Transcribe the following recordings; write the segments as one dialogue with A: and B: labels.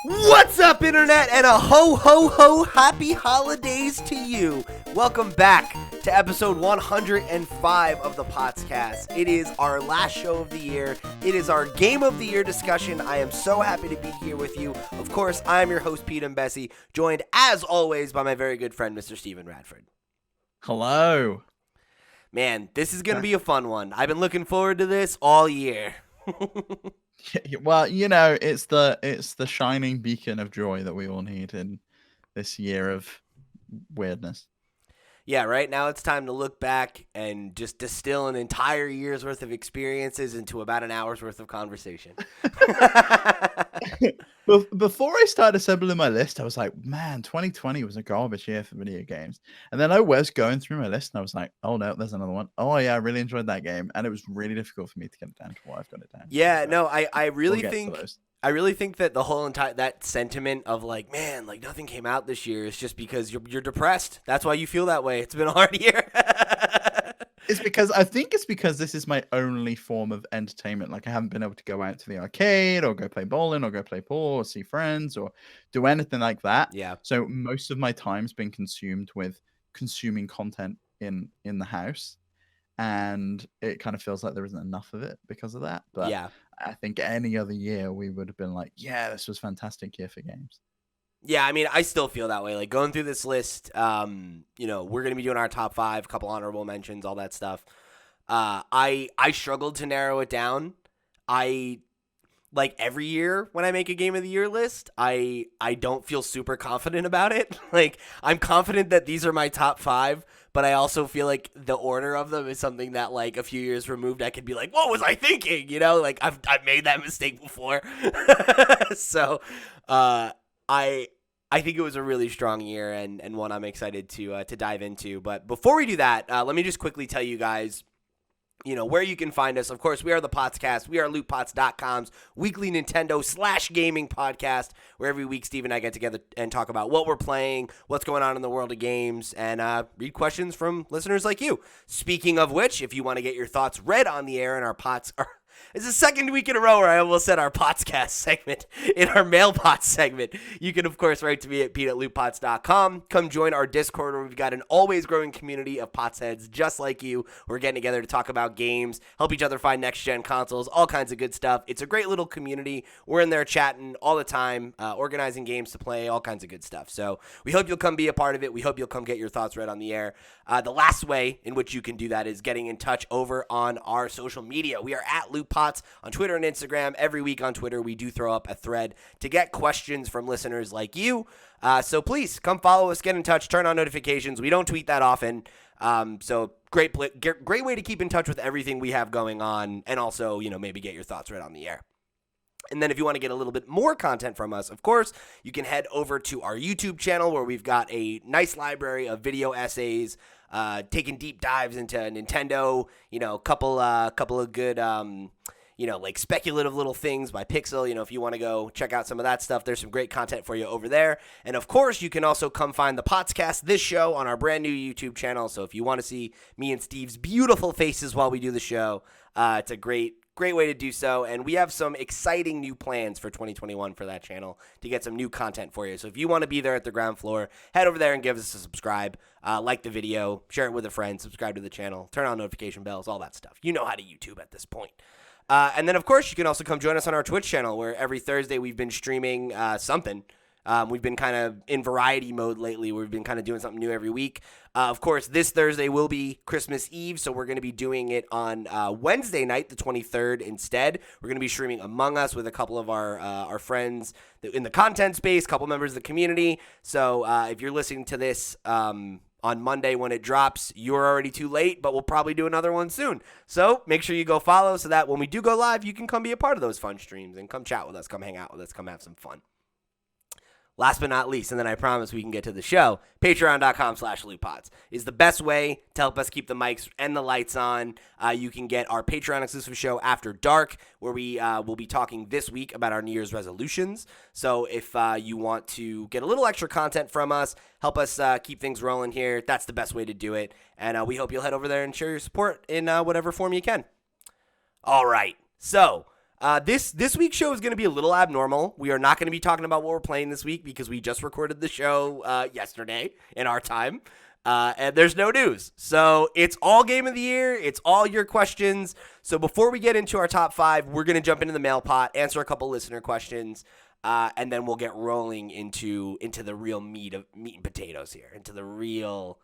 A: What's up, Internet, and a ho happy holidays to you. Welcome back to episode 105 of the PotsCast. It is our last show of the year. It is our Game of the Year discussion. I am so happy to be here with you. Of course, I'm your host, Pete and Bessie, joined as always by my very good friend, Mr. Steven Radford.
B: Hello.
A: Man, this is going to be a fun one. I've been looking forward to this all year.
B: Well, you know, it's the shining beacon of joy that we all need in this year of weirdness.
A: Yeah, right now it's time to look back and just distill an entire year's worth of experiences into about an hour's worth of conversation.
B: Before I started assembling my list, I was like, man, 2020 was a garbage year for video games. And then I was going through my list and I was like, oh no, there's another one. Oh yeah, I really enjoyed that game. And it was really difficult for me to get it down to what I've got it down.
A: Yeah,
B: so,
A: no, I really
B: we'll
A: think that the whole entire that sentiment of like, man, like nothing came out this year is just because you're depressed. That's why you feel that way. It's been a hard year.
B: I think it's because this is my only form of entertainment. Like I haven't been able to go out to the arcade or go play bowling or go play pool or see friends or do anything like that.
A: Yeah.
B: So most of my time's been consumed with consuming content in the house. And it kind of feels like there isn't enough of it because of that. But
A: yeah.
B: I think any other year we would have been like, yeah, this was a fantastic year for games.
A: Yeah, I mean, I still feel that way. Like going through this list, we're going to be doing our top 5, couple honorable mentions, all that stuff. I struggled to narrow it down. Like every year when I make a Game of the Year list, I don't feel super confident about it. Like I'm confident that these are my top 5, but I also feel like the order of them is something that like a few years removed I could be like, what was I thinking? You know, like I've made that mistake before. So I think it was a really strong year and one I'm excited to dive into. But before we do that, let me just quickly tell you guys, where you can find us. Of course, we are the PotsCast. We are LootPots.com's weekly Nintendo/gaming podcast, where every week Steve and I get together and talk about what we're playing, what's going on in the world of games, and read questions from listeners like you. Speaking of which, if you want to get your thoughts read on the air in our Pots... It's the second week in a row where I almost said our PotsCast segment in our MailPot segment. You can, of course, write to me at pete@lootpots.com. Come join our Discord where we've got an always growing community of Pots heads just like you. We're getting together to talk about games, help each other find next-gen consoles, all kinds of good stuff. It's a great little community. We're in there chatting all the time, organizing games to play, all kinds of good stuff. So we hope you'll come be a part of it. We hope you'll come get your thoughts read on the air. The last way in which you can do that is getting in touch over on our social media. We are at LootPots on Twitter and Instagram. Every week on Twitter, we do throw up a thread to get questions from listeners like you. So please come follow us, get in touch, turn on notifications. We don't tweet that often. So great way to keep in touch with everything we have going on and also, maybe get your thoughts read on the air. And then if you want to get a little bit more content from us, of course, you can head over to our YouTube channel where we've got a nice library of video essays, taking deep dives into Nintendo, couple of good, like speculative little things by Pixel. If you want to go check out some of that stuff, there's some great content for you over there. And of course, you can also come find the PotsCast, this show, on our brand new YouTube channel. So if you want to see me and Steve's beautiful faces while we do the show, it's a great way to do so, and we have some exciting new plans for 2021 for that channel to get some new content for you. So if you want to be there at the ground floor, head over there and give us a subscribe, like the video, share it with a friend, subscribe to the channel, turn on notification bells, all that stuff. You know how to YouTube at this point. And then, of course, you can also come join us on our Twitch channel, where every Thursday we've been streaming something. We've been kind of in variety mode lately. We've been kind of doing something new every week. Of course, this Thursday will be Christmas Eve, so we're going to be doing it on Wednesday night, the 23rd, instead. We're going to be streaming Among Us with a couple of our friends in the content space, a couple members of the community. So if you're listening to this on Monday when it drops, you're already too late, but we'll probably do another one soon. So make sure you go follow so that when we do go live, you can come be a part of those fun streams and come chat with us, come hang out with us, come have some fun. Last but not least, and then I promise we can get to the show, patreon.com/LootPots is the best way to help us keep the mics and the lights on. You can get our Patreon exclusive show After Dark, where we will be talking this week about our New Year's resolutions. So if you want to get a little extra content from us, help us keep things rolling here, that's the best way to do it. And we hope you'll head over there and share your support in whatever form you can. All right. So This week's show is going to be a little abnormal. We are not going to be talking about what we're playing this week because we just recorded the show yesterday in our time, and there's no news. So it's all game of the year. It's all your questions. So before we get into our top 5, we're going to jump into the MailPot, answer a couple listener questions, and then we'll get rolling into the real meat and potatoes here, into the real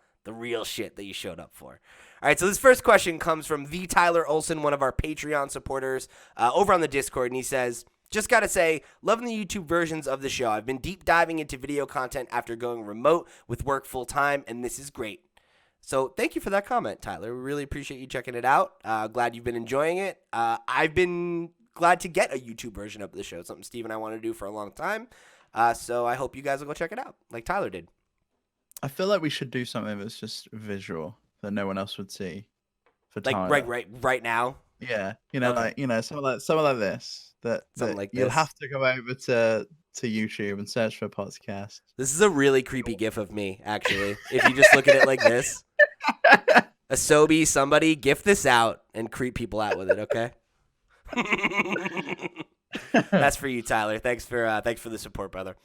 A: shit that you showed up for. All right, so this first question comes from the Tyler Olson, one of our Patreon supporters, over on the Discord, and he says, just gotta say, loving the YouTube versions of the show. I've been deep diving into video content after going remote with work full time, and this is great. So thank you for that comment, Tyler. We really appreciate you checking it out. Glad you've been enjoying it. I've been glad to get a YouTube version of the show. It's something Steve and I want to do for a long time. So I hope you guys will go check it out, like Tyler did.
B: I feel like we should do something that's just visual that no one else would see. For
A: like
B: Tyler.
A: right now.
B: Yeah,
A: Okay.
B: something like this. That
A: like
B: you'll
A: this.
B: have to go over to YouTube and search for PotsCast.
A: This is a really creepy gif of me, actually. If you just look at it like this, Asobi, somebody gif this out and creep people out with it, okay? That's for you, Tyler. Thanks for the support, brother.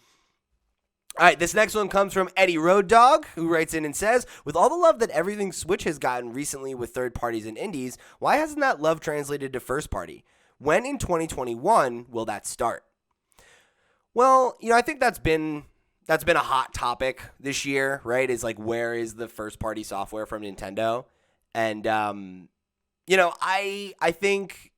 A: All right, this next one comes from Eddie Road Dog, who writes in and says, with all the love that everything Switch has gotten recently with third parties and indies, why hasn't that love translated to first party? When in 2021 will that start? Well, I think that's been a hot topic this year, right? Is like, where is the first party software from Nintendo? And I think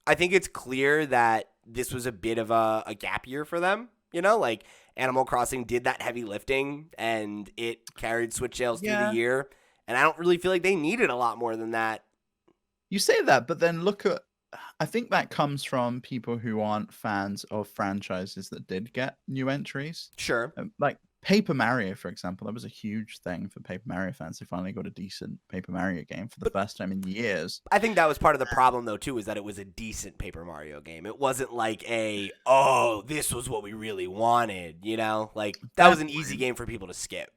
A: it's clear that this was a bit of a gap year for them. Like Animal Crossing did that heavy lifting and it carried Switch sales through the year. And I don't really feel like they needed a lot more than that.
B: You say that, but then I think that comes from people who aren't fans of franchises that did get new entries.
A: Sure.
B: Like Paper Mario, for example, that was a huge thing for Paper Mario fans. They finally got a decent Paper Mario game for the first time in years.
A: I think that was part of the problem, though, too, is that it was a decent Paper Mario game. It wasn't like this was what we really wanted, Like, that was an easy game for people to skip.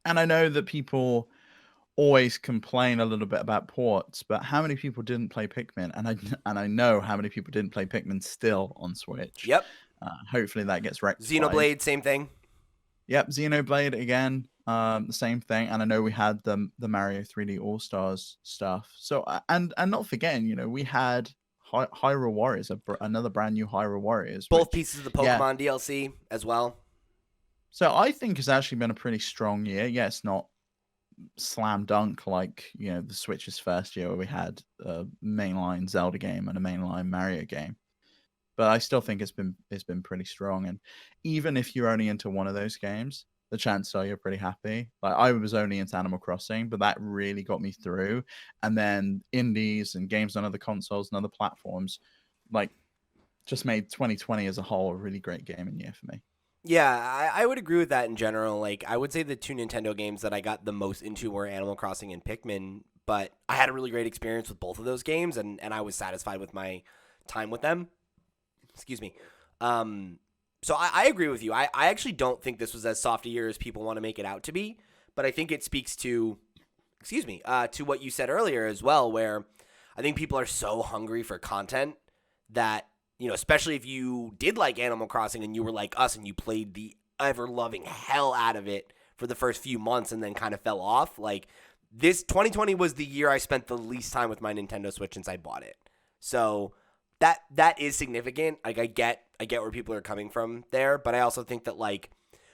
B: And I know that people always complain a little bit about ports, but how many people didn't play Pikmin? And I know how many people didn't play Pikmin still on Switch.
A: Yep.
B: Hopefully that gets rectified.
A: Xenoblade, same thing.
B: Yep, Xenoblade again, the same thing. And I know we had the Mario 3D All Stars stuff. So and not forgetting, we had Hyrule Warriors, another brand new Hyrule Warriors.
A: Both pieces of the Pokemon DLC as well.
B: So I think it's actually been a pretty strong year. Yeah, it's not slam dunk like the Switch's first year where we had a mainline Zelda game and a mainline Mario game. But I still think it's been pretty strong. And even if you're only into one of those games, the chances are you're pretty happy. Like I was only into Animal Crossing, but that really got me through. And then indies and games on other consoles and other platforms, like just made 2020 as a whole a really great gaming year for me.
A: Yeah, I would agree with that in general. Like, I would say the two Nintendo games that I got the most into were Animal Crossing and Pikmin, but I had a really great experience with both of those games, and I was satisfied with my time with them. Excuse me. So I agree with you. I actually don't think this was as soft a year as people want to make it out to be, but I think it speaks to, to what you said earlier as well, where I think people are so hungry for content that, especially if you did like Animal Crossing and you were like us and you played the ever-loving hell out of it for the first few months and then kind of fell off, like this 2020 was the year I spent the least time with my Nintendo Switch since I bought it. So that is significant. Like I get where people are coming from there, but I also think that like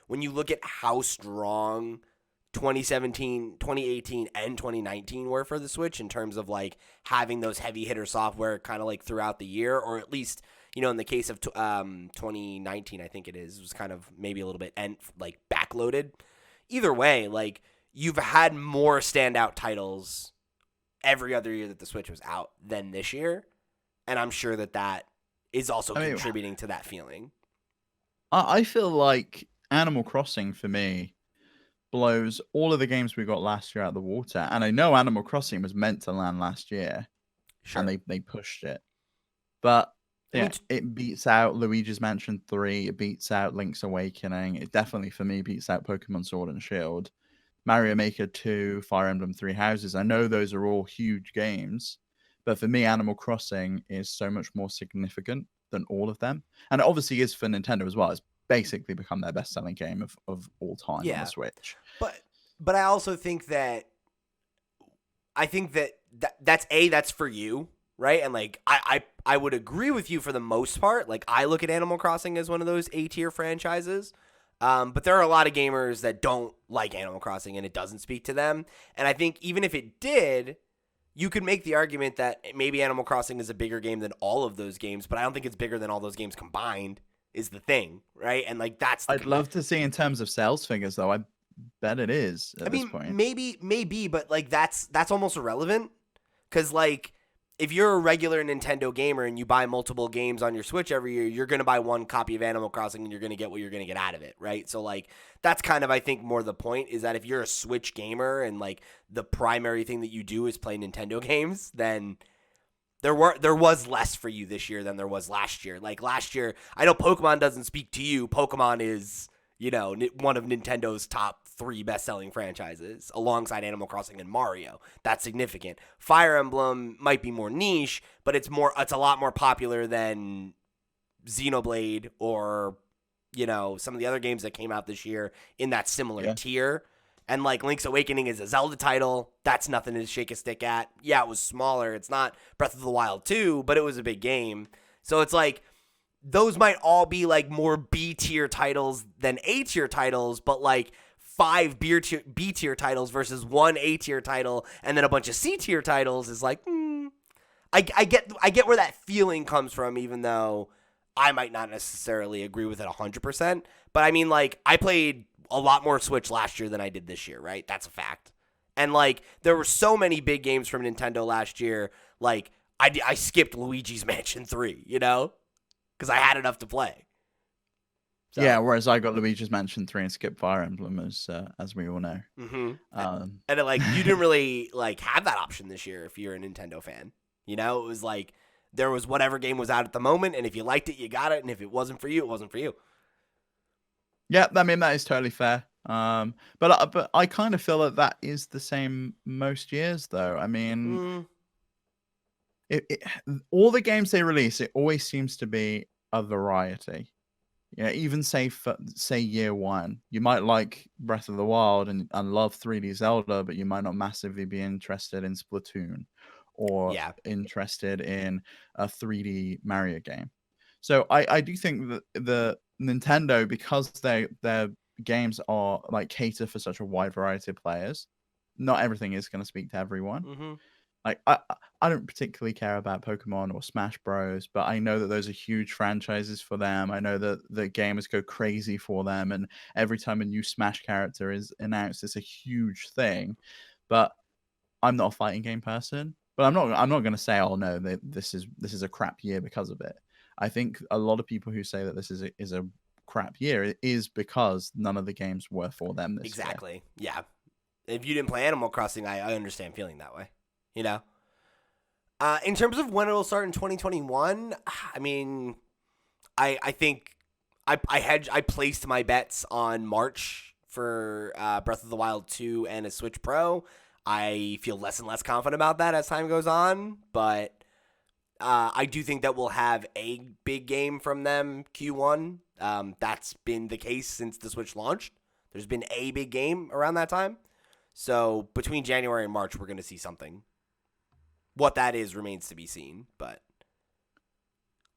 A: when you look at how strong 2017, 2018, and 2019 were for the Switch in terms of like having those heavy hitter software kind of like throughout the year, or at least in the case of 2019, I think it was kind of maybe a little bit like backloaded. Either way, like you've had more standout titles every other year that the Switch was out than this year. And I'm sure that is also contributing to that feeling.
B: I feel like Animal Crossing, for me, blows all of the games we got last year out of the water. And I know Animal Crossing was meant to land last year. Sure. And they pushed it. But yeah, it beats out Luigi's Mansion 3. It beats out Link's Awakening. It definitely, for me, beats out Pokemon Sword and Shield. Mario Maker 2, Fire Emblem 3 Houses. I know those are all huge games. But for me, Animal Crossing is so much more significant than all of them. And it obviously is for Nintendo as well. It's basically become their best-selling game of all time on the
A: Yeah.
B: Switch.
A: But I also think that that's for you, right? And like I would agree with you for the most part. Like I look at Animal Crossing as one of those A-tier franchises. But there are a lot of gamers that don't like Animal Crossing and it doesn't speak to them. And I think even if it did, you could make the argument that maybe Animal Crossing is a bigger game than all of those games, but I don't think it's bigger than all those games combined is the thing, right? And like
B: I'd love to see in terms of sales figures, though. I bet it is at this point.
A: maybe, but like that's almost irrelevant because like if you're a regular Nintendo gamer and you buy multiple games on your Switch every year, you're going to buy one copy of Animal Crossing and you're going to get what you're going to get out of it, right? So like that's kind of I think more the point is that if you're a Switch gamer and like the primary thing that you do is play Nintendo games, then there was less for you this year than there was last year. Like last year, I know Pokemon doesn't speak to you. Pokemon is, one of Nintendo's top 3 best-selling franchises alongside Animal Crossing and Mario. That's significant. Fire Emblem might be more niche, but it's a lot more popular than Xenoblade or, some of the other games that came out this year in that similar tier. And like Link's Awakening is a Zelda title. That's nothing to shake a stick at. Yeah, it was smaller. It's not Breath of the Wild 2, but it was a big game. So it's like those might all be like more B tier titles than A tier titles, but like 5 B tier titles versus 1 A tier title and then a bunch of C tier titles is like, I get where that feeling comes from, even though I might not necessarily agree with it 100%. But I mean, like, I played a lot more Switch last year than I did this year, right? That's a fact. And like, there were so many big games from Nintendo last year. Like, I skipped Luigi's Mansion 3, because I had enough to play.
B: So. Yeah, whereas I got Luigi's Mansion 3 and skipped Fire Emblem, as we all know.
A: Mm-hmm. And you didn't really like have that option this year if you're a Nintendo fan. It was like there was whatever game was out at the moment, and if you liked it, you got it, and if it wasn't for you, it wasn't for you.
B: Yeah, I mean that is totally fair. But I kind of feel that is the same most years, though. I mean, all the games they release, it always seems to be a variety. Yeah, even say year one, you might like Breath of the Wild and love 3D Zelda, but you might not massively be interested in Splatoon or interested in a 3D Mario game. So I do think that the Nintendo, because their games are like cater for such a wide variety of players, not everything is going to speak to everyone.
A: Mm-hmm.
B: Like I don't particularly care about Pokemon or Smash Bros, but I know that those are huge franchises for them. I know that the gamers go crazy for them, and every time a new Smash character is announced, it's a huge thing. But I'm not a fighting game person. But I'm not going to say, oh no, this is a crap year because of it. I think a lot of people who say that this is a crap year, it is because none of the games were for them this year.
A: Exactly. Yeah. If you didn't play Animal Crossing, I understand feeling that way. In terms of when it'll start in 2021, I mean, I think I placed my bets on March for Breath of the Wild 2 and a Switch Pro. I feel less and less confident about that as time goes on, but I do think that we'll have a big game from them Q1. That's been the case since the Switch launched. There's been a big game around that time. So between January and March, we're going to see something. What that is remains to be seen, but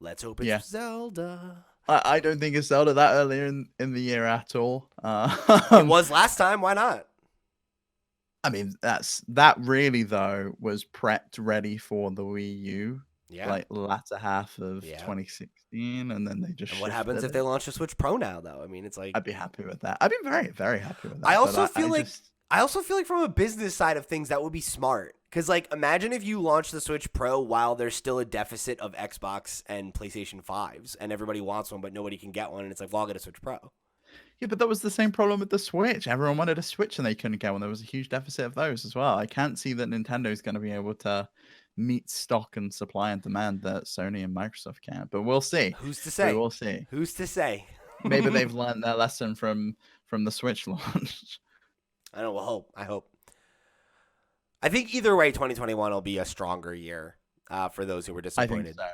A: let's hope it's Zelda.
B: I don't think it's Zelda that earlier in the year at all.
A: It was last time. Why not?
B: I mean, that really, though, was prepped ready for the Wii U.
A: Yeah.
B: Like latter half of 2016, and then they just.
A: And what happens if they launch a Switch Pro now, though? I mean, it's like
B: I'd be happy with that. I'd be very, very happy with that.
A: I also feel like from a business side of things, that would be smart. Because, like, imagine if you launch the Switch Pro while there's still a deficit of Xbox and PlayStation 5s, and everybody wants one, but nobody can get one, and it's like, well, I'll get a Switch Pro.
B: Yeah, but that was the same problem with the Switch. Everyone wanted a Switch, and they couldn't get one. There was a huge deficit of those as well. I can't see that Nintendo is going to be able to meet stock and supply and demand that Sony and Microsoft can. But we'll see.
A: Who's to say?
B: We will see.
A: Who's to say?
B: Maybe they've learned their lesson from the Switch launch.
A: I hope. I think either way, 2021 will be a stronger year. for those who were
B: I think
A: disappointed
B: so.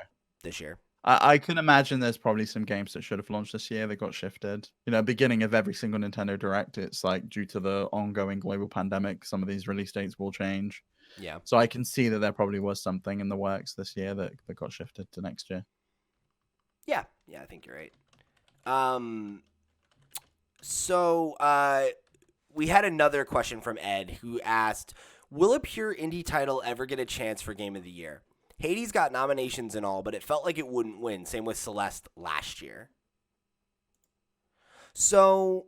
A: this year.
B: I can imagine there's probably some games that should have launched this year that got shifted. Beginning of every single Nintendo Direct, it's like due to the ongoing global pandemic, some of these release dates will change.
A: Yeah.
B: So I can see that there probably was something in the works this year that got shifted to next year.
A: Yeah, I think you're right. So we had another question from Ed who asked, will a pure indie title ever get a chance for Game of the Year? Hades got nominations and all, but it felt like it wouldn't win. Same with Celeste last year. So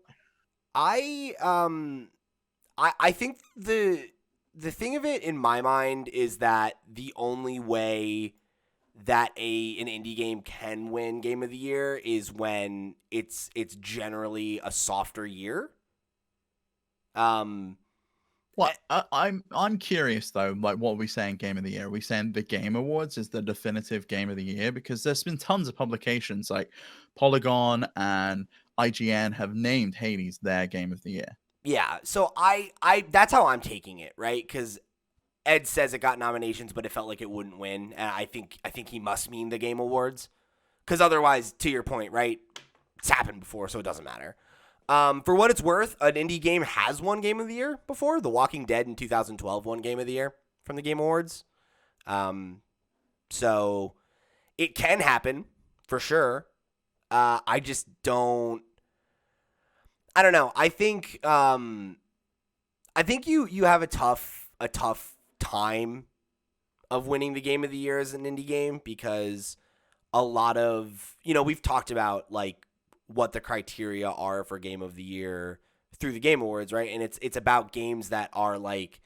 A: I think the thing of it in my mind is that the only way that an indie game can win Game of the Year is when it's generally a softer year.
B: Well, I'm curious though. Like, what are we saying? Game of the Year? Are we saying the Game Awards is the definitive Game of the Year? Because there's been tons of publications like Polygon and IGN have named Hades their Game of the Year.
A: Yeah, so I that's how I'm taking it, right? Because Ed says it got nominations, but it felt like it wouldn't win, and I think he must mean the Game Awards, because otherwise, to your point, right? It's happened before, so it doesn't matter. For what it's worth, an indie game has won Game of the Year before. The Walking Dead in 2012 won Game of the Year from the Game Awards. So it can happen for sure. I just don't. I don't know. I think you have a tough time of winning the Game of the Year as an indie game, because a lot of, we've talked about like what the criteria are for Game of the Year through the Game Awards, right? And it's about games that are like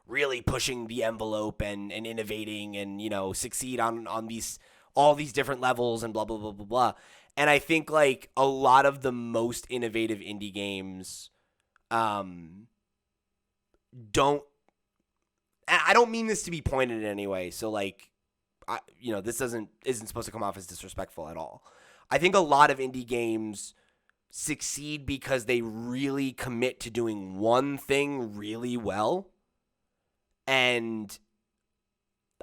A: really pushing the envelope and innovating and, succeed on all these different levels and blah, blah, blah, blah, blah. And I think like a lot of the most innovative indie games don't, I don't mean this to be pointed in any way. So like, this isn't supposed to come off as disrespectful at all. I think a lot of indie games succeed because they really commit to doing one thing really well. And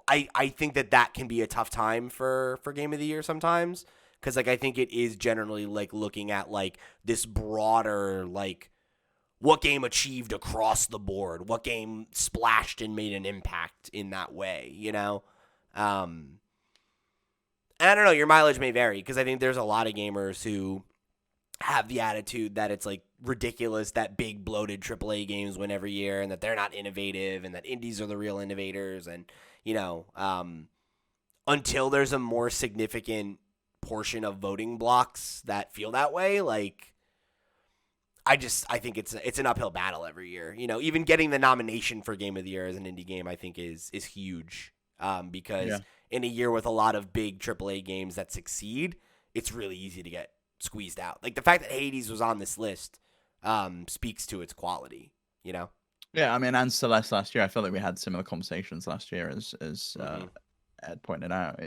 A: I think that can be a tough time for Game of the Year sometimes. Because like I think it is generally like looking at like this broader, like what game achieved across the board, what game splashed and made an impact in that way, I don't know, your mileage may vary, because I think there's a lot of gamers who have the attitude that it's like ridiculous that big bloated AAA games win every year and that they're not innovative and that indies are the real innovators. And, until there's a more significant portion of voting blocks that feel that way, like, I think it's an uphill battle every year. Even getting the nomination for Game of the Year as an indie game, I think is huge. Because in a year with a lot of big AAA games that succeed, it's really easy to get squeezed out. Like the fact that Hades was on this list speaks to its quality, Yeah,
B: I mean, and Celeste last year, I feel like we had similar conversations last year, as Ed pointed out.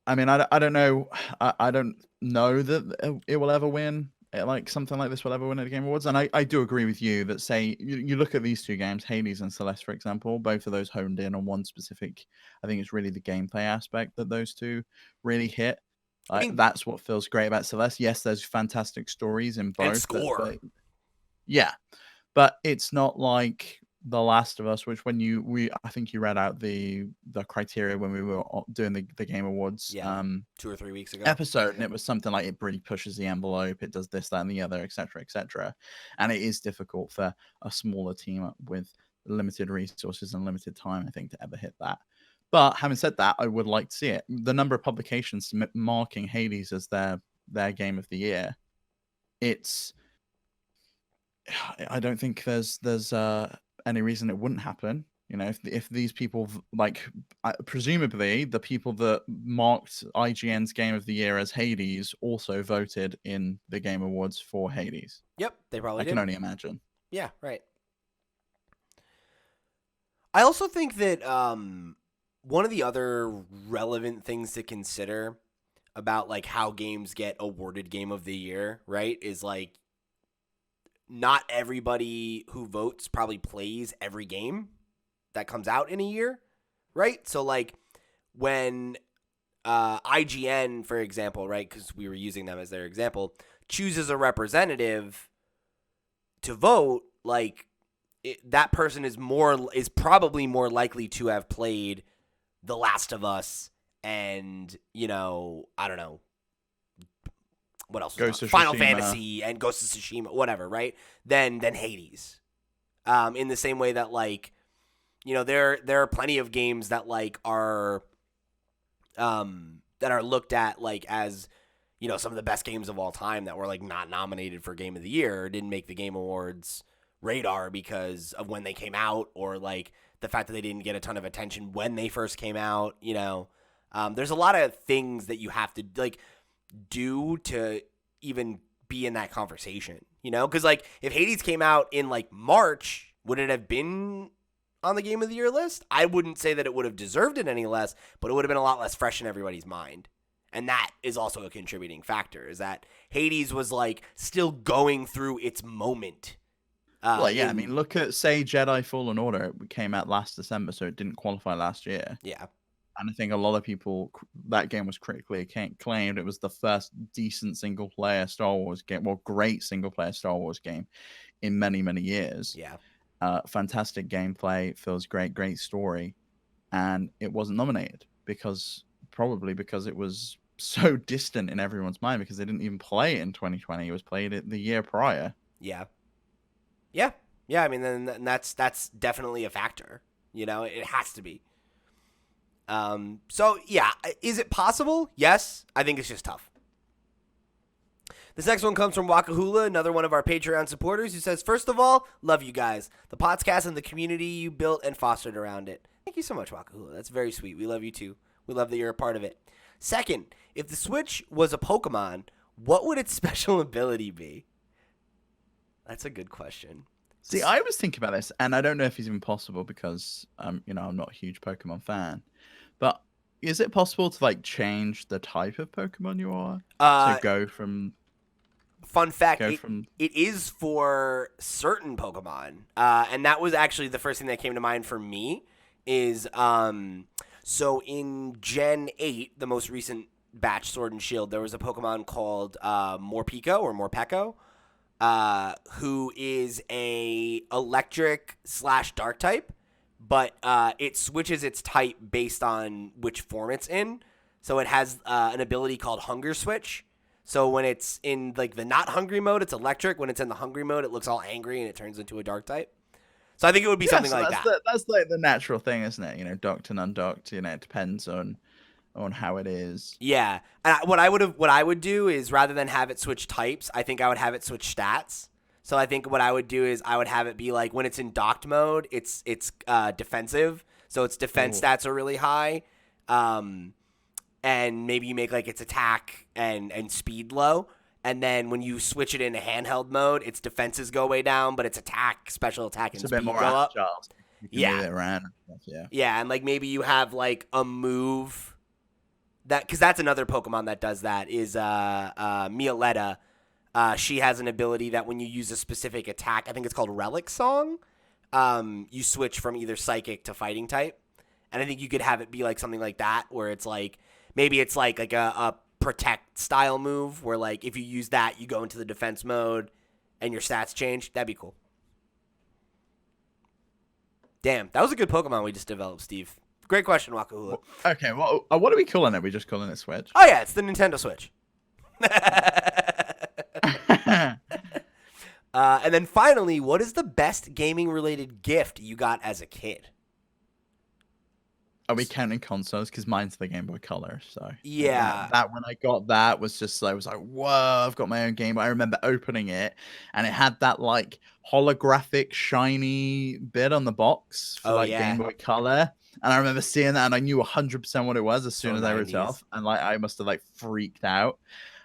B: I mean, I don't know. I don't know that it will ever win. Like something like this will ever win at the Game Awards. And I do agree with you that, say, you look at these two games, Hades and Celeste, for example, both of those honed in on one specific, I think it's really the gameplay aspect that those two really hit. That's what feels great about Celeste. Yes, there's fantastic stories in both.
A: And score.
B: Yeah, but it's not like The Last of Us, which I think you read out the criteria when we were doing the Game Awards
A: 2 or 3 weeks ago
B: episode, and it was something like it really pushes the envelope, it does this, that, and the other, etc., etc. And it is difficult for a smaller team with limited resources and limited time, I think, to ever hit that. But having said that, I would like to see it. The number of publications marking Hades as their Game of the Year, I don't think there's any reason it wouldn't happen. If these people, like, presumably the people that marked IGN's Game of the Year as Hades also voted in the Game Awards for Hades.
A: Yep, they probably did.
B: I can only imagine.
A: Yeah, right. I also think that one of the other relevant things to consider about like how games get awarded Game of the Year, right, is like not everybody who votes probably plays every game that comes out in a year. right? So like when IGN, for example, right, because we were using them as their example, chooses a representative to vote, like that person is probably more likely to have played The Last of Us and I don't know what else was
B: Ghost
A: on?
B: of
A: Final
B: Tsushima.
A: Fantasy and Ghost of Tsushima, whatever, right? Than Hades. In the same way that like there are plenty of games that like are that are looked at like as some of the best games of all time that were like not nominated for Game of the Year or didn't make the Game Awards radar because of when they came out or like the fact that they didn't get a ton of attention when they first came out. There's a lot of things that you have to like do to even be in that conversation, because like if Hades came out in like March, would it have been on the Game of the Year list? I wouldn't say that it would have deserved it any less, but it would have been a lot less fresh in everybody's mind. And that is also a contributing factor, is that Hades was like still going through its moment.
B: Well, yeah, I mean, look at, say, Jedi Fallen Order. It came out last December, so it didn't qualify last year.
A: Yeah.
B: And I think a lot of people, that game was critically acclaimed. It was the first decent single-player Star Wars game, well, great single-player Star Wars game in many, many years.
A: Yeah.
B: Fantastic gameplay, feels great story. And it wasn't nominated probably because it was so distant in everyone's mind because they didn't even play it in 2020. It was played it the year prior.
A: Yeah. Yeah. Yeah. I mean, then that's definitely a factor. It has to be. So yeah, is it possible? Yes. I think it's just tough. This next one comes from Wakahula, another one of our Patreon supporters, who says, first of all, love you guys. The PotsCast and the community you built and fostered around it. Thank you so much, Wakahula. That's very sweet. We love you too. We love that you're a part of it. Second, if the Switch was a Pokemon, what would its special ability be? That's a good question.
B: See, I was thinking about this, and I don't know if it's even possible because, I'm not a huge Pokemon fan. But is it possible to like change the type of Pokemon you are? To go from.
A: Fun fact: it is for certain Pokemon, and that was actually the first thing that came to mind for me. Is so in Gen 8, the most recent batch Sword and Shield, there was a Pokemon called Morpeko, who is a electric / dark type, but it switches its type based on which form it's in. So it has an ability called Hunger Switch. So when it's in like the not hungry mode, it's electric. When it's in the hungry mode, it looks all angry and it turns into a dark type. So I think it would be something like that.
B: That's like the natural thing, isn't it? Docked and undocked. It depends on how it is.
A: Yeah. And what I would do is rather than have it switch types, I think I would have it switch stats. So I think what I would do is I would have it be like when it's in docked mode, it's defensive. So its defense stats are really high. And maybe you make like its attack and speed low. And then when you switch it into handheld mode, its defenses go way down, but its special attack, and speed go up.
B: Yeah. Move it around and stuff,
A: yeah, and like maybe you have like a move because that's another Pokemon that does that is Mioletta. She has an ability that when you use a specific attack, I think it's called Relic Song, you switch from either Psychic to Fighting type. And I think you could have it be like something like that, where it's like maybe it's like a protect style move where like if you use that you go into the defense mode and your stats change. That'd be cool. Damn, that was a good Pokemon we just developed, Steve. Great question, Wakahula.
B: Okay, well, what are we calling it? We just calling it Switch?
A: Oh yeah, it's the Nintendo Switch. And then finally, what is the best gaming related gift you got as a kid?
B: Are we counting consoles? Because mine's the Game Boy Color. So
A: yeah,
B: that when I got that was just I was like, whoa, I've got my own Game Boy. I remember opening it, and it had that like holographic shiny bit on the box for Game Boy Color. And I remember seeing that, and I knew 100% what it was as soon as I ripped it off, and like I must have like freaked out.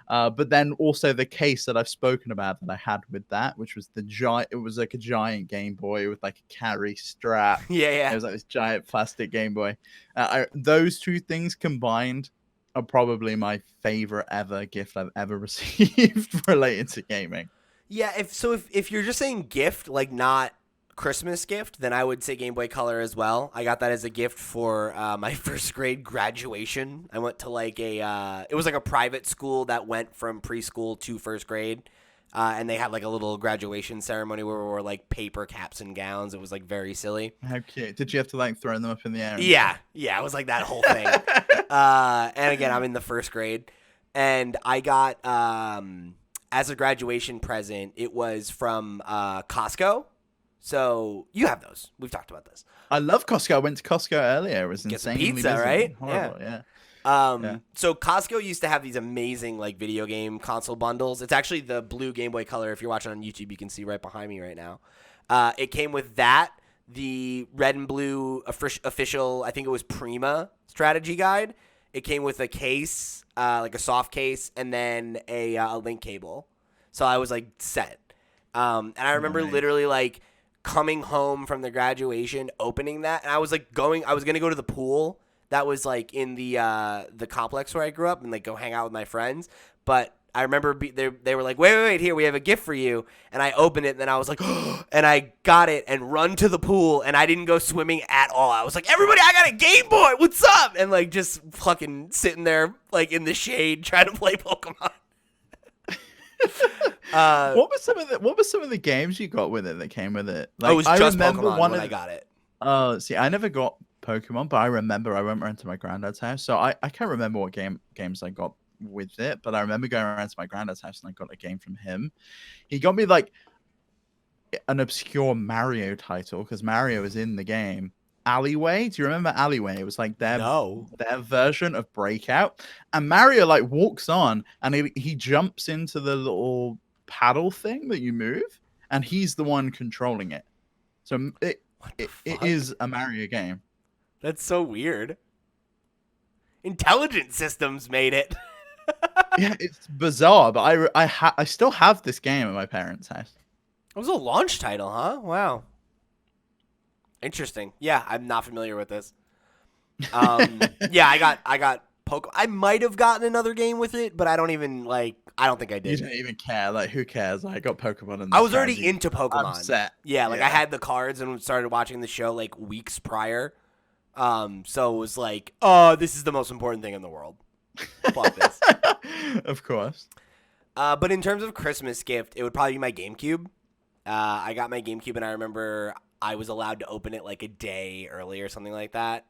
B: But then also the case that I've spoken about that I had with that, which was the giant. It was like a giant Game Boy with like a carry strap.
A: Yeah.
B: It was like this giant plastic Game Boy. Those two things combined are probably my favorite ever gift I've ever received related to gaming.
A: Yeah. If you're just saying gift, like not Christmas gift, then I would say Game Boy Color as well. I got that as a gift for my first grade graduation. I went to like it was like a private school that went from preschool to first grade. And they had like a little graduation ceremony where we wore like paper caps and gowns. It was like very silly.
B: How cute. Did you have to like throw them up in the air?
A: Yeah. It was like that whole thing. And again, I'm in the first grade. And I got, as a graduation present, it was from Costco. So you have those. We've talked about this.
B: I love Costco. I went to Costco earlier. It was
A: Get some
B: insanely
A: pizza,
B: busy.
A: right?
B: Horrible, yeah.
A: So Costco used to have these amazing like video game console bundles. It's actually the blue Game Boy Color. If you're watching on YouTube, you can see right behind me right now. It came with that, the red and blue official, I think it was Prima strategy guide. It came with a case, like a soft case, and then a link cable. So I was like set. And I remember literally like coming home from the graduation, opening that, and I was like I was gonna go to the pool. That was like in the complex where I grew up and like go hang out with my friends. But I remember they were like, wait, here, we have a gift for you. And I opened it and then I was like, and I got it and run to the pool and I didn't go swimming at all. I was like, everybody, I got a Game Boy. What's up? And like just fucking sitting there like in the shade trying to play Pokemon.
B: What were some of the games you got with it that came with it?
A: Like, it was just Pokemon when I got it.
B: Oh, see, I never got Pokemon, but I remember I went around to my granddad's house. So I can't remember what games I got with it, but I remember going around to my granddad's house and I got a game from him. He got me like an obscure Mario title because Mario is in the game. Alleyway. Do you remember Alleyway? It was like their version of Breakout. And Mario like walks on and he jumps into the little paddle thing that you move, and he's the one controlling it. So it is a Mario game.
A: That's so weird. Intelligent Systems made it.
B: Yeah, it's bizarre, but I still have this game at my parents' house.
A: It was a launch title, huh? Wow. Interesting. Yeah, I'm not familiar with this. Yeah, I got Pokemon. I might have gotten another game with it, but I don't think I did.
B: You don't even care. Like, who cares? I got Pokemon and
A: I was already into Pokemon.
B: I'm set.
A: Yeah, I had the cards and started watching the show like weeks prior. So it was like, oh, this is the most important thing in the world. Fuck this.
B: Of course.
A: But in terms of Christmas gift, it would probably be my GameCube. I got my GameCube and I remember I was allowed to open it like a day early or something like that.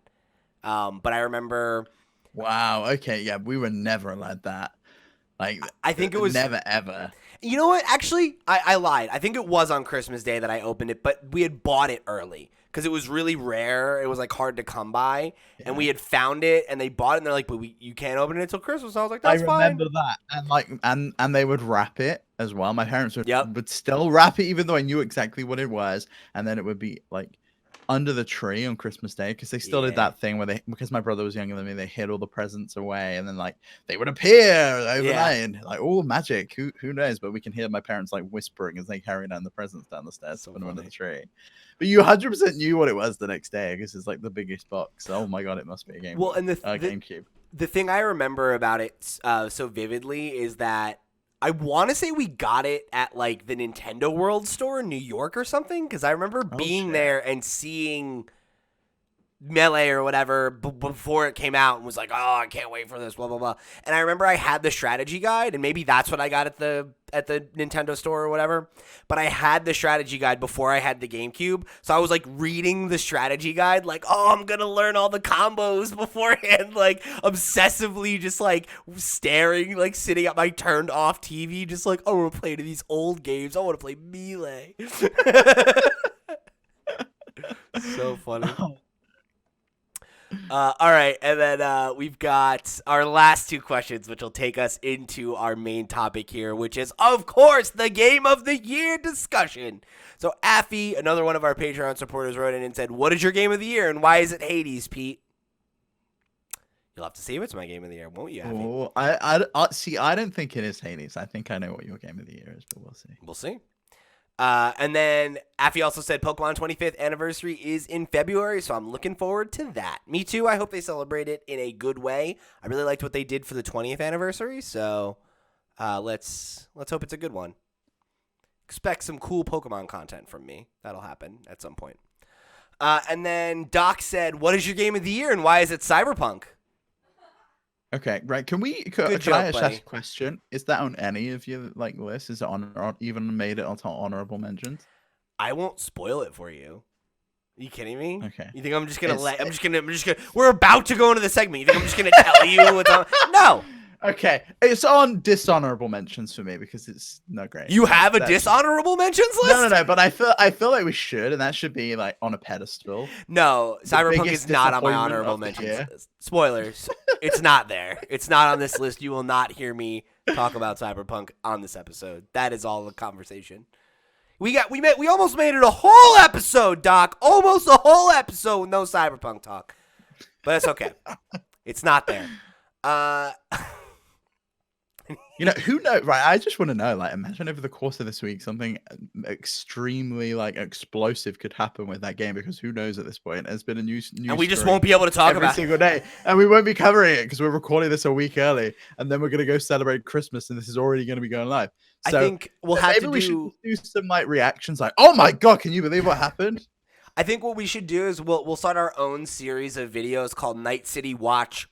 A: But I remember.
B: Wow. Okay. Yeah, we were never allowed that. Like,
A: I think it was
B: never ever.
A: You know what? Actually, I lied. I think it was on Christmas Day that I opened it, but we had bought it early because it was really rare. It was like hard to come by, and we had found it, and they bought it, and they're like, "But you can't open it until Christmas." And I was like, "That's fine."
B: I remember that, and like, and they would wrap it as well. My parents would still wrap it, even though I knew exactly what it was, and then it would be like under the tree on Christmas Day because they still did that thing where because my brother was younger than me, they hid all the presents away, and then like they would appear overnight, and like magic. Who knows? But we can hear my parents like whispering as they carry down the presents down the stairs to put them under the tree. But you 100% knew what it was the next day because it's like the biggest box. Oh my god, it must be a game.
A: Well, and the
B: GameCube.
A: The thing I remember about it so vividly is that I want to say we got it at like the Nintendo World store in New York or something because I remember being there and seeing Melee or whatever before it came out and was like, oh, I can't wait for this, blah blah blah. And I remember I had the strategy guide, and maybe that's what I got at the Nintendo store or whatever. But I had the strategy guide before I had the GameCube, so I was like reading the strategy guide, like, oh, I'm gonna learn all the combos beforehand, like obsessively, just like staring, like sitting at my turned off TV, just like, I want to play these old games. I want to play Melee. So funny. All right, and then we've got our last two questions, which will take us into our main topic here, which is, of course, the Game of the Year discussion. So, Affy, another one of our Patreon supporters, wrote in and said, what is your Game of the Year, and why is it Hades, Pete? You'll have to see if it's my Game of the Year, won't you, Affy?
B: Oh, I see. I don't think it is Hades. I think I know what your Game of the Year is, but we'll see.
A: We'll see. And then Affy also said Pokemon 25th anniversary is in February, so I'm looking forward to that. Me too. I hope they celebrate it in a good way. I really liked what they did for the 20th anniversary, so let's hope it's a good one. expect some cool Pokemon content from me. That'll happen at some point. And then Doc said, "What is your game of the year and why is it Cyberpunk?"
B: Okay, right. Can
A: joke,
B: I just
A: buddy.
B: ask a question? Is that on any of your lists? Is it on or even made it onto honorable mentions?
A: I won't spoil it for you. Are you kidding me?
B: Okay.
A: You think I'm just gonna
B: It's-
A: I'm just gonna. We're about to go into the segment. You think I'm just gonna tell you what's on? No.
B: Okay, it's on dishonorable mentions for me because it's not great.
A: You have a
B: That-
A: dishonorable mentions list?
B: No. But I feel like we should, and that should be like on a pedestal.
A: No, Cyberpunk
B: biggest
A: is not on my
B: disappointment
A: honorable
B: of the
A: mentions
B: year.
A: list. Spoilers. It's not there. It's not on this list. You will not hear me talk about Cyberpunk on this episode. That is all the conversation. We almost made it a whole episode, Doc. Almost a whole episode with no Cyberpunk talk. But it's okay. It's not there.
B: Who knows? Right, I just want to know. Like, imagine over the course of this week, something extremely explosive could happen with that game. Because who knows at this point? There's been a news
A: and we just
B: story
A: won't be able to talk
B: every
A: about it.
B: single day, and we won't be covering it because we're recording this a week early, and then we're gonna go celebrate Christmas, and this is already gonna be going live. So
A: I think we'll have to
B: we
A: do.
B: should do some reactions, like, "Oh my god, can you believe what happened?"
A: I think what we should do is we'll start our own series of videos called Night City Watch,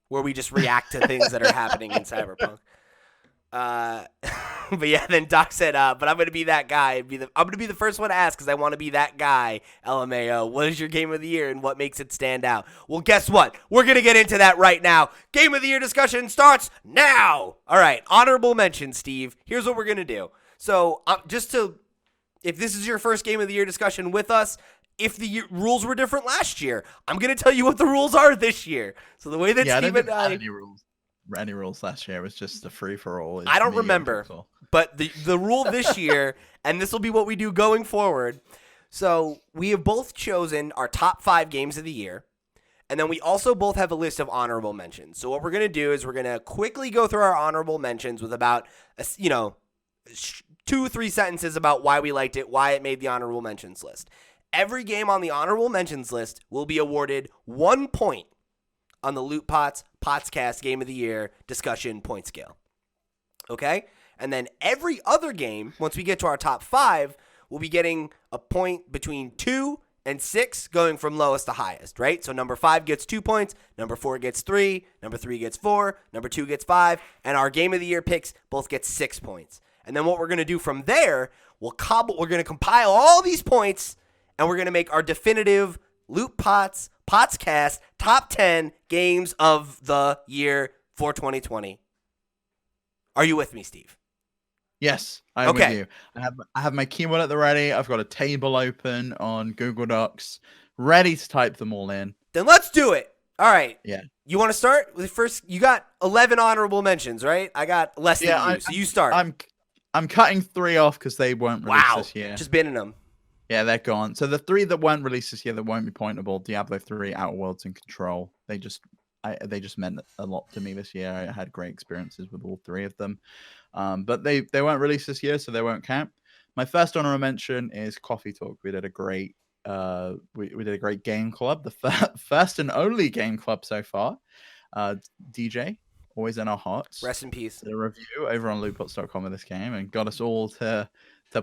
A: where we just react to things that are happening in Cyberpunk. But yeah, then Doc said, but I'm gonna be that guy. I'm gonna be the first one to ask because I want to be that guy. LMAO. What is your game of the year and what makes it stand out? Well, guess what? We're gonna get into that right now. Game of the year discussion starts now. All right, honorable mention, Steve. Here's what we're gonna do. So if this is your first game of the year discussion with us, if the rules were different last year, I'm going to tell you what the rules are this year. So the way that Steve and I...
B: any rules last year. It was just a free-for-all.
A: I don't remember. But the rule this year, and this will be what we do going forward. So we have both chosen our top 5 games of the year. And then we also both have a list of honorable mentions. So what we're going to do is we're going to quickly go through our honorable mentions with about, 2-3 sentences about why we liked it, why it made the honorable mentions list. Every game on the honorable mentions list will be awarded 1 point on the LootPots PotsCast Game of the Year discussion point scale. Okay? And then every other game, once we get to our top 5, will be getting a point between 2 and 6 going from lowest to highest, right? So number 5 gets 2 points, number 4 gets 3, number 3 gets 4, number 2 gets 5, and our Game of the Year picks both get 6 points. And then what we're going to do from there, we're going to compile all these points, and we're going to make our definitive LootPots PotsCast top 10 games of the year for 2020. Are you with me, Steve?
B: Yes, I'm with you. I have my keyboard at the ready. I've got a table open on Google Docs, ready to type them all in.
A: Then let's do it. All right.
B: Yeah.
A: You want to start with first? You got 11 honorable mentions, right? I got less than you, so you start.
B: I'm cutting 3 off because they weren't released this year.
A: Just binning them.
B: Yeah, they're gone. So the 3 that weren't released this year that won't be pointable: Diablo 3, Outer Worlds, and Control. They just meant a lot to me this year. I had great experiences with all 3 of them. But they weren't released this year, so they won't count. My first honorable mention is Coffee Talk. We did a great we did a great game club, the first and only game club so far. DJ, always in our hearts.
A: Rest in peace.
B: Did a review over on lootpots.com of this game and got us all to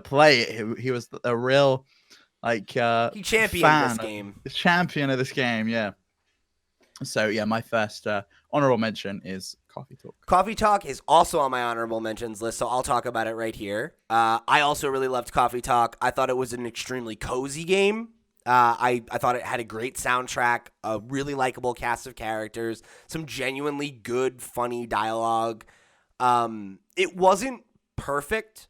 B: play it. He was a real he
A: championed this game.
B: The champion of this game, yeah. So yeah, my first honorable mention is Coffee Talk.
A: Coffee Talk is also on my honorable mentions list, so I'll talk about it right here. I also really loved Coffee Talk. I thought it was an extremely cozy game. I thought it had a great soundtrack, a really likable cast of characters, some genuinely good, funny dialogue. It wasn't perfect,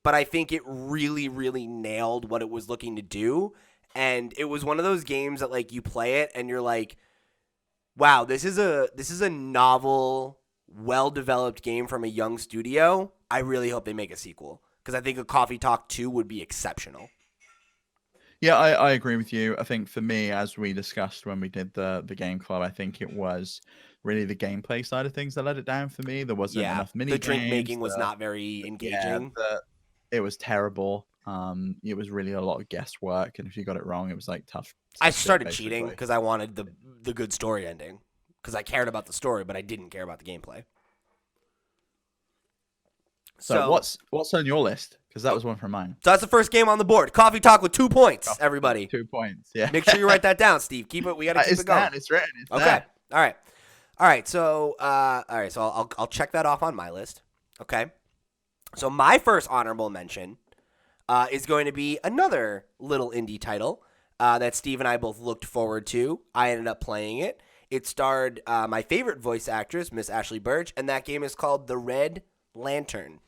A: but I think it really, really nailed what it was looking to do. And it was one of those games that like you play it and you're like, wow, this is a novel, well-developed game from a young studio. I really hope they make a sequel because I think a Coffee Talk 2 would be exceptional.
B: Yeah, I agree with you. I think for me, as we discussed when we did the game club, I think it was really the gameplay side of things that let it down for me. There wasn't enough mini games.
A: The drink making was not very engaging.
B: Yeah, it was terrible. It was really a lot of guesswork, and if you got it wrong, it was like tough.
A: I started cheating because I wanted the good story ending because I cared about the story, but I didn't care about the gameplay.
B: So
A: So,
B: what's on your list? Because that was one from mine.
A: so that's the first game on the board. Coffee Talk with 2 points,
B: Oh,
A: everybody.
B: 2 points. Yeah.
A: Make sure you write that down, Steve. Keep it. We got to keep
B: It's
A: it going.
B: that. It's written. It's
A: Okay.
B: there.
A: All right. All right. So, I'll check that off on my list. Okay. So my first honorable mention is going to be another little indie title that Steve and I both looked forward to. I ended up playing it. It starred my favorite voice actress, Miss Ashley Birch, and that game is called The Red Lantern.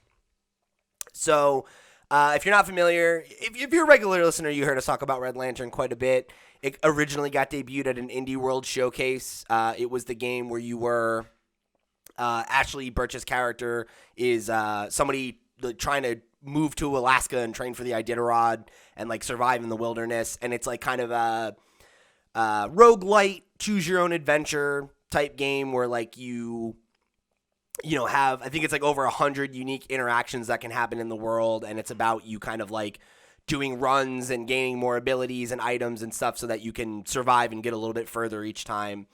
A: So, if you're not familiar, if you're a regular listener, you heard us talk about Red Lantern quite a bit. It originally got debuted at an Indie World showcase. It was the game where you were Ashley Birch's character is somebody trying to move to Alaska and train for the Iditarod and like survive in the wilderness, and it's like kind of a roguelite, choose your own adventure type game where like you have, I think it's like over 100 unique interactions that can happen in the world, and it's about you kind of like doing runs and gaining more abilities and items and stuff so that you can survive and get a little bit further each time.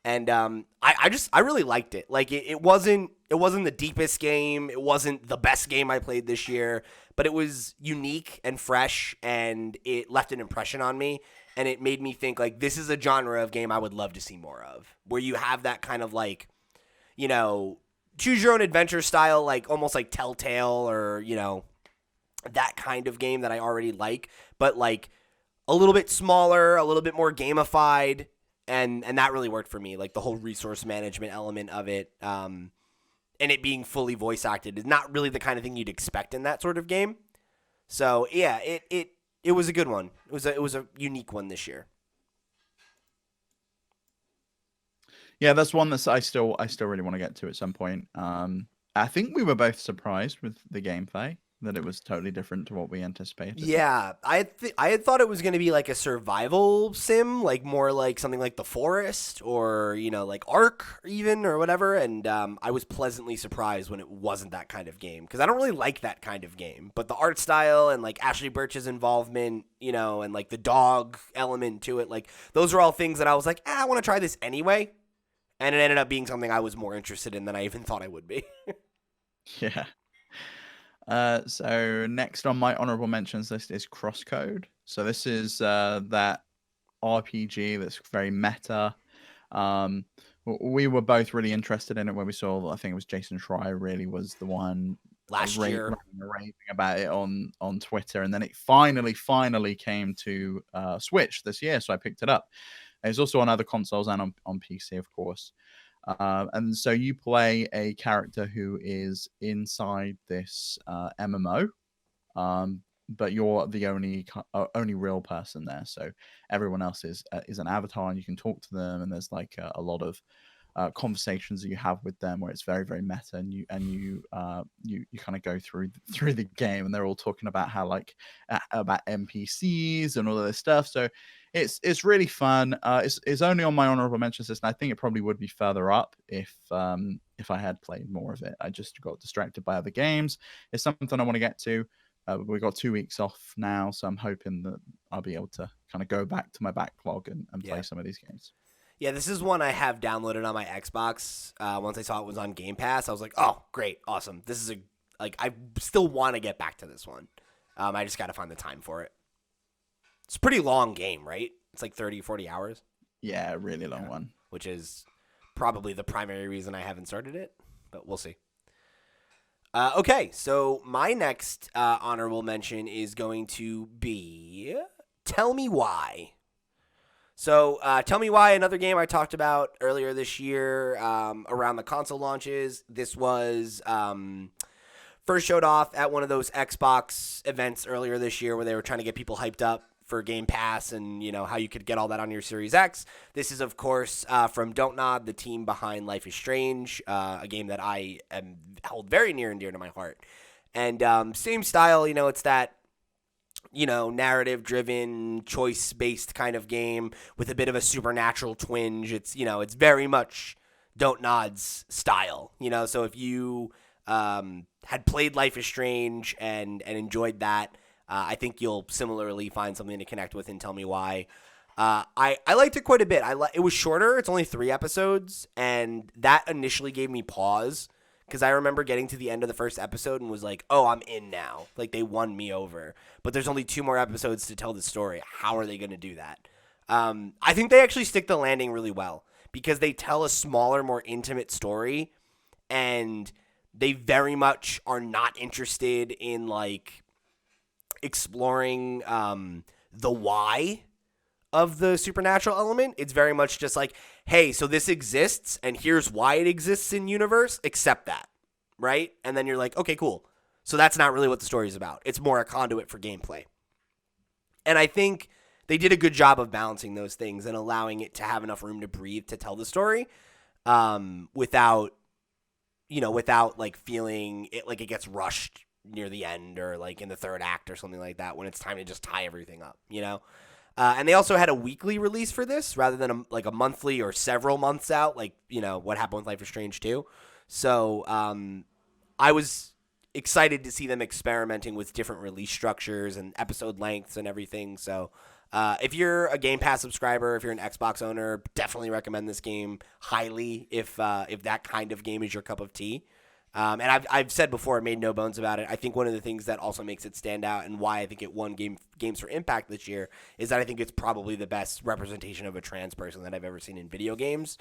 A: And I really liked it. Like it wasn't the deepest game, it wasn't the best game I played this year, but it was unique and fresh, and it left an impression on me, and it made me think like this is a genre of game I would love to see more of, where you have that kind of like, choose your own adventure style, like almost like Telltale or, that kind of game that I already like, but like a little bit smaller, a little bit more gamified, and that really worked for me. Like the whole resource management element of it, and it being fully voice acted is not really the kind of thing you'd expect in that sort of game. So yeah, it was a good one. It was a unique one this year.
B: Yeah, that's one that I still really want to get to at some point. I think we were both surprised with the gameplay, that it was totally different to what we anticipated.
A: Yeah, I had thought it was going to be like a survival sim, like more like something like The Forest or, like Ark even or whatever. And I was pleasantly surprised when it wasn't that kind of game, because I don't really like that kind of game. But the art style and like Ashley Birch's involvement, and like the dog element to it, like those are all things that I was like, I want to try this anyway. And it ended up being something I was more interested in than I even thought I would be.
B: Yeah. So next on my honorable mentions list is Crosscode. So this is that RPG that's very meta. We were both really interested in it when we saw. I think it was Jason Schreier really was the one
A: Last year
B: raving about it on Twitter, and then it finally came to Switch this year, so I picked it up. It's also on other consoles and on PC, of course. And so you play a character who is inside this MMO, but you're the only real person there. So everyone else is an avatar, and you can talk to them. And there's like a lot of conversations that you have with them where it's very, very meta, and you kind of go through the game, and they're all talking about how like about NPCs and all of this stuff. So it's really fun. It's only on my honorable mentions list, and I think it probably would be further up if I had played more of it. I just got distracted by other games. It's something I want to get to. We've got 2 weeks off now, so I'm hoping that I'll be able to kind of go back to my backlog and play some of these games.
A: Yeah, this is one I have downloaded on my Xbox. Once I saw it was on Game Pass, I was like, oh, great, awesome. This is I still want to get back to this one. I just got to find the time for it. It's a pretty long game, right? It's like 30, 40 hours.
B: Yeah, a really long one.
A: Which is probably the primary reason I haven't started it, but we'll see. Okay, so my next honorable mention is going to be Tell Me Why. So, Tell Me Why, another game I talked about earlier this year around the console launches. This was first showed off at one of those Xbox events earlier this year where they were trying to get people hyped up for Game Pass and, how you could get all that on your Series X. This is, of course, from Don't Nod, the team behind Life is Strange, a game that I hold very near and dear to my heart. And same style, it's that narrative-driven, choice-based kind of game with a bit of a supernatural twinge. It's, it's very much Don't Nod's style, So if you had played Life is Strange and enjoyed that, I think you'll similarly find something to connect with and Tell Me Why. I liked it quite a bit. It was shorter. It's only 3 episodes, and that initially gave me pause Because I remember getting to the end of the first episode and was like, oh, I'm in now. Like, they won me over. But there's only 2 more episodes to tell the story. How are they going to do that? I think they actually stick the landing really well because they tell a smaller, more intimate story. And they very much are not interested in, like, exploring the why of the supernatural element. It's very much just like, hey, so this exists, and here's why it exists in universe, accept that, right? And then you're like, okay, cool. So that's not really what the story is about. It's more a conduit for gameplay. And I think they did a good job of balancing those things and allowing it to have enough room to breathe to tell the story without like feeling it like it gets rushed near the end or like in the third act or something like that when it's time to just tie everything up, And they also had a weekly release for this rather than a monthly or several months out, like, what happened with Life is Strange 2. So I was excited to see them experimenting with different release structures and episode lengths and everything. So if you're a Game Pass subscriber, if you're an Xbox owner, definitely recommend this game highly if that kind of game is your cup of tea. And I've said before, I made no bones about it. I think one of the things that also makes it stand out and why I think it won Games for Impact this year is that I think it's probably the best representation of a trans person that I've ever seen in video games.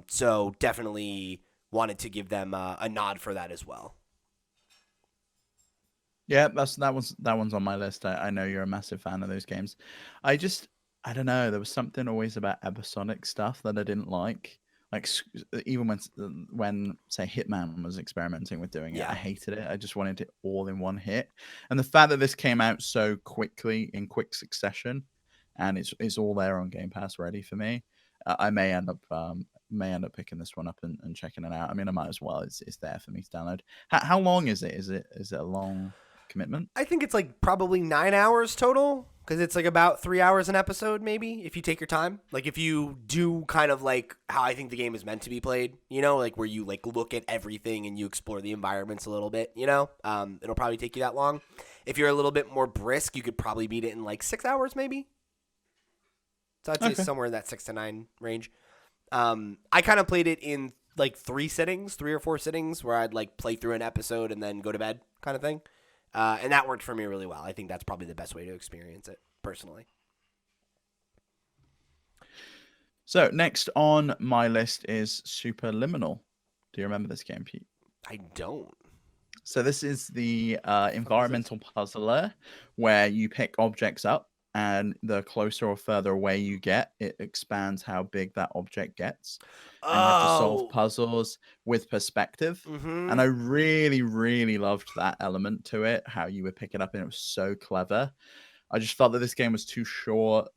A: So definitely wanted to give them a nod for that as well.
B: Yeah, that one's on my list. I know you're a massive fan of those games. I don't know. There was something always about episodic stuff that I didn't like. Like even when say Hitman was experimenting with doing it, I hated it. I just wanted it all in one hit. And the fact that this came out so quickly in quick succession, and it's all there on Game Pass ready for me, I may end up picking this one up and checking it out. I mean, I might as well. It's there for me to download. How long is it? Is it a long commitment?
A: I think it's like probably 9 hours total. Because it's like about 3 hours an episode, maybe, if you take your time. Like, if you do kind of like how I think the game is meant to be played, like where you like look at everything and you explore the environments a little bit, it'll probably take you that long. If you're a little bit more brisk, you could probably beat it in like 6 hours, maybe. So I'd say somewhere in that 6 to 9 range. I kind of played it in like 3 or 4 sittings where I'd like play through an episode and then go to bed kind of thing. And that worked for me really well. I think that's probably the best way to experience it, personally.
B: So next on my list is Superliminal. Do you remember this game, Pete?
A: I don't.
B: So this is the environmental puzzler where you pick objects up, and the closer or further away you get, it expands how big that object gets. And you have to solve puzzles with perspective.
A: Mm-hmm.
B: And I really, really loved that element to it, how you would pick it up, and it was so clever. I just felt that this game was too short.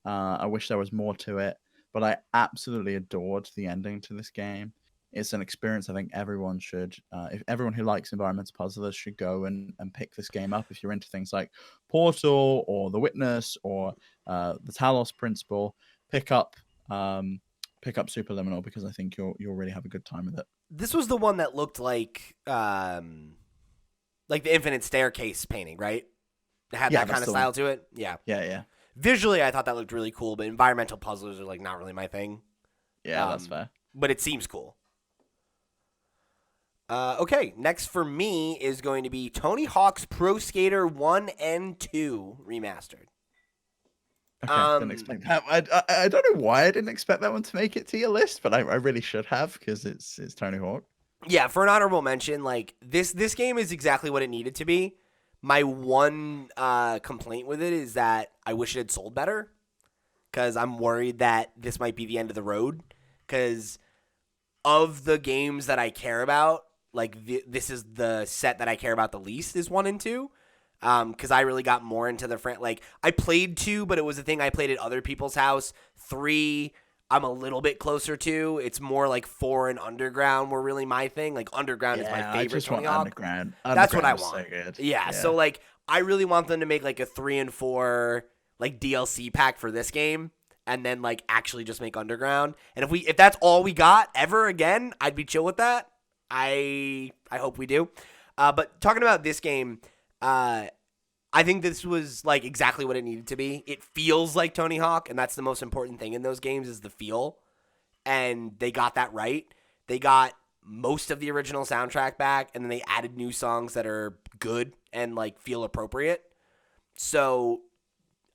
B: I wish there was more to it, but I absolutely adored the ending to this game. It's an experience I think everyone should, if everyone who likes environmental puzzlers should go and pick this game up. If you're into things like Portal or The Witness or the Talos Principle, pick up Superliminal because I think you'll really have a good time with it.
A: This was the one that looked like the Infinite Staircase painting, right? It had that kind of style to it. Yeah.
B: Yeah.
A: Visually, I thought that looked really cool, but environmental puzzlers are like not really my thing.
B: Yeah, that's fair.
A: But it seems cool. Okay, next for me is going to be Tony Hawk's Pro Skater 1 and 2 remastered.
B: Okay, didn't expect that. I don't know why I didn't expect that one to make it to your list, but I really should have because it's Tony Hawk.
A: Yeah, for an honorable mention, like this game is exactly what it needed to be. My one complaint with it is that I wish it had sold better because I'm worried that this might be the end of the road because of the games that I care about, like this is the set that I care about the least is 1 and 2. Because I really got more into the like I played 2, but it was a thing I played at other people's house. 3, I'm a little bit closer to. It's more like 4 and Underground were really my thing. Like Underground is my favorite.
B: I just want Underground.
A: That's what I want.
B: So good.
A: Yeah, so like I really want them to make like a 3 and 4 like DLC pack for this game, and then like actually just make Underground. And if that's all we got ever again, I'd be chill with that. I hope we do. But talking about this game, I think this was like exactly what it needed to be. It feels like Tony Hawk, and that's the most important thing in those games is the feel. And they got that right. They got most of the original soundtrack back, and then they added new songs that are good and like feel appropriate. So,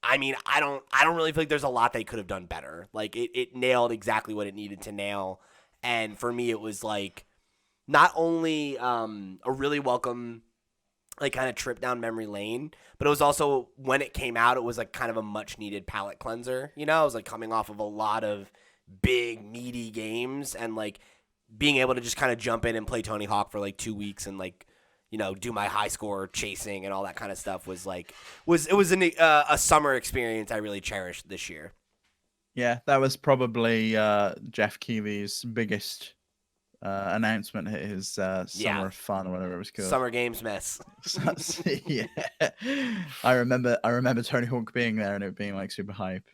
A: I mean, I don't really feel like there's a lot they could have done better. Like it nailed exactly what it needed to nail, and for me, it was like not only a really welcome like kind of trip down memory lane, but it was also when it came out, it was like kind of a much needed palate cleanser. You know, I was like coming off of a lot of big meaty games, and like being able to just kind of jump in and play Tony Hawk for like 2 weeks and like do my high score chasing and all that kind of stuff was like a summer experience I really cherished this year.
B: Yeah, that was probably Jeff Keighley's biggest announcement at his Summer of Fun or whatever it was called.
A: Summer Games Mess.
B: Yeah, I remember Tony Hawk being there and it being like super hype.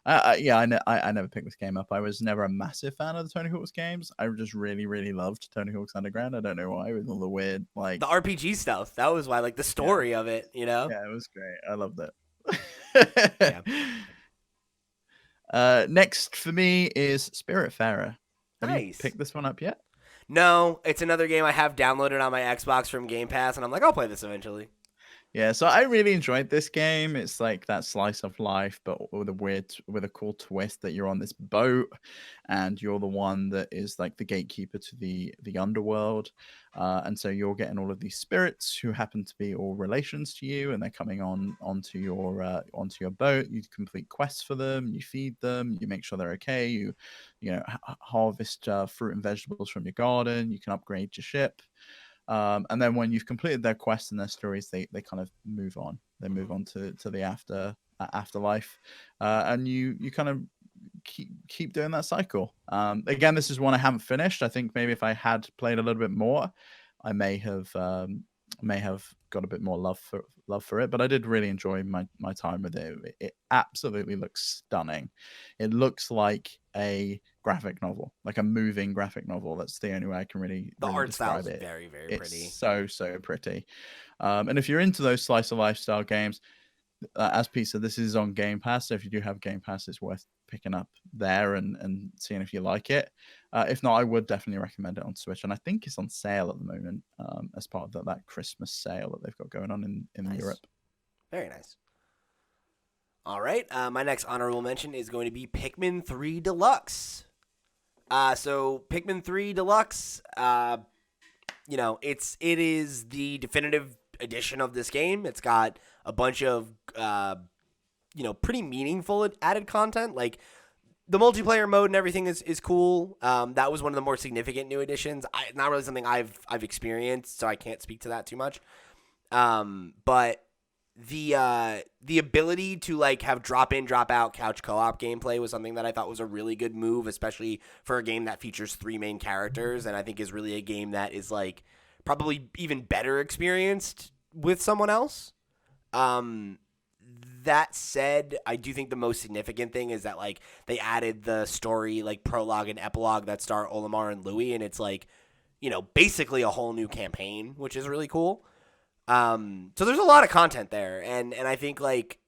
B: I never picked this game up. I was never a massive fan of the Tony Hawk's games. I just really, really loved Tony Hawk's Underground. I don't know why, with all the weird like
A: the RPG stuff. That was why, like the story of it.
B: Yeah, it was great. I loved it. Next for me is Spiritfarer. Have you picked this one up yet?
A: No, it's another game I have downloaded on my Xbox from Game Pass, and I'm like, I'll play this eventually.
B: Yeah, so I really enjoyed this game. It's like that slice of life, but with a cool twist that you're on this boat, and you're the one that is like the gatekeeper to the underworld, and so you're getting all of these spirits who happen to be all relations to you, and they're coming onto your boat. You complete quests for them, you feed them, you make sure they're okay. You harvest fruit and vegetables from your garden. You can upgrade your ship. And then when you've completed their quests and their stories, they kind of move on. They move on to the afterlife, and you kind of keep doing that cycle. Again, this is one I haven't finished. I think maybe if I had played a little bit more, I may have got a bit more love for it. But I did really enjoy my time with it. It absolutely looks stunning. It looks like a graphic novel, like a moving graphic novel. That's the only way I can really
A: art style
B: describe
A: is
B: it.
A: very, very pretty.
B: It's so pretty. And if you're into those slice of lifestyle games, as Pete said, this is on Game Pass. So if you do have Game Pass, it's worth picking up there and seeing if you like it. If not, I would definitely recommend it on Switch. And I think it's on sale at the moment as part of that Christmas sale that they've got going on in
A: Nice.
B: Europe.
A: Very nice. All right. My next honorable mention is going to be Pikmin 3 Deluxe. So Pikmin 3 Deluxe, it is the definitive edition of this game. It's got a bunch of, pretty meaningful added content. Like the multiplayer mode and everything is cool. That was one of the more significant new additions. Not really something I've experienced, so I can't speak to that too much. But the ability to like have drop in, drop out couch co-op gameplay was something that I thought was a really good move, especially for a game that features 3 main characters, and I think is really a game that is like probably even better experienced with someone else. That said, I do think the most significant thing is that like they added the story like prologue and epilogue that star Olimar and Louis, and it's like, basically a whole new campaign, which is really cool. So there's a lot of content there, and I think like,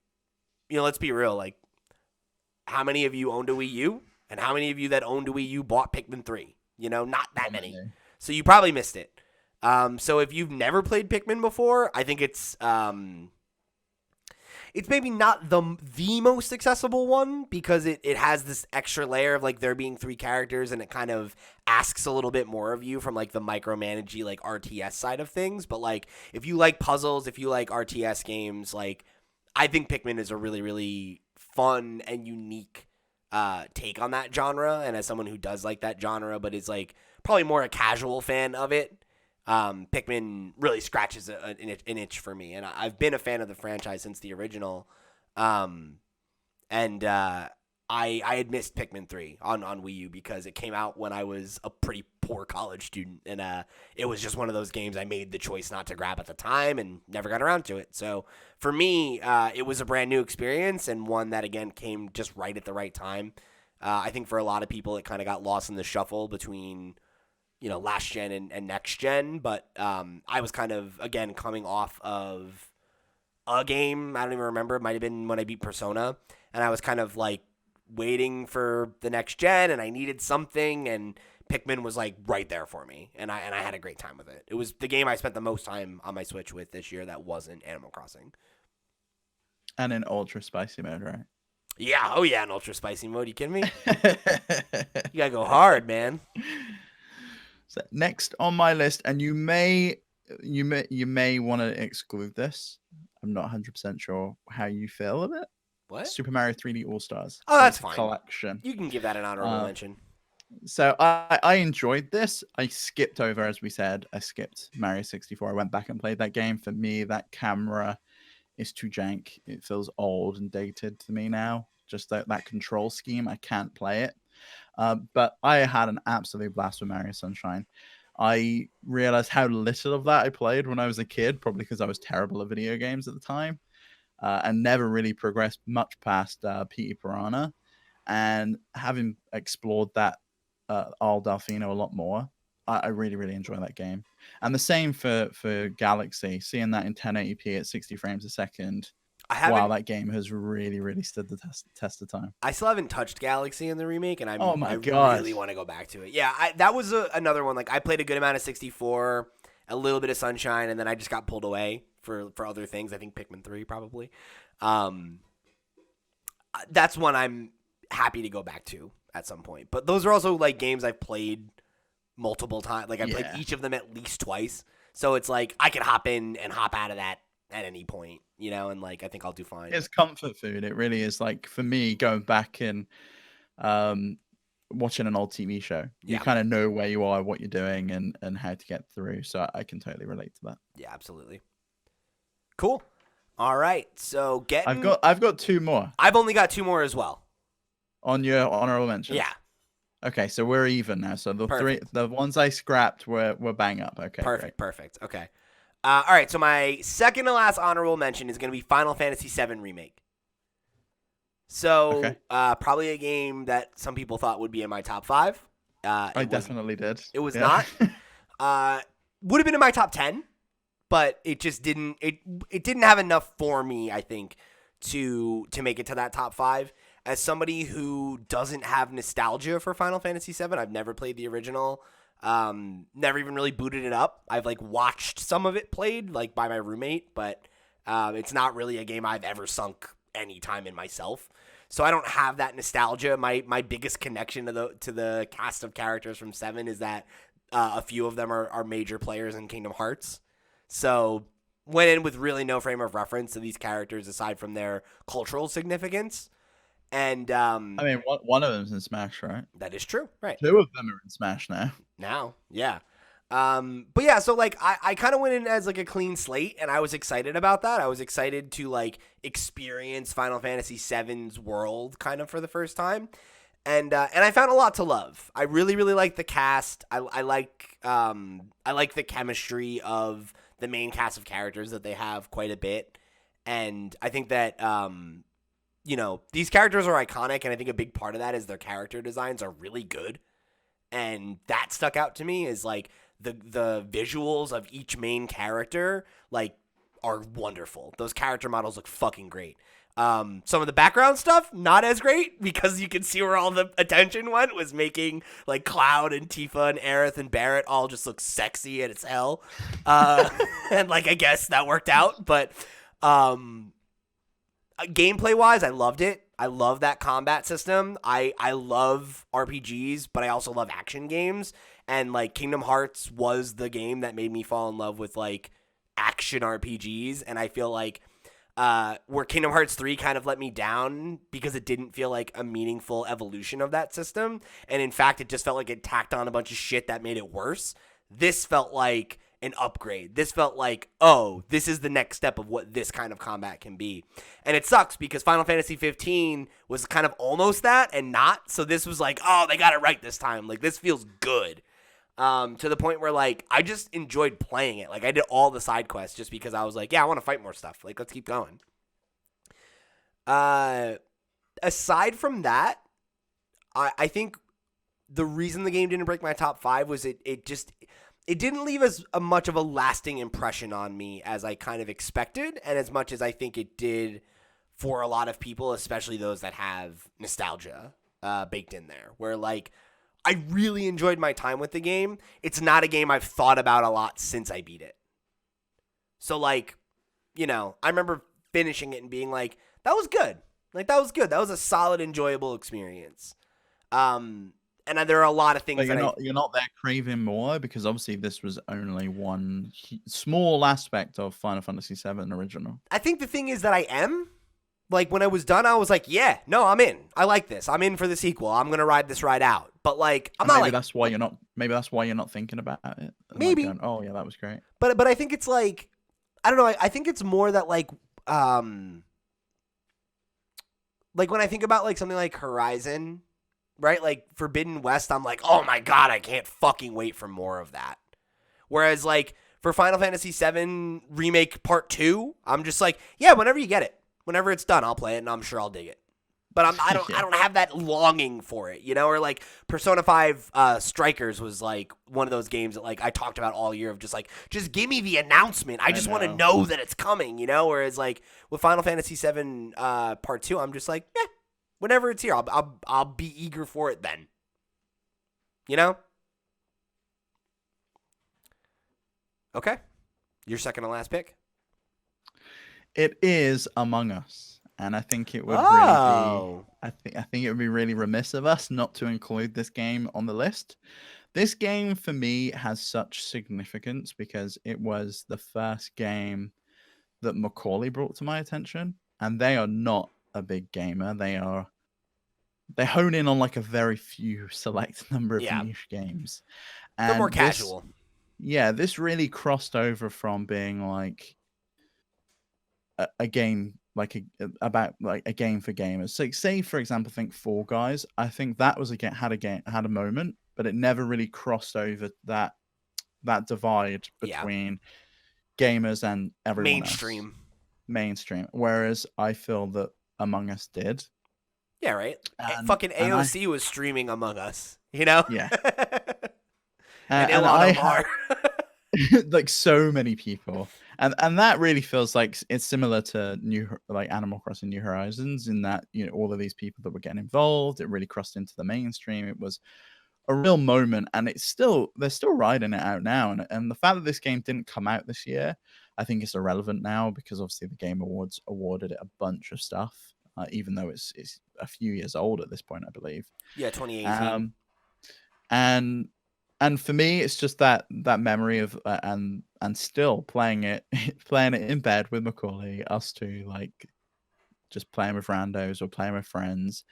A: let's be real, like how many of you owned a Wii U, and how many of you that owned a Wii U bought Pikmin 3? Not that many. So you probably missed it. So if you've never played Pikmin before, I think it's maybe not the most accessible one because it has this extra layer of like there being 3 characters, and it kind of asks a little bit more of you from like the micromanagey like RTS side of things. But like if you like puzzles, if you like RTS games, like I think Pikmin is a really, really fun and unique take on that genre. And as someone who does like that genre but is like probably more a casual fan of it, Pikmin really scratches an itch for me, and I've been a fan of the franchise since the original. I had missed Pikmin 3 on Wii U because it came out when I was a pretty poor college student, and it was just one of those games I made the choice not to grab at the time and never got around to it. So for me, it was a brand new experience, and one that again came just right at the right time. I think for a lot of people, it kind of got lost in the shuffle between last gen and next gen, but I was kind of, again, coming off of a game, I don't even remember, it might have been when I beat Persona, and I was kind of like waiting for the next gen, and I needed something, and Pikmin was like right there for me, and I had a great time with it. It was the game I spent the most time on my Switch with this year that wasn't Animal Crossing.
B: And in ultra spicy mode, right?
A: Yeah, oh yeah, in ultra spicy mode. You kidding me? You gotta go hard, man.
B: So next on my list, and you may want to exclude this. I'm not 100% sure how you feel of it.
A: What?
B: Super Mario 3D All Stars.
A: Oh, that's fine.
B: Collection.
A: You can give that an honorable mention.
B: So I enjoyed this. I skipped over, as we said, I skipped Mario 64. I went back and played that game. For me, that camera is too jank. It feels old and dated to me now. Just that control scheme, I can't play it. But I had an absolute blast with Mario Sunshine. I realized how little of that I played when I was a kid, probably because I was terrible at video games at the time, and never really progressed much past P.T. Piranha. And having explored that Al Delfino a lot more, I really, really enjoy that game. And the same for Galaxy, seeing that in 1080p at 60 frames a second. Wow, that game has really, really stood the test of time.
A: I still haven't touched Galaxy in the remake, and I really want to go back to it. Yeah, that was another one. Like, I played a good amount of 64, a little bit of Sunshine, and then I just got pulled away for other things. I think Pikmin 3 probably. That's one I'm happy to go back to at some point. But those are also like games I've played multiple times. Like, I played each of them at least twice. So it's like I could hop in and hop out of that at any point, and like I think I'll do fine.
B: It's comfort food. It really is. Like, for me, going back and watching an old TV show, you kind of know where you are, what you're doing, and how to get through. So I can totally relate to that.
A: Yeah, absolutely. Cool. All right. So
B: I've got two more.
A: I've only got two more as well.
B: On your honorable mentions.
A: Yeah.
B: Okay, so we're even now. So the ones I scrapped were bang up. Okay.
A: Perfect. Okay. All right, so my second to last honorable mention is going to be Final Fantasy VII Remake. So, probably a game that some people thought would be in my top 5.
B: I definitely did.
A: It was not. Would have been in my top 10, but it just didn't. It didn't have enough for me, I think, to make it to that top 5. As somebody who doesn't have nostalgia for Final Fantasy VII, I've never played the original. Never even really booted it up. I've like watched some of it played like by my roommate, but it's not really a game I've ever sunk any time in myself. So I don't have that nostalgia. My biggest connection to the cast of characters from 7 is that a few of them are major players in Kingdom Hearts. So went in with really no frame of reference to these characters aside from their cultural significance. And I
B: mean, one of them's in Smash, right?
A: That is true, right?
B: 2 of them are in Smash now.
A: Yeah. But yeah, so like I kind of went in as like a clean slate, and I was excited about that. I was excited to like experience Final Fantasy VII's world kind of for the first time, and I found a lot to love. I really, really like the cast. I like the chemistry of the main cast of characters that they have quite a bit, and I think that these characters are iconic, and I think a big part of that is their character designs are really good. And that stuck out to me is like the visuals of each main character like are wonderful. Those character models look fucking great. Some of the background stuff, not as great, because you can see where all the attention went was making like Cloud and Tifa and Aerith and Barrett all just look sexy as hell. And like I guess that worked out, but gameplay wise, I loved it. I love that combat system. I love RPGs, but I also love action games. And like Kingdom Hearts was the game that made me fall in love with like action RPGs. And I feel like where Kingdom Hearts 3 kind of let me down because it didn't feel like a meaningful evolution of that system. And in fact, it just felt like it tacked on a bunch of shit that made it worse. This felt like an upgrade. This felt like, oh, this is the next step of what this kind of combat can be. And it sucks because Final Fantasy 15 was kind of almost that and not. So this was like, oh, they got it right this time. Like, this feels good. To the point where, like, I just enjoyed playing it. Like, I did all the side quests just because I was like, yeah, I want to fight more stuff. Like, let's keep going. Aside from that, I think the reason the game didn't break my top 5 was it didn't leave as much of a lasting impression on me as I kind of expected, and as much as I think it did for a lot of people, especially those that have nostalgia baked in there. Where, like, I really enjoyed my time with the game. It's not a game I've thought about a lot since I beat it. So, like, you know, I remember finishing it and being like, that was good. Like, that was good. That was a solid, enjoyable experience. And there are a lot of things
B: But
A: that
B: you're not there craving more, because obviously this was only one small aspect of Final Fantasy VII Original.
A: I think the thing is that I am. Like, when I was done, I was like, yeah, no, I'm in. I like this. I'm in for the sequel. I'm going to ride this ride out. But, like, I'm
B: And
A: not
B: maybe
A: like...
B: that's why you're not. Maybe that's why you're not thinking about it. And
A: Maybe.
B: Like going, oh yeah, that was great.
A: But I think it's like... I don't know. I think it's more that, like when I think about, like, something like Horizon, right? Like, Forbidden West, I'm like, oh my God, I can't fucking wait for more of that. Whereas, like, for Final Fantasy VII Remake Part 2, I'm just like, yeah, whenever you get it. Whenever it's done, I'll play it, and I'm sure I'll dig it. But I don't have that longing for it, you know? Or, like, Persona 5 Strikers was, like, one of those games that, like, I talked about all year of just, like, just give me the announcement. I just want to know that it's coming, you know? Whereas, like, with Final Fantasy VII Part 2, I'm just like, whenever it's here, I'll be eager for it then. You know? Okay. Your second and last pick?
B: It is Among Us, and I think it would
A: Oh.
B: I think it would be really remiss of us not to include this game on the list. This game for me has such significance because it was the first game that Macaulay brought to my attention, and they are not a big gamer. They hone in on like a very few select number of niche games.
A: They're more
B: And
A: casual.
B: this really crossed over from being like a game about like a game for gamers. So say for example, think Fall Guys. I think that was had a moment, but it never really crossed over that divide between gamers and everyone else. Mainstream. Whereas I feel that Among Us did.
A: Yeah, right. Fucking AOC was streaming Among Us, you know?
B: Yeah.
A: and Ilana Bar.
B: Like so many people. And that really feels like it's similar to Animal Crossing New Horizons, in that, you know, all of these people that were getting involved, it really crossed into the mainstream. It was a real moment, and they're still riding it out now. And the fact that this game didn't come out this year, I think it's irrelevant now, because obviously the Game Awards awarded it a bunch of stuff, even though it's a few years old at this point, I believe.
A: Yeah, 2018.
B: And for me, it's just that memory of and still playing it in bed with Macaulay, us two, like just playing with randos or playing with friends.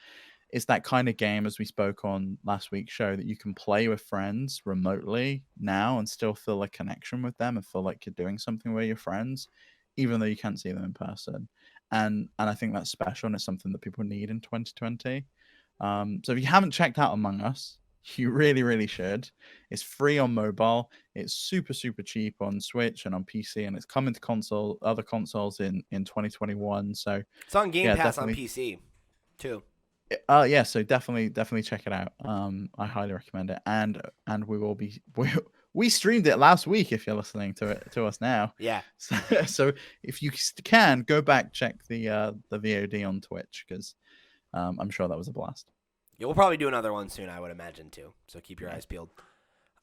B: It's that kind of game, as we spoke on last week's show, that you can play with friends remotely now and still feel a connection with them and feel like you're doing something with your friends, even though you can't see them in person. And I think that's special, and it's something that people need in 2020. So if you haven't checked out Among Us, you really, really should. It's free on mobile. It's super, super cheap on Switch and on PC, and it's coming to other consoles in 2021. So
A: it's on Game Pass on PC too.
B: Yeah, so definitely check it out. I highly recommend it. And we streamed it last week, if you're listening to us now.
A: Yeah.
B: So if you can go back, check the VOD on Twitch, because I'm sure that was a blast.
A: Yeah, we'll probably do another one soon, I would imagine, too. So keep your eyes peeled.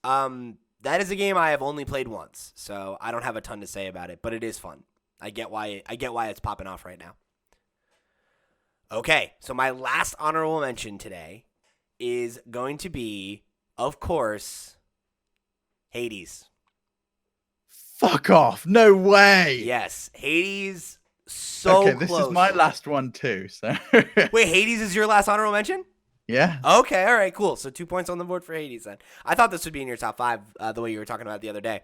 A: That is a game I have only played once, so I don't have a ton to say about it, but it is fun. I get why it's popping off right now. Okay, so my last honorable mention today is going to be, of course, Hades.
B: Fuck off! No way!
A: Yes, Hades. So
B: okay,
A: close.
B: This is my last one too. So
A: wait, Hades is your last honorable mention?
B: Yeah.
A: Okay, all right, cool. So 2 points on the board for Hades then. I thought this would be in your top 5 the way you were talking about it the other day.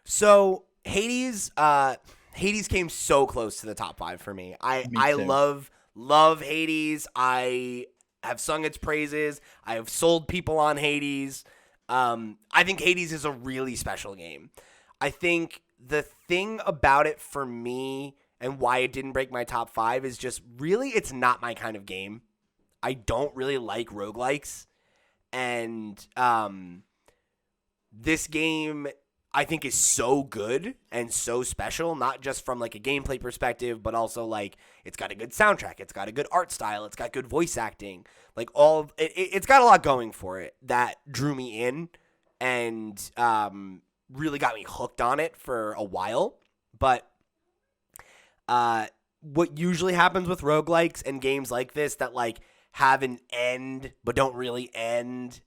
A: So Hades came so close to the top 5 for me. I love Hades. I have sung its praises. I have sold people on Hades. I think Hades is a really special game. I think the thing about it for me and why it didn't break my top 5 is just really it's not my kind of game. I don't really like roguelikes, and this game I think is so good and so special, not just from like a gameplay perspective, but also like it's got a good soundtrack, it's got a good art style, it's got good voice acting, like it's got a lot going for it that drew me in and really got me hooked on it for a while. But what usually happens with roguelikes and games like this that like have an end but don't really end,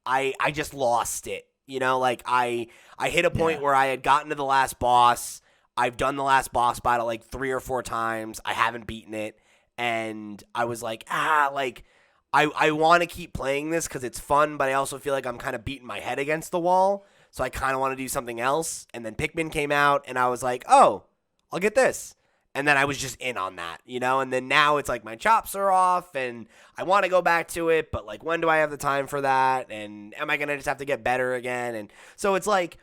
A: I just lost it. You know, like I hit a point
B: Yeah.
A: where I had gotten to the last boss. I've done the last boss battle like 3 or 4 times. I haven't beaten it, and I was like, like I want to keep playing this because it's fun, but I also feel like I'm kind of beating my head against the wall. So I kind of want to do something else. And then Pikmin came out, and I was like, oh, I'll get this. And then I was just in on that, you know? And then now it's like my chops are off and I want to go back to it, but like when do I have the time for that? And am I going to just have to get better again? And so it's like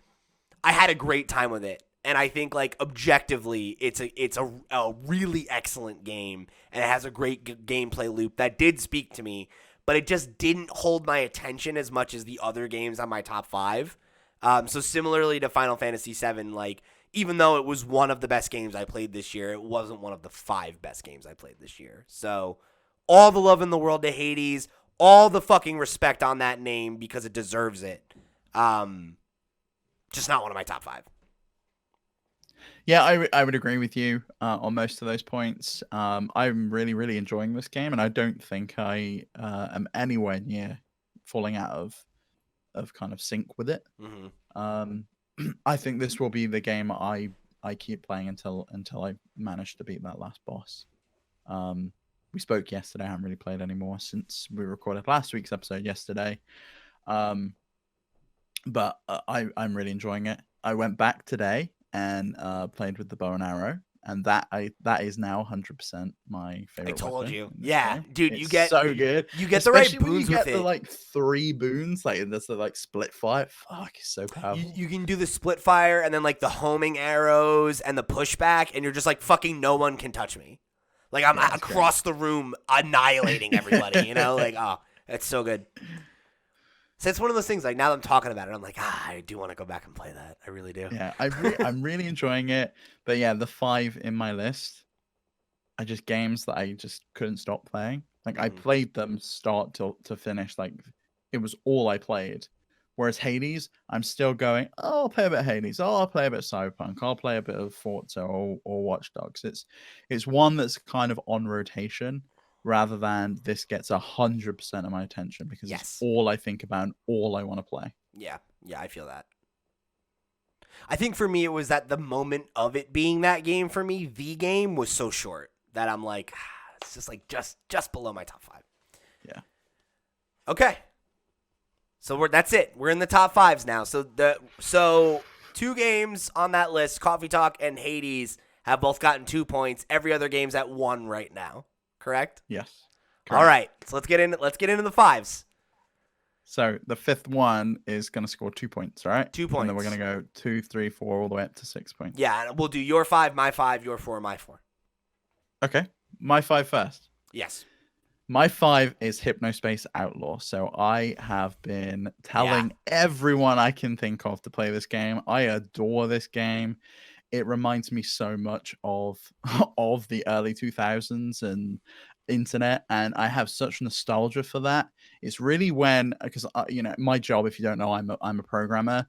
A: I had a great time with it. And I think like objectively it's a really excellent game and it has a great gameplay loop that did speak to me, but it just didn't hold my attention as much as the other games on my top 5. So similarly to Final Fantasy VII, like even though it was one of the best games I played this year, it wasn't one of the 5 best games I played this year. So all the love in the world to Hades, all the fucking respect on that name because it deserves it. Just not one of my top 5.
B: Yeah, I would agree with you on most of those points. I'm really, really enjoying this game, and I don't think I am anywhere near falling out of kind of sync with it.
A: Mm-hmm.
B: I think this will be the game I keep playing until I manage to beat that last boss. We spoke yesterday. I haven't really played anymore since we recorded last week's episode yesterday. But I'm really enjoying it. I went back today and played with the bow and arrow, and that is now 100% my favorite.
A: I told
B: weapon
A: you,
B: in this
A: yeah,
B: game.
A: dude,
B: It's
A: you get
B: so good.
A: You get the right
B: Especially when you
A: boons with
B: get the
A: it.
B: like 3 boons, like that's the like split fire. Fuck, it's so powerful.
A: You can do the split fire and then like the homing arrows and the pushback, and you're just like fucking no one can touch me. Like I'm
B: Yeah, it's
A: across the room annihilating everybody. You know, like oh, it's so good. So it's one of those things. Like now that I'm talking about it, I'm like, I do want to go back and play that. I really do.
B: Yeah, I'm really enjoying it. But yeah, the 5 in my list are just games that I just couldn't stop playing. Like I played them start to finish. Like it was all I played. Whereas Hades, I'm still going, oh, I'll play a bit of Hades. Oh, I'll play a bit of Cyberpunk. I'll play a bit of Forza or Watch Dogs. It's one that's kind of on rotation rather than this gets 100% of my attention because it's all I think about and all I want to play.
A: Yeah, I feel that. I think for me, it was that the moment of it being that game for me, the game was so short that I'm like, it's just like just below my top 5.
B: Yeah.
A: Okay. So that's it. We're in the top 5s now. So 2 games on that list, Coffee Talk and Hades, have both gotten 2 points. Every other game's at 1 right now. Correct?
B: Yes.
A: Correct. All right. So let's get into the 5s.
B: So the 5th one is going to score 2 points, right?
A: 2 points.
B: And then we're going to go 2, 3, 4, all the way up to 6 points.
A: Yeah, and we'll do your 5, my 5, your 4, my 4.
B: Okay. My 5 first.
A: Yes.
B: My 5 is Hypnospace Outlaw. So I have been telling everyone I can think of to play this game. I adore this game. It reminds me so much of the early 2000s and internet, and I have such nostalgia for that. It's really when, because my job, if you don't know, I'm a programmer,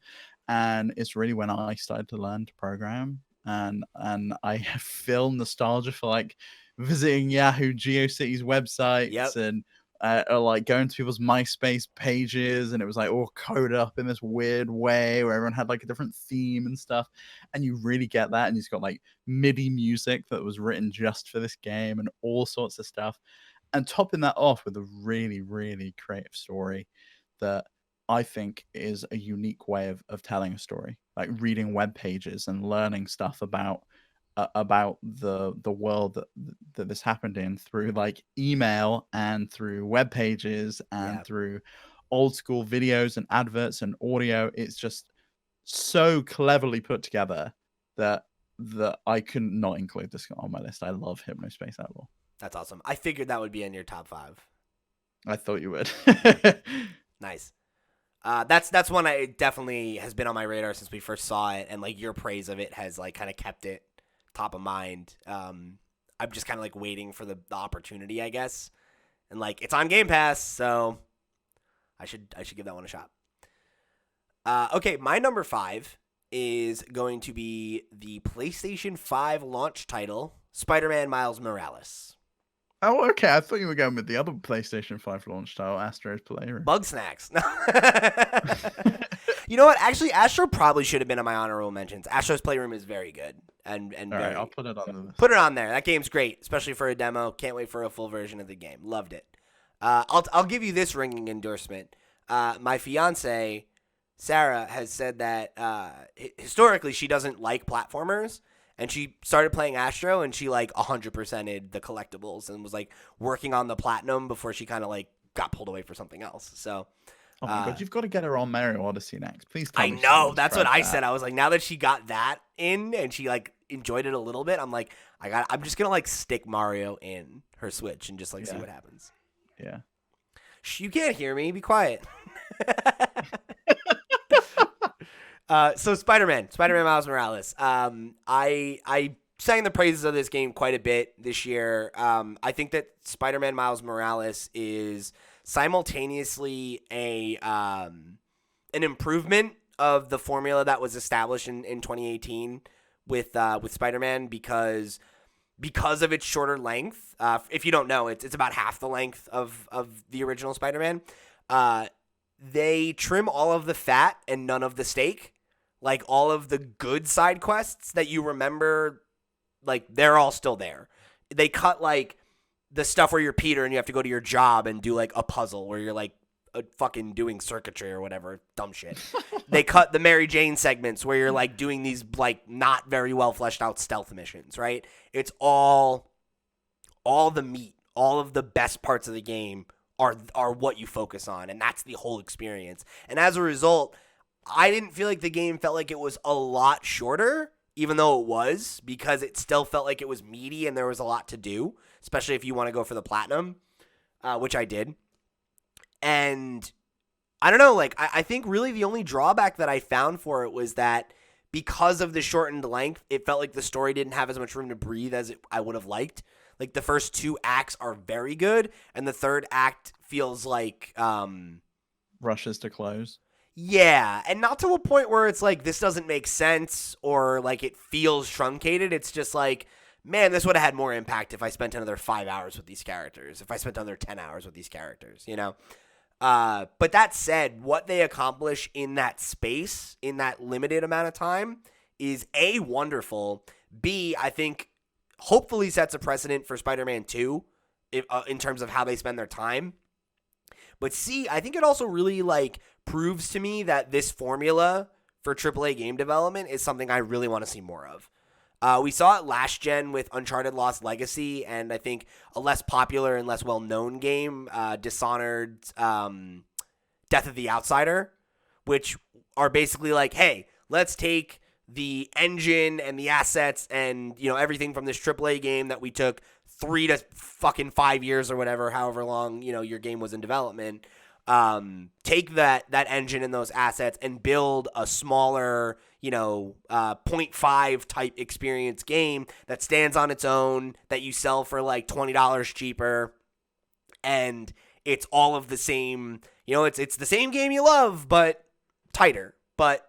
B: and it's really when I started to learn to program, and I feel nostalgia for like visiting Yahoo GeoCities websites and or like going to people's MySpace pages, and it was like all coded up in this weird way where everyone had like a different theme and stuff, and you really get that. And it's got like MIDI music that was written just for this game and all sorts of stuff, and topping that off with a really, really creative story that I think is a unique way of telling a story, like reading web pages and learning stuff about the world that this happened in through like email and through web pages and through old school videos and adverts and audio. It's just so cleverly put together that I couldn't not include this on my list. I love Hypnospace Outlaw.
A: That's awesome. I figured that would be in your top 5.
B: I thought you would.
A: Nice. That's one I definitely has been on my radar since we first saw it, and like your praise of it has like kind of kept it top of mind. I'm just kind of like waiting for the opportunity, I guess, and like it's on Game Pass, so I should give that one a shot. Okay, my number 5 is going to be the PlayStation 5 launch title, Spider-Man Miles Morales.
B: Oh, okay. I thought you were going with the other PlayStation 5 launch title, Astro's Playroom.
A: Bug Snacks. You know what? Actually, Astro probably should have been on my honorable mentions. Astro's Playroom is very good. And
B: All
A: very,
B: right, I'll put it on the list.
A: Put it on there. That game's great, especially for a demo. Can't wait for a full version of the game. Loved it. I'll give you this ringing endorsement. My fiance, Sarah, has said that historically she doesn't like platformers. And she started playing Astro, and she like 100%ed the collectibles and was like working on the platinum before she kind of like got pulled away for something else. So,
B: oh my god, you've got to get her on Mario Odyssey next. Please tell
A: I
B: me. I
A: know that's what I said. I was like, now that she got that in and she like enjoyed it a little bit, I'm like, I'm just gonna like stick Mario in her Switch and just like see what happens.
B: Yeah.
A: Shh, you can't hear me. Be quiet. So Spider-Man Miles Morales. I sang the praises of this game quite a bit this year. I think that Spider-Man Miles Morales is simultaneously an improvement of the formula that was established in 2018 with Spider-Man because of its shorter length. If you don't know, it's about half the length of the original Spider-Man. They trim all of the fat and none of the steak. Like, all of the good side quests that you remember, like, they're all still there. They cut, like, the stuff where you're Peter and you have to go to your job and do, like, a puzzle where you're, like, fucking doing circuitry or whatever. Dumb shit. They cut the Mary Jane segments where you're, like, doing these, like, not very well fleshed out stealth missions, right? It's all the meat, all of the best parts of the game are what you focus on, and that's the whole experience. And as a result, I didn't feel like the game felt like it was a lot shorter, even though it was, because it still felt like it was meaty and there was a lot to do, especially if you want to go for the platinum, which I did. And I don't know, like, I think really the only drawback that I found for it was that because of the shortened length, it felt like the story didn't have as much room to breathe as I would have liked. Like, the first 2 acts are very good, and the third act feels like
B: rushes to close.
A: Yeah, and not to a point where it's like this doesn't make sense or like it feels truncated. It's just like, man, this would have had more impact if I spent another 5 hours with these characters, if I spent another 10 hours with these characters, you know? But that said, what they accomplish in that space, in that limited amount of time, is A, wonderful, B, I think hopefully sets a precedent for Spider-Man 2 in terms of how they spend their time. But C, I think it also really like proves to me that this formula for AAA game development is something I really want to see more of. We saw it last gen with Uncharted Lost Legacy, and I think a less popular and less well-known game, Dishonored's Death of the Outsider, which are basically like, hey, let's take the engine and the assets and, you know, everything from this AAA game that we took 3 to fucking 5 years or whatever, however long, you know, your game was in development. Take that engine and those assets and build a smaller, you know, 0.5 type experience game that stands on its own, that you sell for like $20 cheaper, and it's all of the same, you know, it's the same game you love, but tighter, but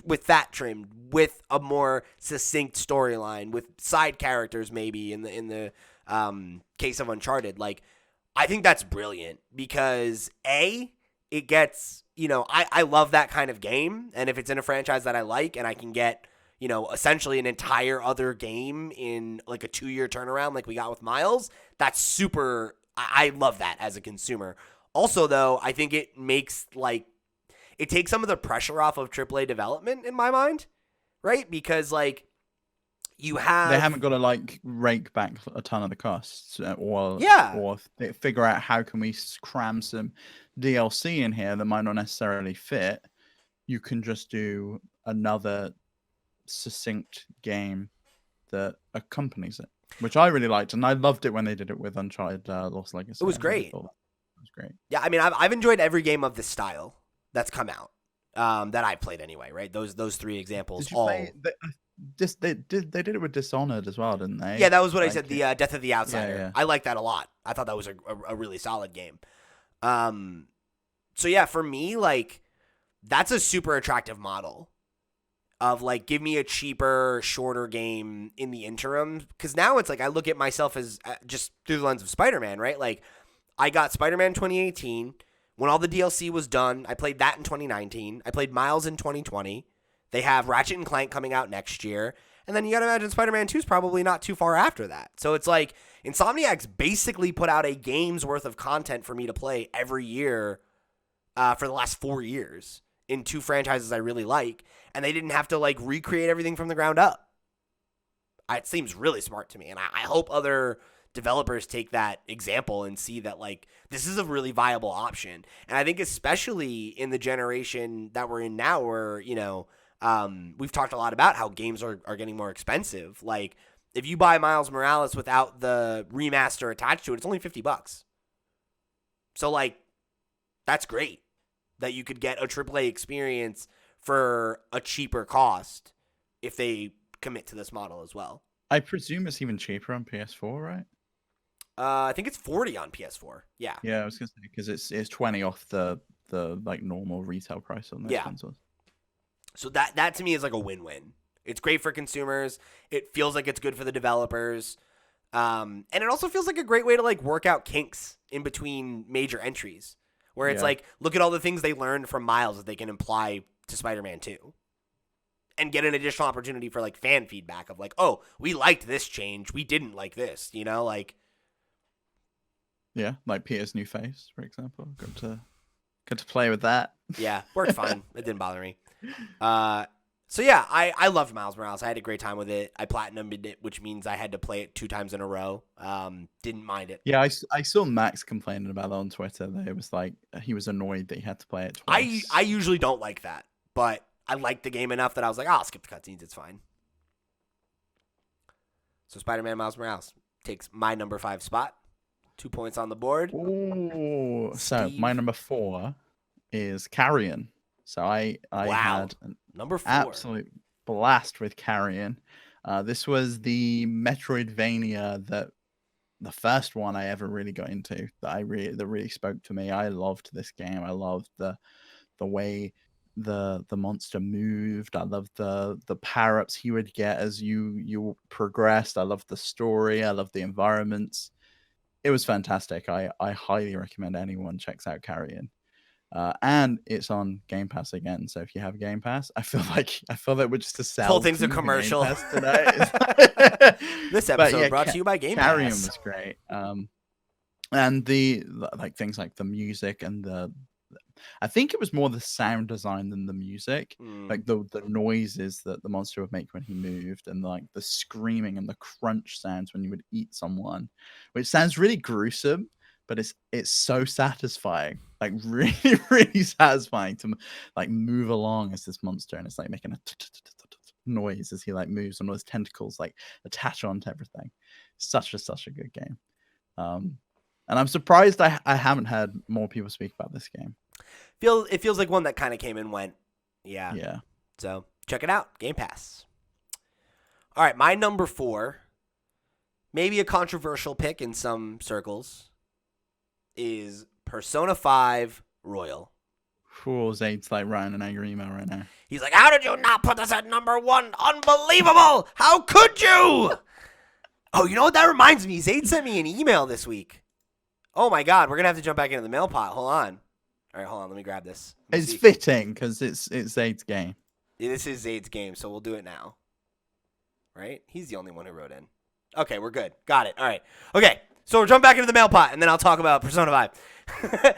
A: with that trimmed, with a more succinct storyline, with side characters maybe in the case of Uncharted. Like, I think that's brilliant because A, it gets, you know, I love that kind of game, and if it's in a franchise that I like and I can get, you know, essentially an entire other game in like a 2-year turnaround like we got with Miles, that's super, I love that as a consumer. Also, though, I think it makes like, it takes some of the pressure off of AAA development in my mind, right? Because like, they
B: haven't got to like rake back a ton of the costs or figure out how can we cram some DLC in here that might not necessarily fit. You can just do another succinct game that accompanies it, which I really liked, and I loved it when they did it with Uncharted Lost Legacy.
A: It was great.
B: It was great.
A: Yeah, I mean, I've enjoyed every game of this style. that's come out that I've played anyway, right? Those three examples.
B: Did you play? They did it with Dishonored as well, didn't they?
A: Yeah, that was what I
B: Like,
A: said. The Death of the Outsider.
B: yeah.
A: I like that a lot. I thought that was a really solid game. So yeah, for me, like, that's a super attractive model of like, give me a cheaper, shorter game in the interim. Because now it's like I look at myself as just through the lens of Spider-Man, right? Like, I got Spider-Man 2018 when all the DLC was done. I played that in 2019. I played Miles in 2020. They have Ratchet and Clank coming out next year. And then you got to imagine Spider-Man 2 is probably not too far after that. So it's like Insomniac's basically put out a game's worth of content for me to play every year for the last 4 years in two franchises I really like. And they didn't have to like recreate everything from the ground up. It seems really smart to me. And I hope other developers take that example and see that like this is a really viable option. And I think especially in the generation that we're in now where, you know, we've talked a lot about how games are getting more expensive. Like, if you buy Miles Morales without the remaster attached to it, it's only $50. So, like, that's great that you could get a AAA experience for a cheaper cost if they commit to this model as well.
B: I presume it's even cheaper on PS4, right?
A: I think it's $40 on PS4. Yeah.
B: Yeah, I was gonna say because it's 20 off the like normal retail price on those consoles.
A: So that to me is like a win-win. It's great for consumers. It feels like it's good for the developers. And it also feels like a great way to like work out kinks in between major entries where it's like, look at all the things they learned from Miles that they can apply to Spider-Man 2 and get an additional opportunity for like fan feedback of like, oh, we liked this change. We didn't like this, you know, like.
B: Yeah. Like Peter's new face, for example. Good to play with that.
A: Yeah. Worked fine. It didn't bother me. So yeah, I loved Miles Morales. I had a great time with it. I platinumed it, which means I had to play it 2 times in a row. Didn't mind it.
B: Yeah, I saw Max complaining about that on Twitter. That it was like he was annoyed that he had to play it twice.
A: I usually don't like that, but I liked the game enough that I was like, I'll skip the cutscenes. It's fine. So Spider-Man Miles Morales takes my number 5 spot. 2 points on the board.
B: Ooh, so my number 4 is Carrion. So I had an
A: number 4
B: absolute blast with Carrion. This was the Metroidvania that the first one I ever really got into that really spoke to me. I loved this game. I loved the way the monster moved. I loved the power-ups he would get as you progressed. I loved the story. I loved the environments. It was fantastic. I highly recommend anyone checks out Carrion. And it's on Game Pass again. So if you have Game Pass, I feel like we're just a sell.
A: Whole thing's a commercial
B: today.
A: This episode brought to you by Game Pass.
B: Carrion was great. And the like things like the music and I think it was more the sound design than the music. Like the noises that the monster would make when he moved, and like the screaming and the crunch sounds when you would eat someone, which sounds really gruesome, but it's so satisfying. Like really, really satisfying to like move along as this monster, and it's like making a noise as he like moves, and all his tentacles like attach onto everything. Such a good game. And I'm surprised I haven't had more people speak about this game.
A: It feels like one that kind of came and went.
B: Yeah.
A: So check it out. Game Pass. All right, my number 4, maybe a controversial pick in some circles, is Persona 5 Royal.
B: Cool, Zaid's like writing an angry email right now.
A: He's like, how did you not put this at number 1? Unbelievable! How could you? Oh, you know what? That reminds me. Zaid sent me an email this week. Oh my God, we're going to have to jump back into the MailPot. Hold on. All right, hold on. Let me grab this.
B: It's fitting because it's Zaid's game.
A: Yeah, this is Zaid's game, so we'll do it now. Right? He's the only one who wrote in. Okay, we're good. Got it. All right. Okay, so we're jumping back into the MailPot, and then I'll talk about Persona 5.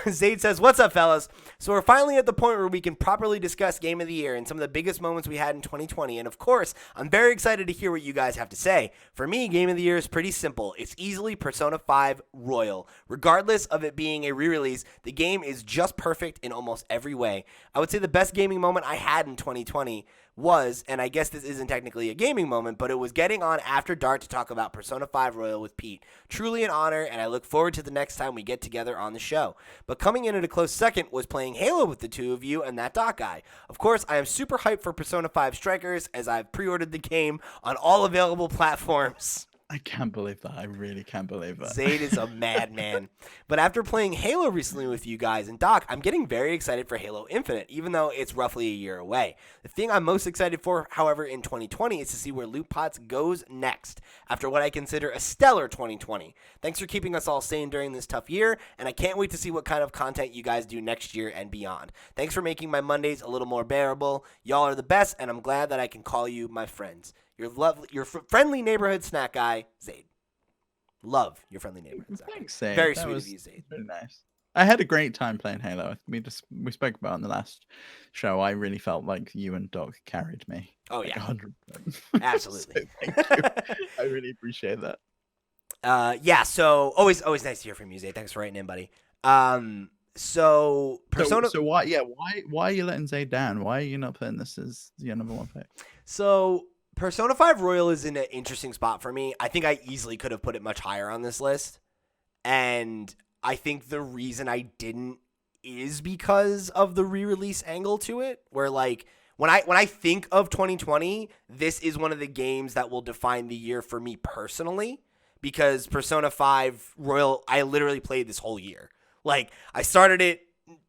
A: Zaid says, what's up, fellas? So we're finally at the point where we can properly discuss Game of the Year and some of the biggest moments we had in 2020. And of course, I'm very excited to hear what you guys have to say. For me, Game of the Year is pretty simple. It's easily Persona 5 Royal. Regardless of it being a re-release, the game is just perfect in almost every way. I would say the best gaming moment I had in 2020 was, and I guess this isn't technically a gaming moment, but it was getting on After Dark to talk about Persona 5 Royal with Pete. Truly an honor, and I look forward to the next time we get together on the show. But coming in at a close second was playing Halo with the two of you and that Doc guy. Of course, I am super hyped for Persona 5 Strikers as I've pre-ordered the game on all available platforms.
B: I can't believe that. I really can't believe that.
A: Zayd is a madman. But after playing Halo recently with you guys and Doc, I'm getting very excited for Halo Infinite, even though it's roughly a year away. The thing I'm most excited for, however, in 2020 is to see where LootPots goes next, after what I consider a stellar 2020. Thanks for keeping us all sane during this tough year, and I can't wait to see what kind of content you guys do next year and beyond. Thanks for making my Mondays a little more bearable. Y'all are the best, and I'm glad that I can call you my friends. Your friendly neighborhood snack guy, Zayd. Love your friendly neighborhood snack.
B: Thanks, Zayd.
A: Very
B: That
A: sweet
B: was
A: of you, Zayd.
B: Very nice. I had a great time playing Halo. We spoke about it in the last show. I really felt like you and Doc carried me.
A: Oh,
B: like
A: yeah.
B: 100%.
A: Absolutely.
B: So thank you. I really appreciate that.
A: Yeah, so always nice to hear from you, Zayd. Thanks for writing in, buddy. So Persona.
B: So why are you letting Zayd down? Why are you not putting this as your number one pick?
A: So Persona 5 Royal is in an interesting spot for me. I think I easily could have put it much higher on this list. And I think the reason I didn't is because of the re-release angle to it, where like when I think of 2020, this is one of the games that will define the year for me personally, because Persona 5 Royal, I literally played this whole year. Like, I started it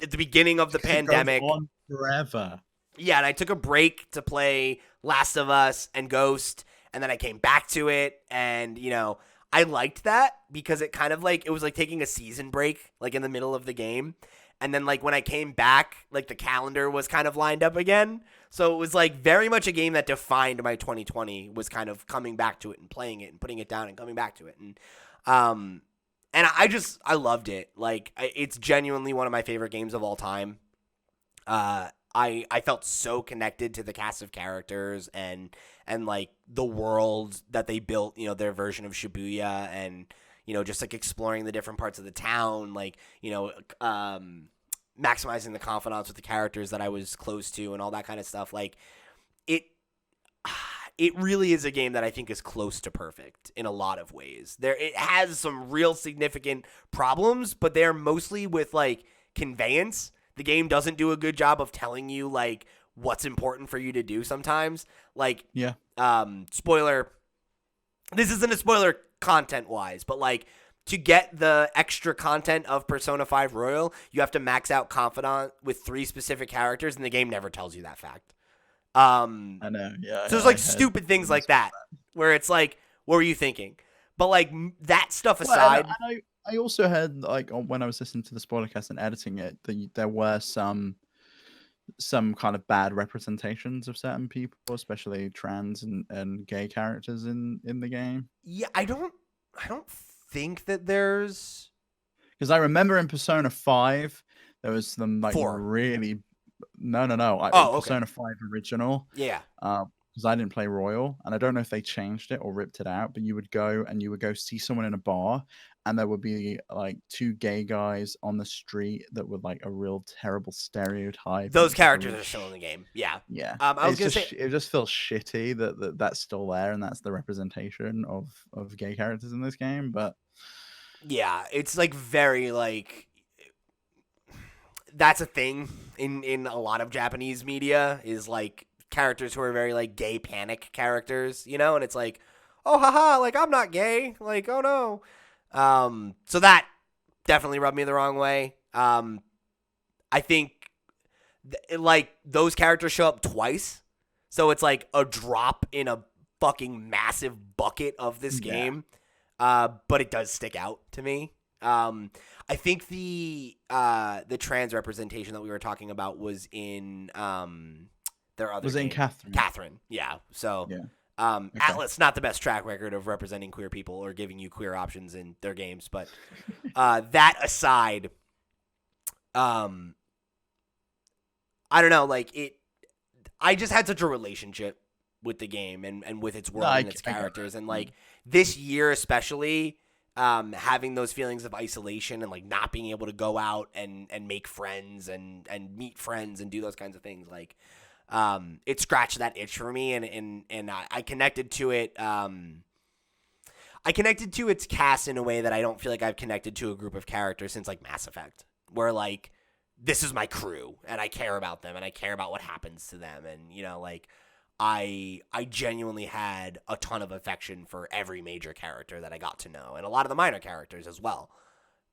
A: at the beginning of the pandemic.
B: It goes on forever.
A: Yeah, and I took a break to play Last of Us and Ghost, and then I came back to it, and, you know, I liked that because it kind of like, it was like taking a season break, like in the middle of the game, and then like when I came back, like the calendar was kind of lined up again, so it was like very much a game that defined my 2020, was kind of coming back to it and playing it and putting it down and coming back to it, and I loved it. Like, it's genuinely one of my favorite games of all time. I felt so connected to the cast of characters and like the world that they built, you know, their version of Shibuya, and, you know, just like exploring the different parts of the town, like, you know, maximizing the confidants with the characters that I was close to and all that kind of stuff. Like, it really is a game that I think is close to perfect in a lot of ways. It has some real significant problems, but they're mostly with like conveyance. The game doesn't do a good job of telling you like what's important for you to do sometimes. Like,
B: yeah.
A: Spoiler. This isn't a spoiler content wise, but like to get the extra content of Persona 5 Royal, you have to max out Confidant with 3 specific characters, and the game never tells you that fact.
B: I know, yeah.
A: So there's like stupid things like that where it's like, what were you thinking? But like that stuff aside,
B: I also heard, like, when I was listening to the spoiler cast and editing it, there were some kind of bad representations of certain people, especially trans and gay characters in the game.
A: Yeah, I don't think that there's,
B: because I remember in Persona 5 there was some like
A: 4.
B: really no.
A: Okay.
B: Persona 5 original.
A: Yeah.
B: Because I didn't play Royal, and I don't know if they changed it or ripped it out, but you would go see someone in a bar, and there would be like 2 gay guys on the street that were like a real terrible stereotype.
A: Those characters are still in the game. Yeah.
B: Yeah.
A: I was gonna say
B: it just feels shitty that that's still there, and that's the representation of gay characters in this game. But
A: yeah, it's like very like, that's a thing in a lot of Japanese media, is like characters who are very like gay panic characters, you know, and it's like, oh haha, like I'm not gay, like oh no. So that definitely rubbed me the wrong way. I think like those characters show up twice, so it's like a drop in a fucking massive bucket of this game. But it does stick out to me. I think the trans representation that we were talking about was in their other game.
B: In Catherine.
A: Catherine, yeah. So
B: yeah.
A: Okay. Atlas, not the best track record of representing queer people or giving you queer options in their games, but that aside, I don't know, like I just had such a relationship with the game and with its world and its characters, and like this year especially, having those feelings of isolation and like not being able to go out and make friends and meet friends and do those kinds of things, like it scratched that itch for me, and I connected to it. I connected to its cast in a way that I don't feel like I've connected to a group of characters since like Mass Effect. where like this is my crew and I care about them and I care about what happens to them, and you know, like I genuinely had a ton of affection for every major character that I got to know, and a lot of the minor characters as well.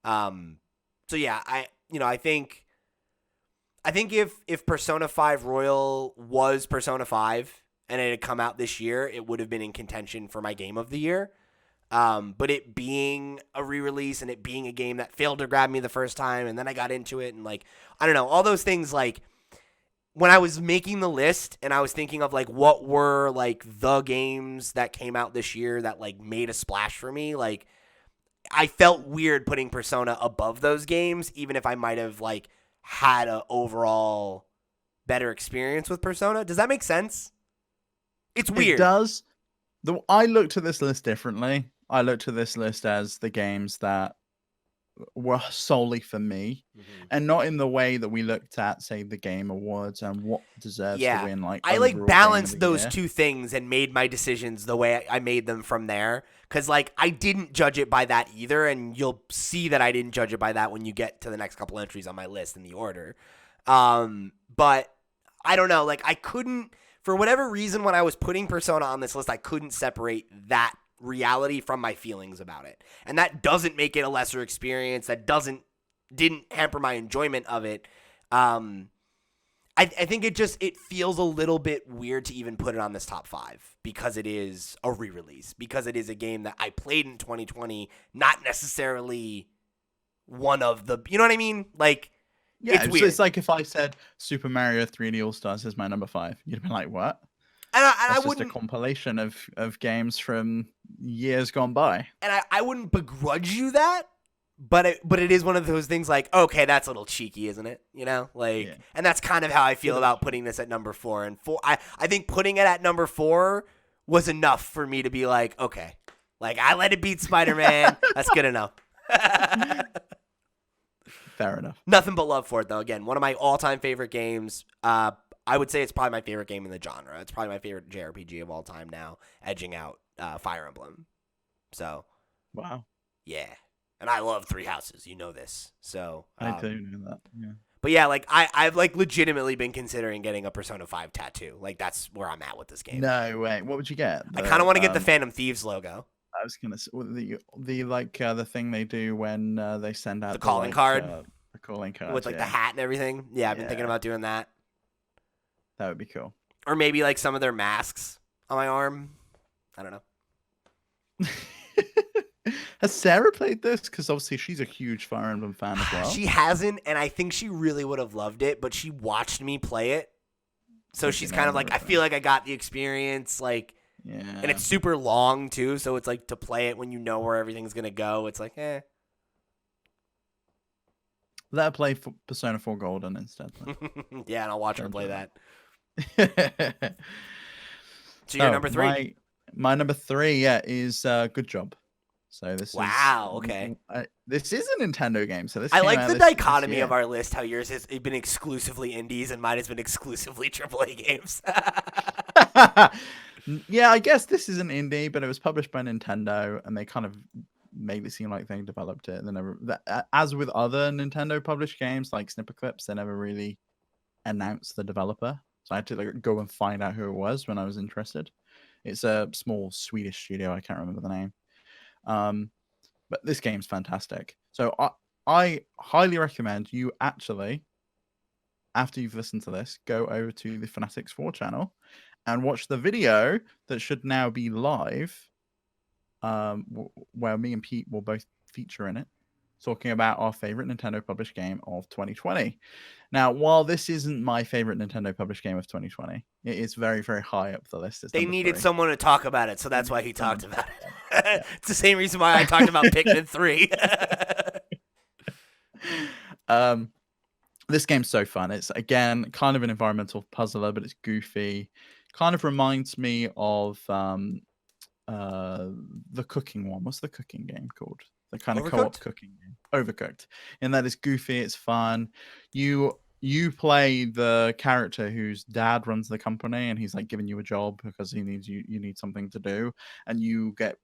A: So yeah, I think if Persona 5 Royal was Persona 5 and it had come out this year, it would have been in contention for my game of the year. But it being a re-release and it being a game that failed to grab me the first time, and then I got into it, and like, I don't know, all those things, like when I was making the list and I was thinking of like what were like the games that came out this year that like made a splash for me, like I felt weird putting Persona above those games, even if I might have like had a overall better experience with Persona. Does that make sense? It's weird.
B: It does. I looked at this list differently. I looked at this list as the games that were solely for me, and not in the way that we looked at, say, the Game Awards and what deserves to
A: Yeah.
B: win, like
A: I like
B: overall game of
A: balanced
B: the
A: those
B: year.
A: two things and made my decisions the way I made them from there. Cause like I didn't judge it by that either, and you'll see that I didn't judge it by that when you get to the next couple entries on my list in the order. But I don't know, like I couldn't, for whatever reason, when I was putting Persona on this list, I couldn't separate that reality from my feelings about it. And that doesn't make it a lesser experience. That didn't hamper my enjoyment of it. I think it feels a little bit weird to even put it on this top 5 because it is a re-release, because it is a game that I played in 2020, not necessarily one of the, you know what I mean? Like,
B: Yeah,
A: it's weird.
B: it's like if I said Super Mario 3D All Stars is my number 5, you'd be like, "What?"
A: And
B: That's
A: I
B: just
A: wouldn't,
B: a compilation of games from years gone by.
A: and I wouldn't begrudge you that, but it is one of those things like, okay, that's a little cheeky, isn't it? You know, like,
B: Yeah.
A: and that's kind of how I feel
B: It is.
A: about putting this at number 4. And I think putting it at number 4 was enough for me to be like, okay, like I let it beat Spider-Man. That's good enough.
B: Fair enough.
A: Nothing but love for it, though. Again, one of my all-time favorite games. I would say it's probably my favorite game in the genre. It's probably my favorite JRPG of all time now, edging out Fire Emblem. So,
B: Wow.
A: yeah. And I love Three Houses. You know this. So
B: I do know that. Yeah.
A: But yeah, like I've like legitimately been considering getting a Persona 5 tattoo. Like that's where I'm at with this game.
B: No way. What would you get?
A: I kind of want to get the Phantom Thieves logo.
B: I was gonna say the like the thing they do when they send out
A: The calling card.
B: The calling card
A: With like the hat and everything. Yeah, I've been thinking about doing that.
B: That would be cool.
A: Or maybe like some of their masks on my arm. I don't know.
B: Has Sarah played this? Because obviously she's a huge Fire Emblem fan as well.
A: She hasn't, and I think she really would have loved it, but she watched me play it. So she's kind of like, I feel like I got the experience, like,
B: yeah.
A: And it's super long too, so it's like to play it when you know where everything's gonna go. It's like, eh.
B: Let her play Persona 4 Golden instead.
A: Yeah, and I'll watch her play that. So
B: you're
A: you're number 3.
B: My number 3, yeah, is Good Job. So this
A: wow, okay.
B: This is a Nintendo game. So this
A: I like the dichotomy of our list. How yours has been exclusively indies and mine has been exclusively AAA games.
B: Yeah, I guess this is an indie, but it was published by Nintendo, and they kind of made it seem like they developed it. As with other Nintendo published games like Snipper Clips, they never really announced the developer. So I had to go and find out who it was when I was interested. It's a small Swedish studio. I can't remember the name. But this game's fantastic. So I highly recommend you actually, after you've listened to this, go over to the Fanatics 4 channel and watch the video that should now be live, where me and Pete will both feature in it, talking about our favorite Nintendo published game of 2020. Now, while this isn't my favorite Nintendo published game of 2020, it is very, very high up the list.
A: They needed someone to talk about it, so that's why he talked about it.
B: Yeah.
A: It's the same reason why I talked about Pikmin 3.
B: This game's so fun. It's, again, kind of an environmental puzzler, but it's goofy. Kind of reminds me of the cooking one. What's the cooking game called? The kind of co-op cooking game. Overcooked. And that is goofy. It's fun. You play the character whose dad runs the company, and he's like giving you a job because he needs you need something to do, and you get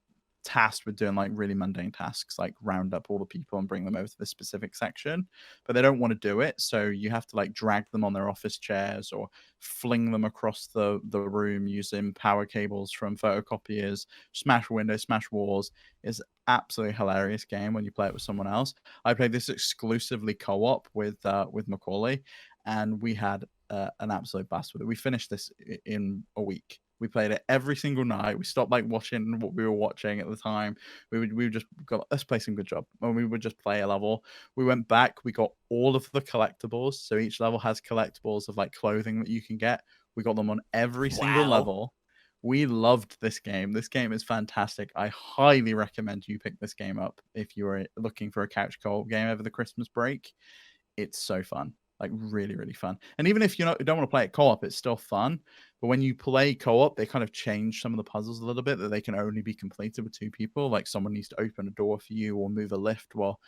B: tasked with doing like really mundane tasks, like round up all the people and bring them over to this specific section, but they don't want to do it. So you have to like drag them on their office chairs or fling them across the room using power cables from photocopiers, smash windows, smash walls. It's absolutely hilarious game when you play it with someone else. I played this exclusively co-op with Macaulay, and we had an absolute blast with it. We finished this in a week. We played it every single night. We stopped like watching what we were watching at the time. We just got, let's play some good job. And we would just play a level. We went back. We got all of the collectibles. So each level has collectibles of like clothing that you can get. We got them on every single level. We loved this game. This game is fantastic. I highly recommend you pick this game up if you are looking for a couch co-op game over the Christmas break. It's so fun. Like really, really fun. And even if you don't want to play it co-op, it's still fun. But when you play co-op, they kind of change some of the puzzles a little bit, that they can only be completed with 2 people. Like someone needs to open a door for you or move a lift while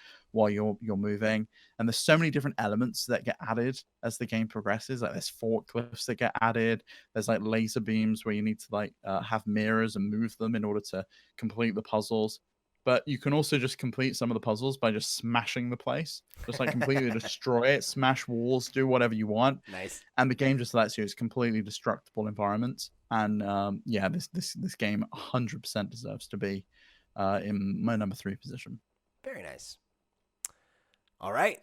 B: you're moving. And there's so many different elements that get added as the game progresses. Like there's forklifts that get added. There's like laser beams where you need to like have mirrors and move them in order to complete the puzzles. But you can also just complete some of the puzzles by just smashing the place. Just like completely destroy it, smash walls, do whatever you want.
A: Nice.
B: And the game just lets you. It's completely destructible environments. And yeah, this game 100% deserves to be in my number 3 position.
A: Very nice. All right.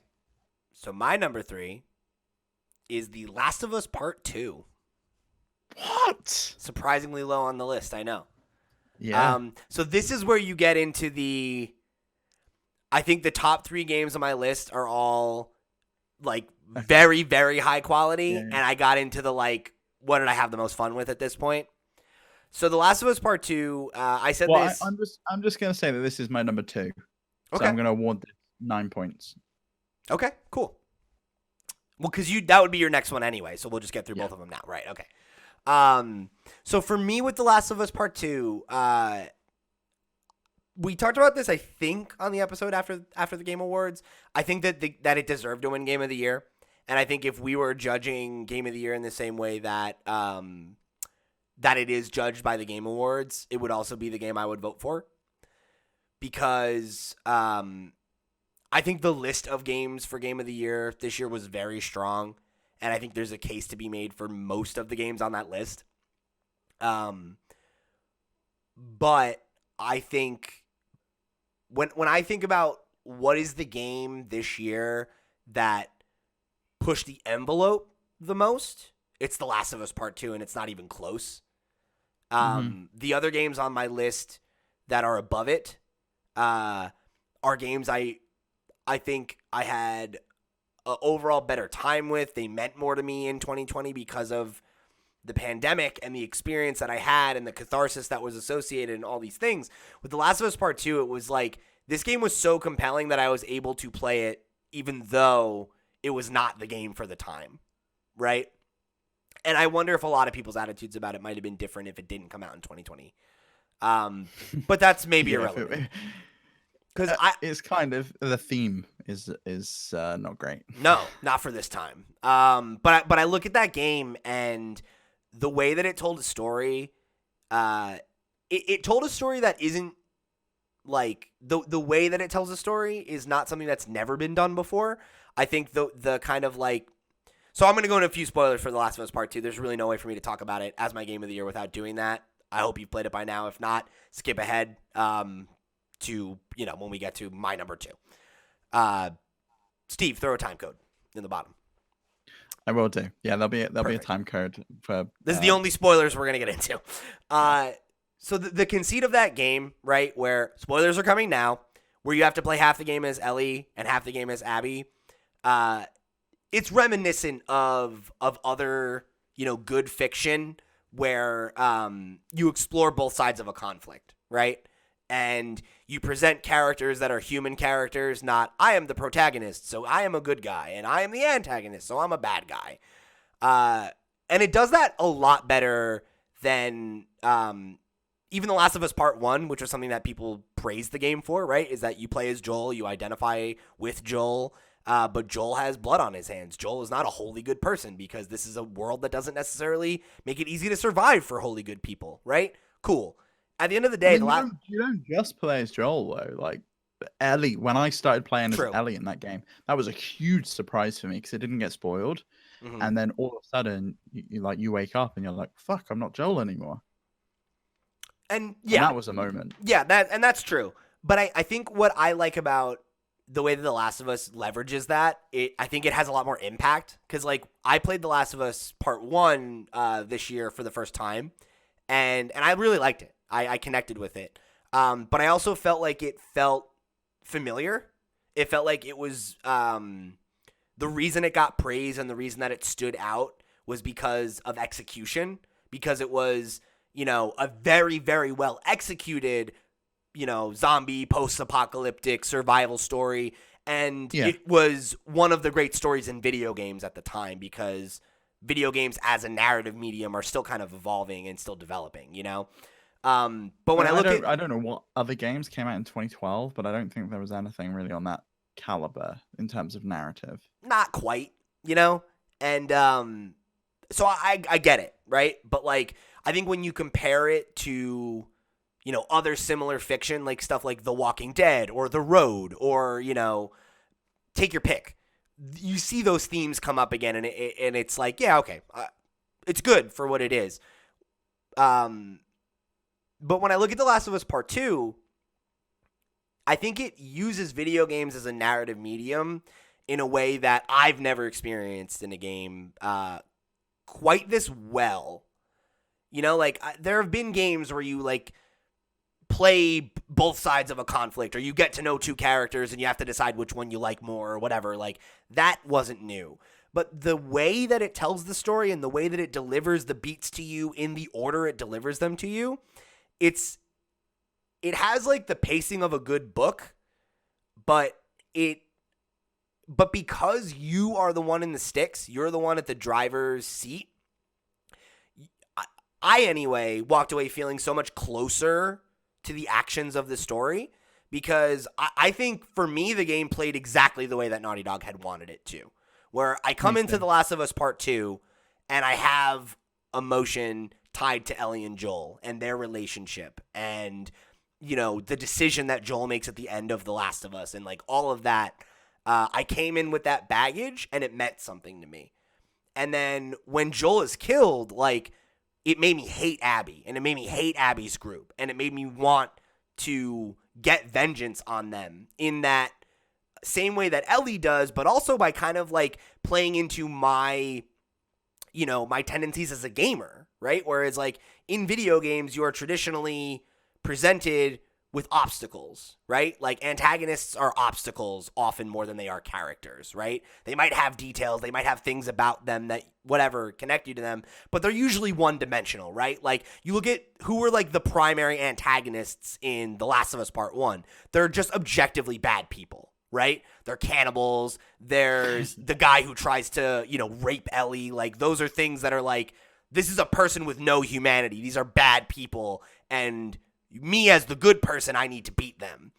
A: So my number 3 is The Last of Us Part 2.
B: What?
A: Surprisingly low on the list, I know.
B: Yeah.
A: So this is where you get into I think the top 3 games on my list are all like very, very high quality. Yeah. And I got into the like, what did I have the most fun with at this point? So The Last of Us Part 2, I said this.
B: I'm just going to say that this is my number 2. Okay. So I'm going to award this 9 points.
A: Okay, cool. Well, because that would be your next one anyway. So we'll just get through both of them now. Right. Okay. So for me with The Last of Us Part 2, we talked about this, I think, on the episode after the Game Awards. I think that that it deserved to win Game of the Year. And I think if we were judging Game of the Year in the same way that that it is judged by the Game Awards, it would also be the game I would vote for. Because I think the list of games for Game of the Year this year was very strong. And I think there's a case to be made for most of the games on that list. But I think when I think about what is the game this year that pushed the envelope the most, it's The Last of Us Part 2, and it's not even close. The other games on my list that are above it are games I think I had overall better time with. They meant more to me in 2020 because of the pandemic and the experience that I had and the catharsis that was associated and all these things. With The Last of Us Part 2, it was like this game was so compelling that I was able to play it even though it was not the game for the time, right? And I wonder if a lot of people's attitudes about it might have been different if it didn't come out in 2020. But that's maybe irrelevant. Because
B: it's kind of the theme is not great.
A: No, not for this time. But I look at that game and the way that it told a story, it told a story that isn't like the way that it tells a story is not something that's never been done before. I think the kind of like, so I'm going to go into a few spoilers for The Last of Us Part 2. There's really no way for me to talk about it as my game of the year without doing that. I hope you've played it by now. If not, skip ahead. To, when we get to my number 2. Steve, throw a time code in the bottom.
B: I will do. Yeah, there'll be a time code for.
A: This is the only spoilers we're gonna get into. So the conceit of that game, right, where spoilers are coming now, where you have to play half the game as Ellie and half the game as Abby. It's reminiscent of other good fiction where you explore both sides of a conflict, right? And you present characters that are human characters, not I am the protagonist, so I am a good guy, and I am the antagonist, so I'm a bad guy. And it does that a lot better than even The Last of Us Part 1, which was something that people praised the game for, right? Is that you play as Joel, you identify with Joel, but Joel has blood on his hands. Joel is not a wholly good person because this is a world that doesn't necessarily make it easy to survive for wholly good people, right? Cool. at the end of the
B: I
A: day,
B: mean, you don't just play as Joel though. Like Ellie, when I started playing as
A: true.
B: Ellie in that game, that was a huge surprise for me because it didn't get spoiled.
A: Hmm.
B: And then all of a sudden, you wake up and you're like, "Fuck, I'm not Joel anymore."
A: And
B: And
A: yeah,
B: that was a moment.
A: yeah, that's true. But I think what I like about the way that The Last of Us leverages that, I think it has a lot more impact. Because, like, I played The Last of Us Part 1 this year for the first time, and I really liked it. I connected with it. But I also felt like it felt familiar. It felt like it was the reason it got praise and the reason that it stood out was because of execution, because it was, a very, very well executed, zombie post-apocalyptic survival story. And
B: Yeah.
A: it was one of the great stories in video games at the time, because video games as a narrative medium are still kind of evolving and still developing, But when I look at,
B: I don't know what other games came out in 2012, but I don't think there was anything really on that caliber in terms of narrative.
A: not quite, and so I get it, right? But, like, I think when you compare it to, other similar fiction, like stuff like The Walking Dead or The Road, or, take your pick, you see those themes come up again, and it's like, yeah, okay, it's good for what it is. But when I look at The Last of Us Part 2, I think it uses video games as a narrative medium in a way that I've never experienced in a game quite this well. There have been games where you, like, play both sides of a conflict, or you get to know two characters and you have to decide which one you like more or whatever. Like, that wasn't new. But the way that it tells the story and the way that it delivers the beats to you in the order it delivers them to you, it has, like, the pacing of a good book, but because you are the one in the sticks, you're the one at the driver's seat, I anyway walked away feeling so much closer to the actions of the story, because I think for me the game played exactly the way that Naughty Dog had wanted it to, where I come into The Last of Us Part 2 and I have emotion tied to Ellie and Joel and their relationship, and the decision that Joel makes at the end of The Last of Us, and, like, all of that. I came in with that baggage and it meant something to me. And then when Joel is killed, like, it made me hate Abby, and it made me hate Abby's group, and it made me want to get vengeance on them in that same way that Ellie does, but also by kind of, like, playing into my tendencies as a gamer, right? Whereas, like, in video games, you are traditionally presented with obstacles, right? Like, antagonists are obstacles often more than they are characters, right? They might have details, they might have things about them that whatever connect you to them, but they're usually one-dimensional, right? Like, you look at who were, like, the primary antagonists in The Last of Us Part 1. They're just objectively bad people, right? They're cannibals. There's the guy who tries to, rape Ellie. Like, those are things that are like, this is a person with no humanity. These are bad people, and me as the good person, I need to beat them.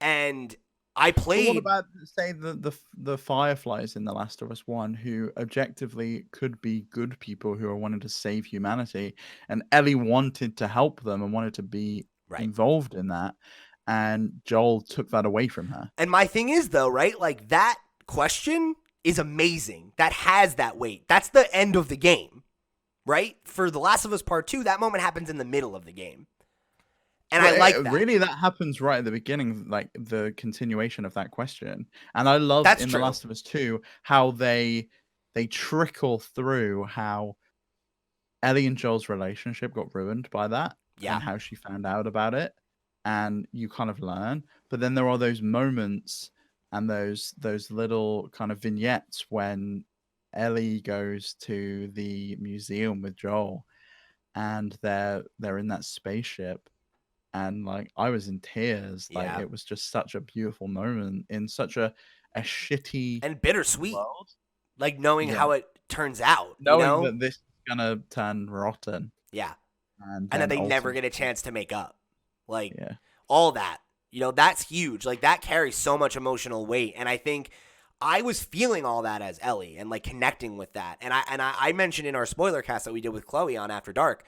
A: And I played.
B: But what about, say, the Fireflies in The Last of Us 1, who objectively could be good people who are wanting to save humanity, and Ellie wanted to help them and wanted to be involved in that, and Joel took that away from her.
A: And my thing is, though, right, like, that question is amazing. That has that weight. That's the end of the game, right? For The Last of Us Part 2, that moment happens in the middle of the game. And I like that.
B: Really, that happens right at the beginning, like the continuation of that question. And I love The Last of Us 2 how they trickle through how Ellie and Joel's relationship got ruined by that, and how she found out about it, and you kind of learn. But then there are those moments and those little kind of vignettes when Ellie goes to the museum with Joel, and they're in that spaceship. And, like, I was in tears. Like, it was just such a beautiful moment in such a shitty
A: and bittersweet
B: world.
A: Like, knowing how it turns out,
B: knowing that this is gonna turn rotten.
A: Yeah.
B: And
A: that they never get a chance to make up. Like, all that. That's huge. Like, that carries so much emotional weight. And I think I was feeling all that as Ellie and, like, connecting with that. And I mentioned in our spoiler cast that we did with Chloe on After Dark,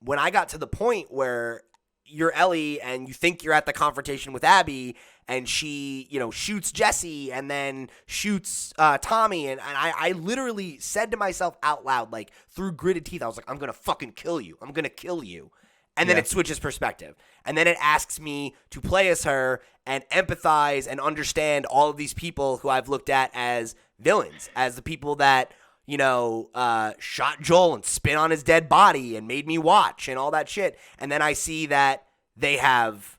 A: when I got to the point where you're Ellie and you think you're at the confrontation with Abby and she, shoots Jesse and then shoots Tommy. And I literally said to myself out loud, like through gritted teeth, I was like, I'm going to fucking kill you. I'm going to kill you. And then it switches perspective. And then it asks me to play as her and empathize and understand all of these people who I've looked at as villains, as the people that, shot Joel and spit on his dead body and made me watch and all that shit. And then I see that they have,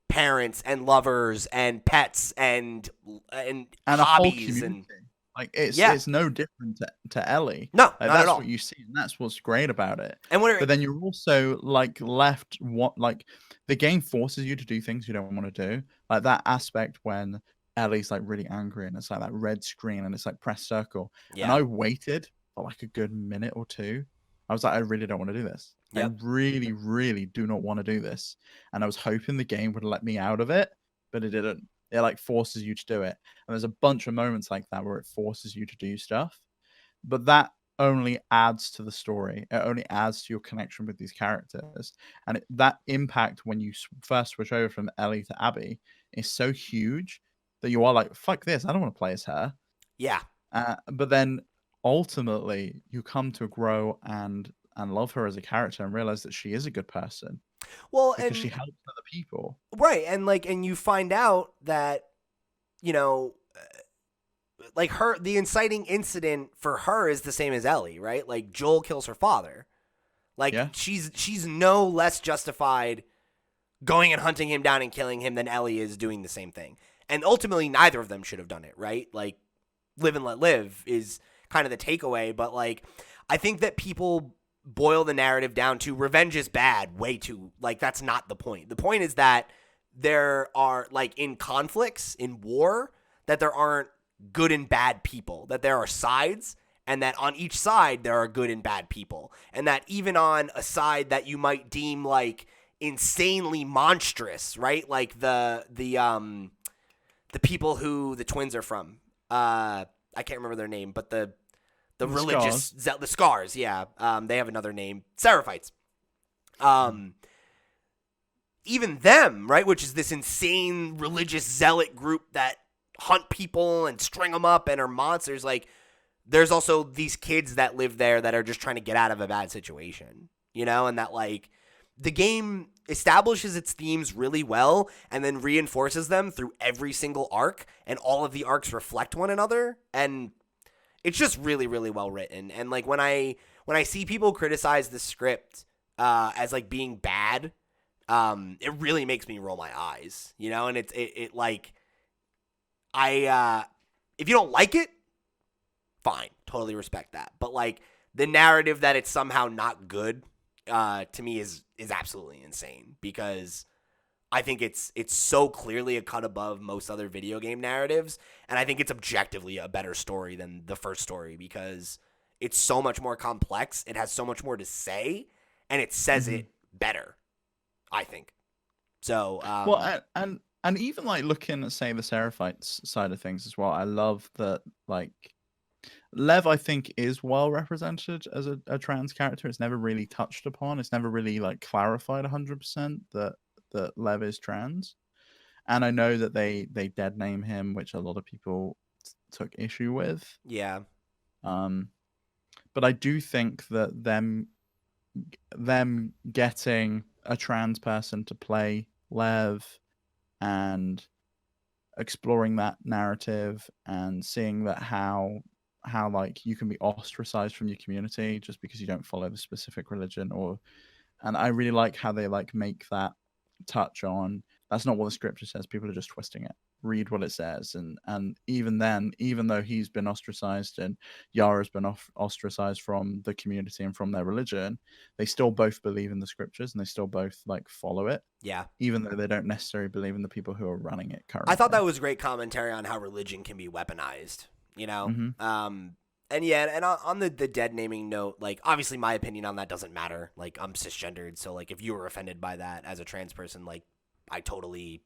A: parents and lovers and pets and
B: a
A: hobbies
B: whole community. Like it's no different to Ellie.
A: No,
B: like,
A: not
B: that's
A: at all.
B: what you see, and that's what's great about it.
A: And
B: but then you're also left the game forces you to do things you don't want to do. Like that aspect when Ellie's really angry and it's like that red screen and it's like press circle.
A: Yeah.
B: And I waited for like a good minute or two. I was like, I really don't want to do this.
A: Yep.
B: I really, really do not want to do this. And I was hoping the game would let me out of it, but it didn't. It forces you to do it. And there's a bunch of moments like that where it forces you to do stuff. But that only adds to the story. It only adds to your connection with these characters. And that impact when you first switch over from Ellie to Abby is so huge that you are like, fuck this, I don't want to play as her.
A: Yeah.
B: But then ultimately you come to grow and love her as a character and realize that she is a good person.
A: Well,
B: because she helps other people.
A: Right. And you find out that, the inciting incident for her is the same as Ellie, right? Like Joel kills her father. She's no less justified going and hunting him down and killing him than Ellie is doing the same thing. And ultimately, neither of them should have done it, right? Like, live and let live is kind of the takeaway. But, I think that people boil the narrative down to revenge is bad way too. That's not the point. The point is that there are, in conflicts, in war, that there aren't good and bad people, that there are sides, and that on each side there are good and bad people. And that even on a side that you might deem, insanely monstrous, right? Like the people who the twins are from. I can't remember their name, but the religious
B: Scars.
A: The Scars, yeah. They have another name, Seraphites. Even them, right, which is this insane religious zealot group that hunt people and string them up and are monsters. There's also these kids that live there that are just trying to get out of a bad situation, and that the game establishes its themes really well and then reinforces them through every single arc, and all of the arcs reflect one another, and it's just really, really well written. And when I see people criticize the script as being bad, it really makes me roll my eyes, and it if you don't like it, fine, totally respect that. But the narrative that it's somehow not good, to me is absolutely insane, because I think it's so clearly a cut above most other video game narratives, and I think it's objectively a better story than the first story because it's so much more complex, it has so much more to say, and it says it better, I think. So,
B: and even looking at, say, the Seraphites side of things as well, I love that Lev, I think, is well represented as a trans character. It's never really touched upon. It's never really clarified 100% that Lev is trans. And I know that they dead name him, which a lot of people took issue with.
A: Yeah.
B: But I do think that them getting a trans person to play Lev and exploring that narrative and seeing that how you can be ostracized from your community just because you don't follow the specific religion, and I really like how they make that touch on that's not what the scripture says, people are just twisting it, read what it says. And even then, even though he's been ostracized and Yara's been ostracized from the community and from their religion, they still both believe in the scriptures and they still both follow it.
A: Yeah.
B: Even though they don't necessarily believe in the people who are running it currently.
A: I thought that was great commentary on how religion can be weaponized,
B: Mm-hmm.
A: And yeah, and on the dead naming note, obviously my opinion on that doesn't matter. I'm cisgendered, so if you were offended by that as a trans person, I totally,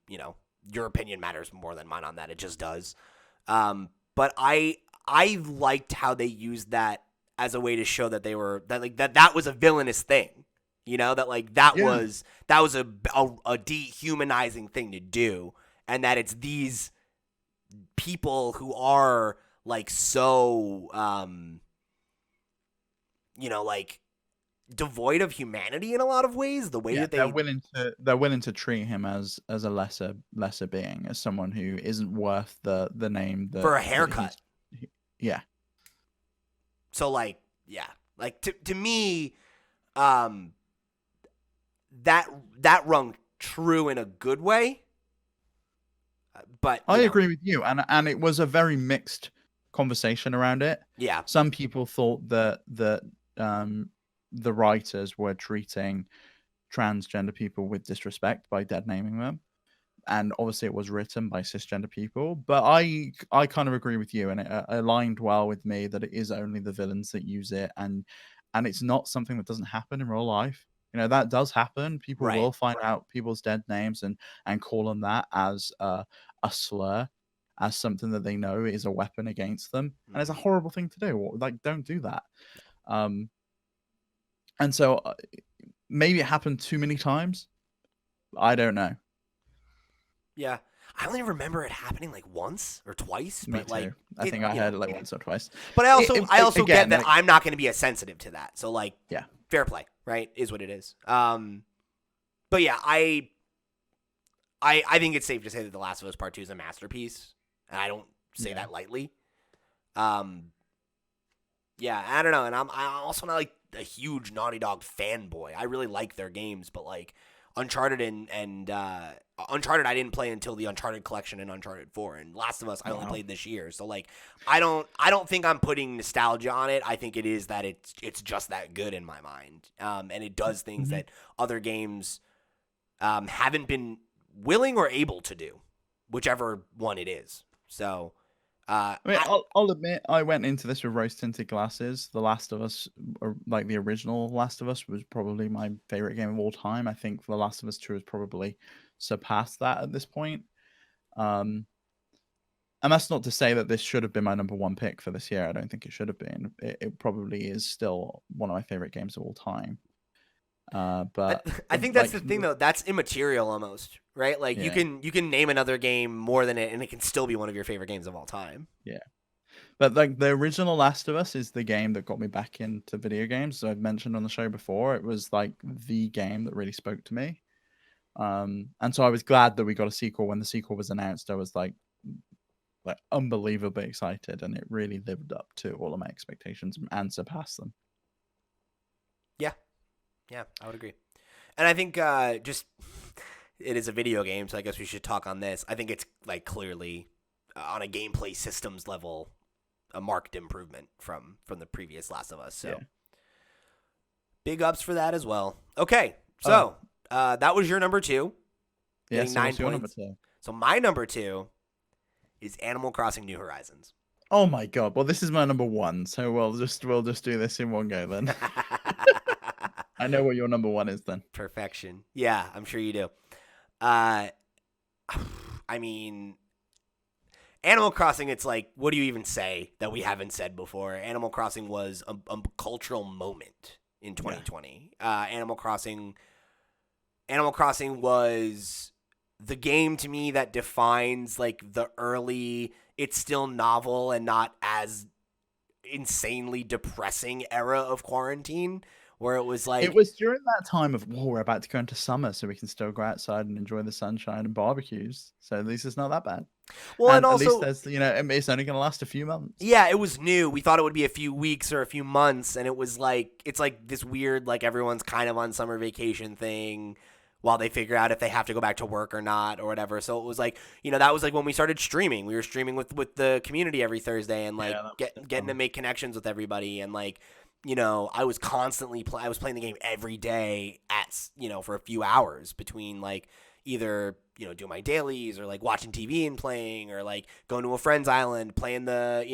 A: your opinion matters more than mine on that. It just does. But I liked how they used that as a way to show that they were that was a villainous thing. You know, that like that
B: Yeah.
A: was a dehumanizing thing to do, and that it's these people who are like so like devoid of humanity in a lot of ways. The way
B: Yeah,
A: that they
B: they're willing to treat him as a lesser being, as someone who isn't worth the name
A: for a
B: that
A: haircut.
B: Yeah.
A: So like like to me, that rung true in a good way. But
B: I agree with you, and it was a very mixed conversation around it.
A: Yeah.
B: Some people thought that the writers were treating transgender people with disrespect by dead naming them, and obviously it was written by cisgender people. But I kind of agree with you, and it aligned well with me that it is only the villains that use it, and it's not something that doesn't happen in real life. That does happen. People will find out people's dead names and call them that as a slur, as something that they know is a weapon against them, and it's a horrible thing to do. Like, don't do that. And so maybe it happened too many times. I don't know.
A: Yeah. I only remember it happening like once or twice.
B: Me
A: But
B: too.
A: like
B: I think I heard it like once or twice.
A: But I also
B: again,
A: get that
B: like,
A: I'm not going to be as sensitive to that. So like,
B: yeah,
A: fair play, right? Is what it is. But yeah, I think it's safe to say that The Last of Us Part 2 is a masterpiece, and I don't say that lightly. Yeah, I don't know, and I'm also not like a huge Naughty Dog fanboy. I really like their games, but like Uncharted and Uncharted I didn't play until the Uncharted collection and Uncharted 4, and Last of Us I only played this year. So like I don't think I'm putting nostalgia on it. I think it is that it's just that good in my mind. And it does things that other games haven't been willing or able to do, whichever one it is. So
B: I mean, I'll admit, I went into this with rose-tinted glasses. The Last of Us, or like the original Last of Us, was probably my favorite game of all time. I think The Last of Us 2 has probably surpassed that at this point. And that's not to say that this should have been my number one pick for this year. I don't think it should have been. It probably is still one of my favorite games of all time. But
A: I think that's the thing, though. That's immaterial almost, right? Like you can name another game more than it, and it can still be one of your favorite games of all time.
B: Yeah, but like the original Last of Us is the game that got me back into video games. As I've mentioned on the show before, it was like the game that really spoke to me. And so I was glad that we got a sequel. When the sequel was announced, I was like unbelievably excited, and it really lived up to all of my expectations and surpassed them.
A: Yeah, I would agree. And I think just it is a video game, so I guess we should talk on this. I think it's like clearly on a gameplay systems level a marked improvement from the previous Last of Us. So big ups for that as well. Okay, so that was your number 2.
B: Yeah,
A: getting
B: so
A: 9
B: what's your
A: points.
B: number 2?
A: So my number 2 is Animal Crossing: New Horizons.
B: Oh my god! Well, this is my number 1, so we'll just do this in one go then. I know what your number 1 is then.
A: Perfection. Yeah, I'm sure you do. I mean, Animal Crossing, it's like, what do you even say that we haven't said before? Animal Crossing was a cultural moment in 2020. Yeah. Animal Crossing was the game to me that defines like the early, it's still novel and not as insanely depressing era of quarantine. Where it was like...
B: It was during that time of, we're about to go into summer, so we can still go outside and enjoy the sunshine and barbecues. So at least it's not that bad.
A: Well, and also...
B: at least there's, it's only going to last a few months.
A: Yeah, it was new. We thought it would be a few weeks or a few months, and it was like... It's like this weird, like, everyone's kind of on summer vacation thing while they figure out if they have to go back to work or not or whatever. So it was like, that was like when we started streaming. We were streaming with the community every Thursday and, like, getting to make connections with everybody and, like... I was constantly I was playing the game every day for a few hours between like either doing my dailies or like watching TV and playing or like going to a friend's island playing the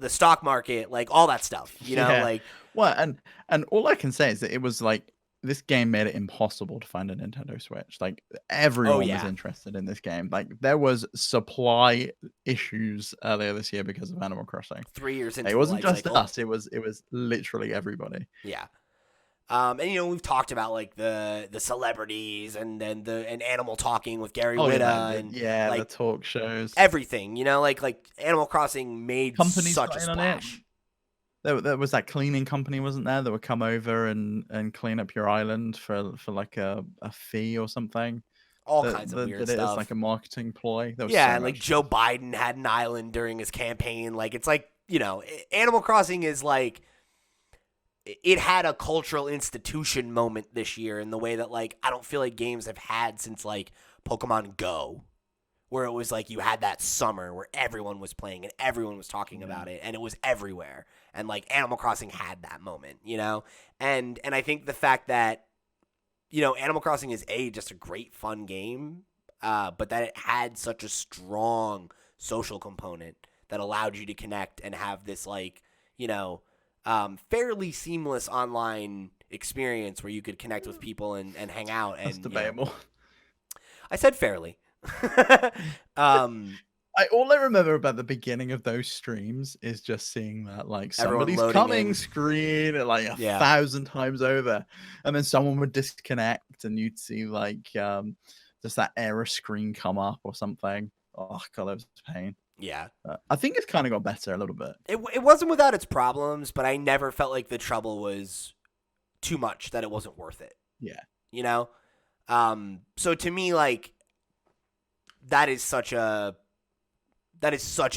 A: stock market, like all that stuff. Like
B: well, and all I can say is that it was like this game made it impossible to find a Nintendo Switch. Like
A: Oh
B: everyone was
A: yeah,
B: interested in this game. Like there was supply issues earlier this year because of Animal Crossing.
A: 3 years
B: It
A: into the
B: wasn't
A: life
B: just
A: cycle.
B: us. It was literally everybody.
A: Yeah. And we've talked about like the celebrities and then and Animal Talking with Gary
B: Oh
A: Whitta
B: yeah,
A: and
B: the
A: like
B: talk shows.
A: everything. Like Animal Crossing made
B: Companies
A: such a
B: got in on it.
A: splash.
B: There was that cleaning company, wasn't there, that would come over and clean up your island for like a fee or something.
A: All
B: That
A: kinds of
B: that
A: weird
B: did it as
A: stuff.
B: like a marketing ploy. There was
A: Yeah,
B: so
A: and like
B: much
A: Joe
B: stuff.
A: Biden had an island during his campaign. Like it's like Animal Crossing is like it had a cultural institution moment this year in the way that like I don't feel like games have had since like Pokemon Go, where it was like you had that summer where everyone was playing and everyone was talking about it and it was everywhere. And like Animal Crossing had that moment, And I think the fact that Animal Crossing is just a great fun game, but that it had such a strong social component that allowed you to connect and have this like, fairly seamless online experience where you could connect with people and hang out.
B: That's
A: And
B: debatable.
A: I said fairly. um,
B: All I remember about the beginning of those streams is just seeing that like
A: Everyone
B: somebody's
A: loading
B: coming
A: in.
B: screen like a
A: Yeah.
B: 1,000 times over, and then someone would disconnect, and you'd see like just that error screen come up or something. Oh god, that was pain.
A: Yeah.
B: I think it's kind of got better a little bit.
A: It wasn't without its problems, but I never felt like the trouble was too much that it wasn't worth it.
B: Yeah.
A: So to me, like, that is such a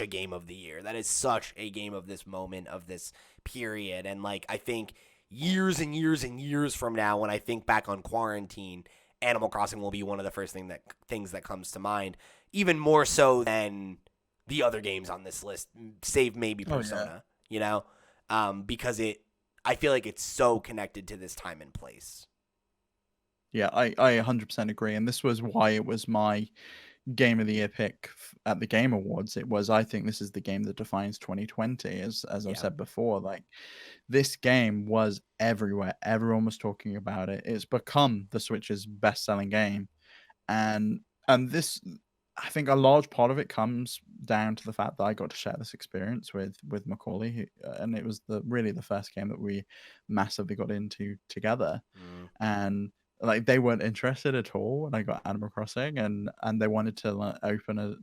A: game of the year. That is such a game of this moment, of this period. And like, I think years and years and years from now, when I think back on quarantine, Animal Crossing will be one of the first things that comes to mind, even more so than the other games on this list, save maybe Persona, because I feel like it's so connected to this time and place.
B: Yeah, I 100% agree. And this was why it was my Game of the Year pick at the Game Awards. It was, I think this is the game that defines 2020, as I've said before. Like, this game was everywhere. Everyone was talking about it. It's become the Switch's best-selling game. And this, I think a large part of it comes down to the fact that I got to share this experience with Macaulay, and it was really the first game that we massively got into together. And like, they weren't interested at all when I got Animal Crossing, and they wanted to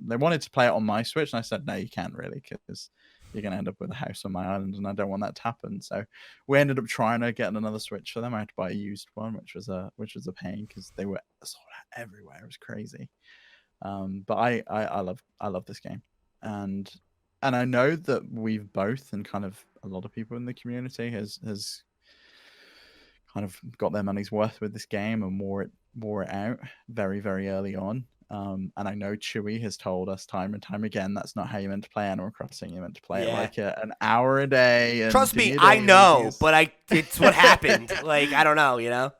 B: they wanted to play it on my Switch, and I said no, you can't really, because you're gonna end up with a house on my island, and I don't want that to happen. So we ended up trying to get another Switch for them. I had to buy a used one, which was a pain because they were sold out everywhere. It was crazy. But I love this game, and I know that we've both, and kind of a lot of people in the community has kind of got their money's worth with this game and wore it out very, very early on. And I know Chewy has told us time and time again that's not how you meant to play Animal Crossing. You meant to play it like an hour a day. And
A: trust me, I know, but it's what happened. Like, I don't know.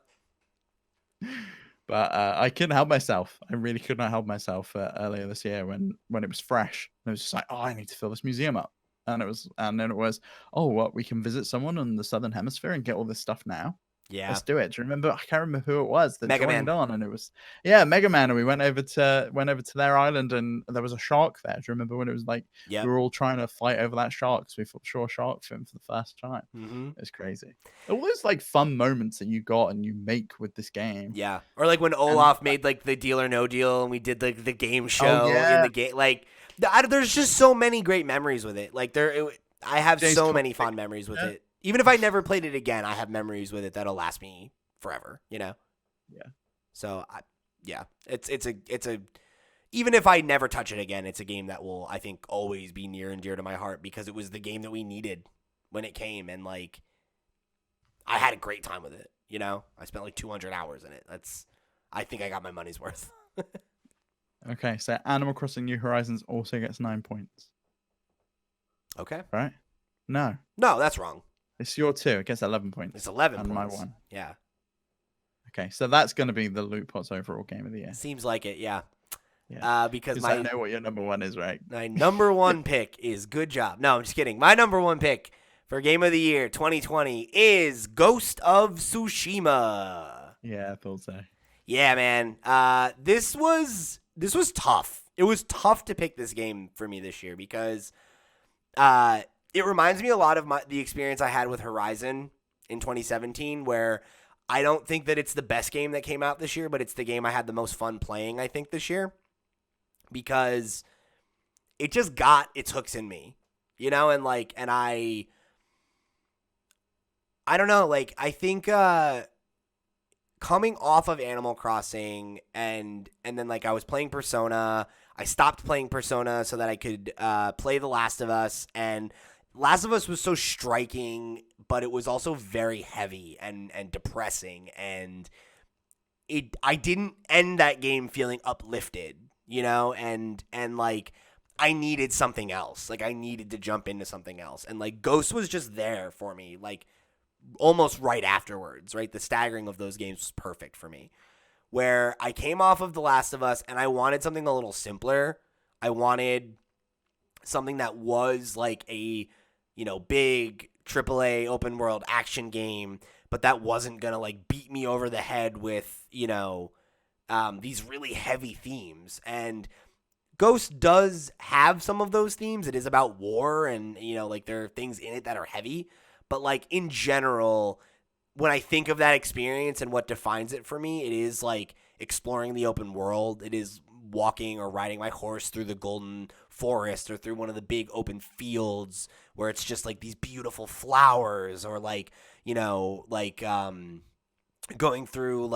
B: But I couldn't help myself. I really could not help myself earlier this year when it was fresh. And it was just like, oh, I need to fill this museum up. And then it was, oh, what, we can visit someone in the Southern Hemisphere and get all this stuff now.
A: Yeah.
B: Let's do it. Do you remember? I can't remember who it was that
A: Mega
B: joined
A: Man.
B: on, and it was Mega Man. And we went over to their island, and there was a shark there. Do you remember when it was like we were all trying to fight over that shark? So we saw a shark fin for the first time.
A: Mm-hmm.
B: It's crazy. All those like fun moments that you got and you make with this game.
A: Yeah. Or like when Olaf made like the Deal or No Deal, and we did like the game show in the game. Like, there's just so many great memories with it. Like I have so many fond memories with it. Even if I never played it again, I have memories with it that'll last me forever,
B: Yeah.
A: So it's a even if I never touch it again, it's a game that will, I think, always be near and dear to my heart because it was the game that we needed when it came, and like I had a great time with it. I spent like 200 hours in it. I think I got my money's worth.
B: Okay, so Animal Crossing New Horizons also gets 9 points.
A: Okay.
B: Right? No,
A: that's wrong.
B: It's your 2. It gets 11 points.
A: It's 11
B: and
A: points.
B: My 1.
A: Yeah.
B: Okay, so that's going to be the LootPots overall game of the year.
A: Seems like it, yeah. Because
B: I know what your number 1 is, right?
A: My number 1 pick is good job. No, I'm just kidding. My number 1 pick for Game of the Year 2020 is Ghost of Tsushima.
B: Yeah, I thought so.
A: Yeah, man. This was tough. It was tough to pick this game for me this year because it reminds me a lot of the experience I had with Horizon in 2017, where I don't think that it's the best game that came out this year, but it's the game I had the most fun playing, I think, this year, because it just got its hooks in me, and I don't know, I think coming off of Animal Crossing and then I was playing Persona. I stopped playing Persona so that I could play The Last of Us, and Last of Us was so striking, but it was also very heavy and depressing, and I didn't end that game feeling uplifted, and I needed something else. I needed to jump into something else, and Ghost was just there for me, almost right afterwards, right? The staggering of those games was perfect for me, where I came off of The Last of Us and I wanted something a little simpler. I wanted something that was a, big AAA open world action game, but that wasn't going to beat me over the head with, these really heavy themes. And Ghost does have some of those themes. It is about war and, there are things in it that are heavy. But, in general, when I think of that experience and what defines it for me, it is, exploring the open world. It is walking or riding my horse through the golden forest or through one of the big open fields where it's just, these beautiful flowers, or, going through,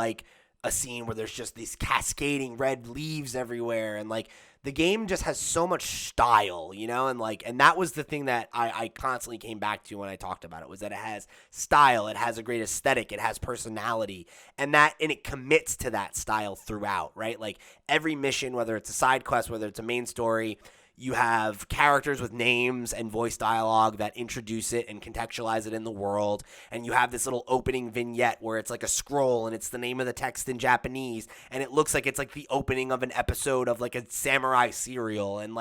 A: a scene where there's just these cascading red leaves everywhere, and, the game just has so much style, and that was the thing that I constantly came back to when I talked about it, was that it has style, it has a great aesthetic, it has personality, and it commits to that style throughout, right? Every mission, whether it's a side quest, whether it's a main story, you have characters with names and voice dialogue that introduce it and contextualize it in the world. And you have this little opening vignette where it's a scroll and it's the name of the text in Japanese. And it looks like it's the opening of an episode of a samurai serial. And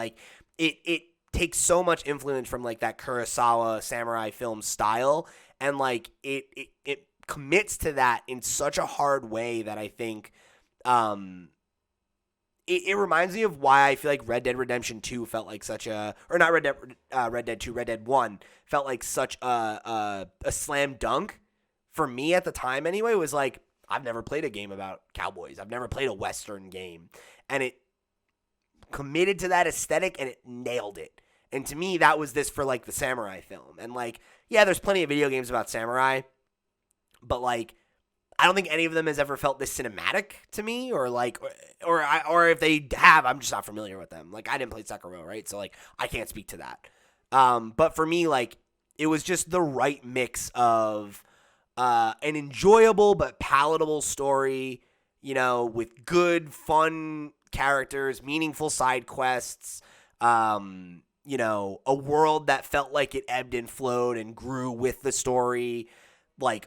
A: it takes so much influence from that Kurosawa samurai film style. And it commits to that in such a hard way that I think, it reminds me of why I feel like Red Dead Redemption 2 felt like such a, or not Red Dead 2, Red Dead 1 felt like such a slam dunk for me at the time anyway. Was I've never played a game about cowboys. I've never played a Western game. And it committed to that aesthetic and it nailed it. And to me, that was this for the samurai film. And yeah, there's plenty of video games about samurai, but I don't think any of them has ever felt this cinematic to me, or if they have, I'm just not familiar with them. I didn't play Sekiro, right? So I can't speak to that. But for me, it was just the right mix of an enjoyable but palatable story, with good, fun characters, meaningful side quests, a world that felt like it ebbed and flowed and grew with the story.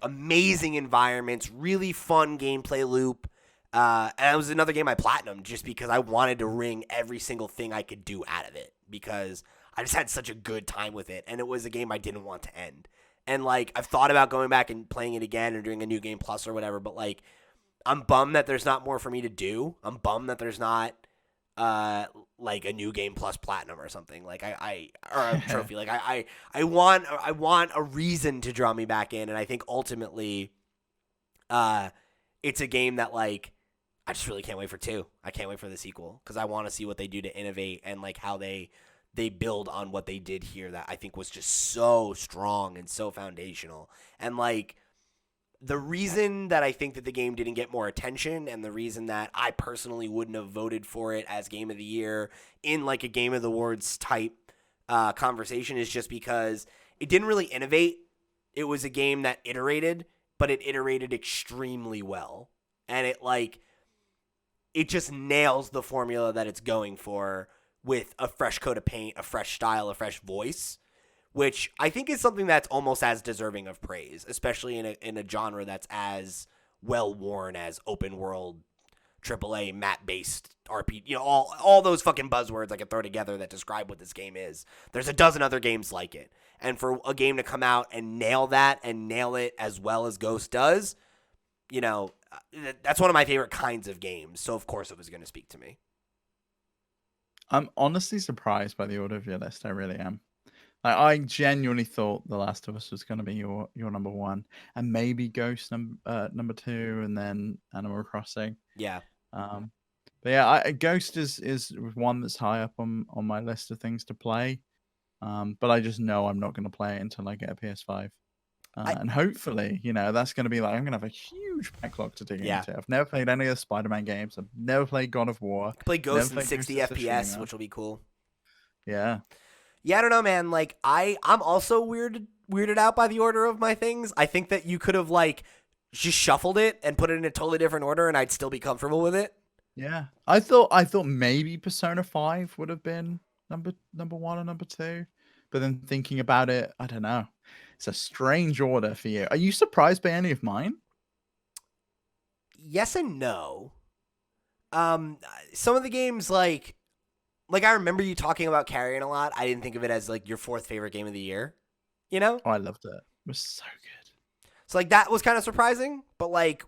A: Amazing environments, really fun gameplay loop. And it was another game I platinumed just because I wanted to wring every single thing I could do out of it, because I just had such a good time with it, and it was a game I didn't want to end. And I've thought about going back and playing it again or doing a new game plus or whatever, but I'm bummed that there's not more for me to do. I'm bummed that there's not a new game plus platinum or something, or a trophy. I want a reason to draw me back in, and I think ultimately it's a game that I just really can't wait for 2. I can't wait for the sequel, because I want to see what they do to innovate and how they build on what they did here, that I think was just so strong and so foundational. And the reason that I think that the game didn't get more attention, and the reason that I personally wouldn't have voted for it as Game of the Year in a Game of the Awards type conversation, is just because it didn't really innovate. It was a game that iterated, but it iterated extremely well. And it just nails the formula that it's going for, with a fresh coat of paint, a fresh style, a fresh voice, which I think is something that's almost as deserving of praise, especially in a genre that's as well-worn as open world AAA map-based RPG. You know, all those fucking buzzwords I could throw together that describe what this game is. There's a dozen other games like it. And for a game to come out and nail that and nail it as well as Ghost does, you know, that's one of my favorite kinds of games. So, of course, it was going to speak to me.
B: I'm honestly surprised by the order of your list. I really am. Like, I genuinely thought The Last of Us was going to be your number one, and maybe Ghost number two, and then Animal Crossing.
A: Yeah.
B: But yeah, Ghost is one that's high up on my list of things to play. But I just know I'm not going to play it until I get a PS5. And hopefully, you know, that's going to be like, I'm going to have a huge backlog to dig into. I've never played any of the Spider-Man games. I've never played God of War.
A: Play Ghost in 60 FPS, which will be cool.
B: Yeah.
A: Yeah, I don't know, man. Like, I'm also weirded out by the order of my things. I think that you could have, like, just shuffled it and put it in a totally different order, and I'd still be comfortable with it.
B: Yeah. I thought maybe Persona 5 would have been number one or number two. But then thinking about it, I don't know. It's a strange order for you. Are you surprised by any of mine?
A: Yes and no. Some of the games, like I remember you talking about Carrion a lot. I didn't think of it as, like, your fourth favorite game of the year. You know?
B: Oh, I loved it. It was so good.
A: So, like, that was kind of surprising. But, like,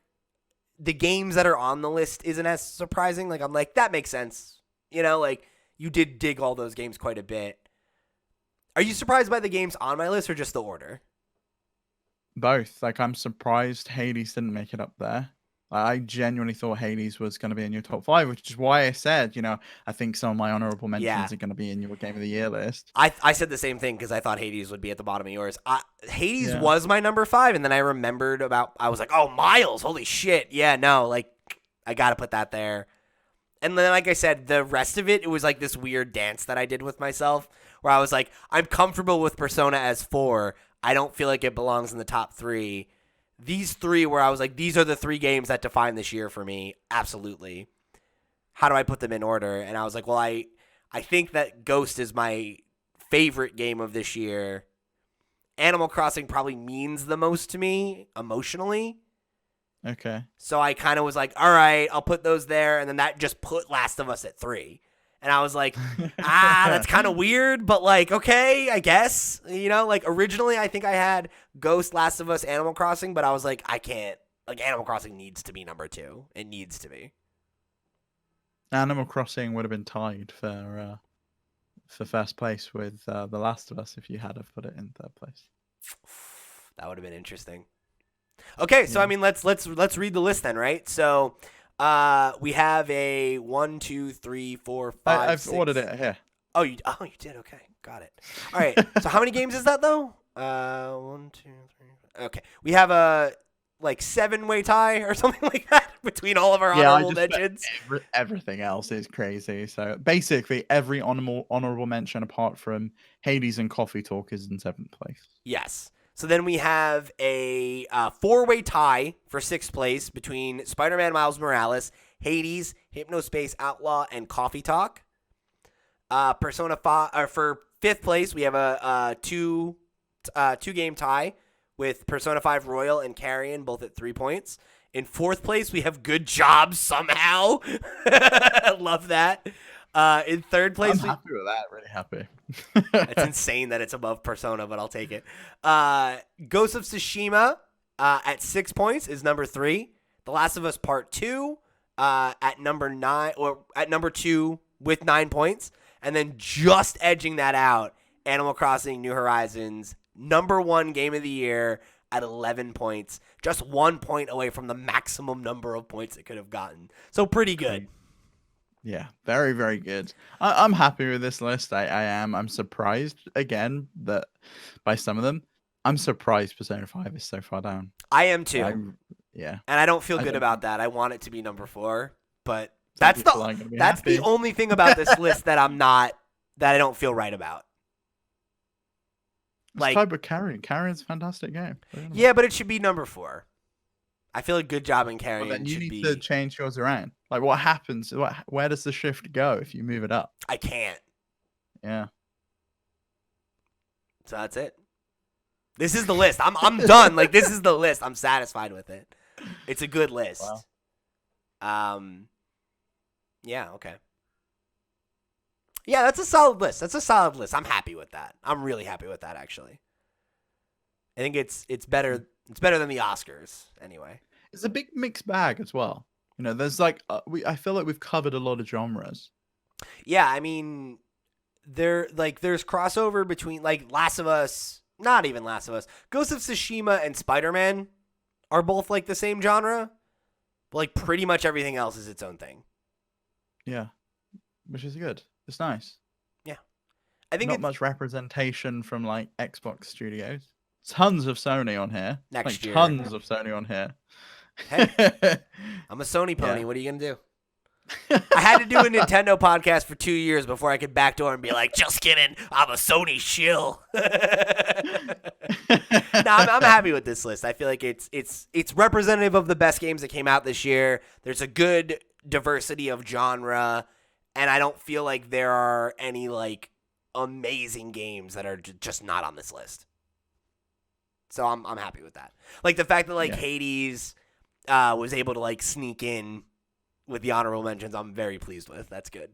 A: the games that are on the list isn't as surprising. Like, I'm like, that makes sense. You know? Like, you did dig all those games quite a bit. Are you surprised by the games on my list or just the order?
B: Both. Like, I'm surprised Hades didn't make it up there. I genuinely thought Hades was going to be in your top 5, which is why I said, you know, I think some of my honorable mentions are going to be in your Game of the Year list.
A: I said the same thing because I thought Hades would be at the bottom of yours. Hades was my number 5, and then I remembered I was like, oh, Miles, holy shit. Yeah, no, like, I got to put that there. And then, like I said, the rest of it was like this weird dance that I did with myself where I was like, I'm comfortable with Persona as 4. I don't feel like it belongs in the top 3. These 3 where I was like, these are the 3 games that define this year for me. Absolutely. How do I put them in order? And I was like, well, I think that Ghost is my favorite game of this year. Animal Crossing probably means the most to me emotionally.
B: Okay.
A: So I kind of was like, all right, I'll put those there. And then that just put Last of Us at 3. And I was like, that's kind of weird, but, like, okay, I guess. You know, like, originally I think I had Ghost, Last of Us, Animal Crossing, but I was like, I can't. Like, Animal Crossing needs to be number 2. It needs to be.
B: Animal Crossing would have been tied for first place with The Last of Us if you had have put it in third place.
A: That would have been interesting. Okay, so I mean, let's read the list then, right? So, we have a 1, 2, 3, 4, 5.
B: I've
A: 6.
B: ordered it here.
A: Oh, you did. Okay, got it. All right. So how many games is that though? 1, 2, 3. Okay, we have a 7-way tie or something like that between all of our honorable mentions.
B: Everything else is crazy. So basically, every honorable mention apart from Hades and Coffee Talk is in 7th place.
A: Yes. So then we have a 4-way tie for 6th place between Spider-Man Miles Morales, Hades, Hypnospace Outlaw, and Coffee Talk. Persona 5, for 5th place, we have a two-game tie with Persona 5 Royal and Carrion, both at 3 points. In 4th place, we have Good Job Somehow. Love that. In 3rd place,
B: I'm happy with that. Really happy.
A: It's insane that it's above Persona, but I'll take it. Ghost of Tsushima at 6 points is number 3. The Last of Us Part 2 at number 9, or at number 2 with 9 points, and then just edging that out, Animal Crossing: New Horizons, number 1 game of the year at 11 points, just 1 point away from the maximum number of points it could have gotten. So pretty good.
B: Yeah, very, very good. I'm happy with this list. I am. I'm surprised, again, that by some of them. I'm surprised Persona 5 is so far down.
A: I am too.
B: Yeah.
A: And I don't feel good about that. I want it to be number 4, but that's the only thing about this list that I don't feel right about.
B: Like, tied with Carrion. Carrion's a fantastic game.
A: Yeah, but it should be number 4. I feel a Good Job in Carrion.
B: Well, then you need to change yours around. Like, what happens? Where does the shift go if you move it up?
A: I can't.
B: Yeah.
A: So that's it. This is the list. I'm done. Like, this is the list. I'm satisfied with it. It's a good list.
B: Wow.
A: Yeah, okay. Yeah, that's a solid list. I'm happy with that. I'm really happy with that, actually. I think it's better. It's better than the Oscars, anyway.
B: It's a big mixed bag as well. You know, there's like I feel like we've covered a lot of genres.
A: Yeah, I mean, there's crossover between like Last of Us, not even Last of Us, Ghost of Tsushima and Spider-Man are both like the same genre, but like pretty much everything else is its own thing.
B: Yeah, which is good. It's nice.
A: Yeah, I think
B: Not much representation from like Xbox studios. Tons of Sony on here.
A: Next
B: like
A: year.
B: Tons of Sony on here.
A: Hey, I'm a Sony pony.
B: Yeah.
A: What are you gonna do? I had to do a Nintendo podcast for 2 years before I could backdoor and be like, just kidding, I'm a Sony shill. No, I'm happy with this list. I feel like it's representative of the best games that came out this year. There's a good diversity of genre, and I don't feel like there are any like amazing games that are just not on this list. So I'm happy with that. Like the fact that like Hades was able to like sneak in with the honorable mentions, I'm very pleased with. That's good.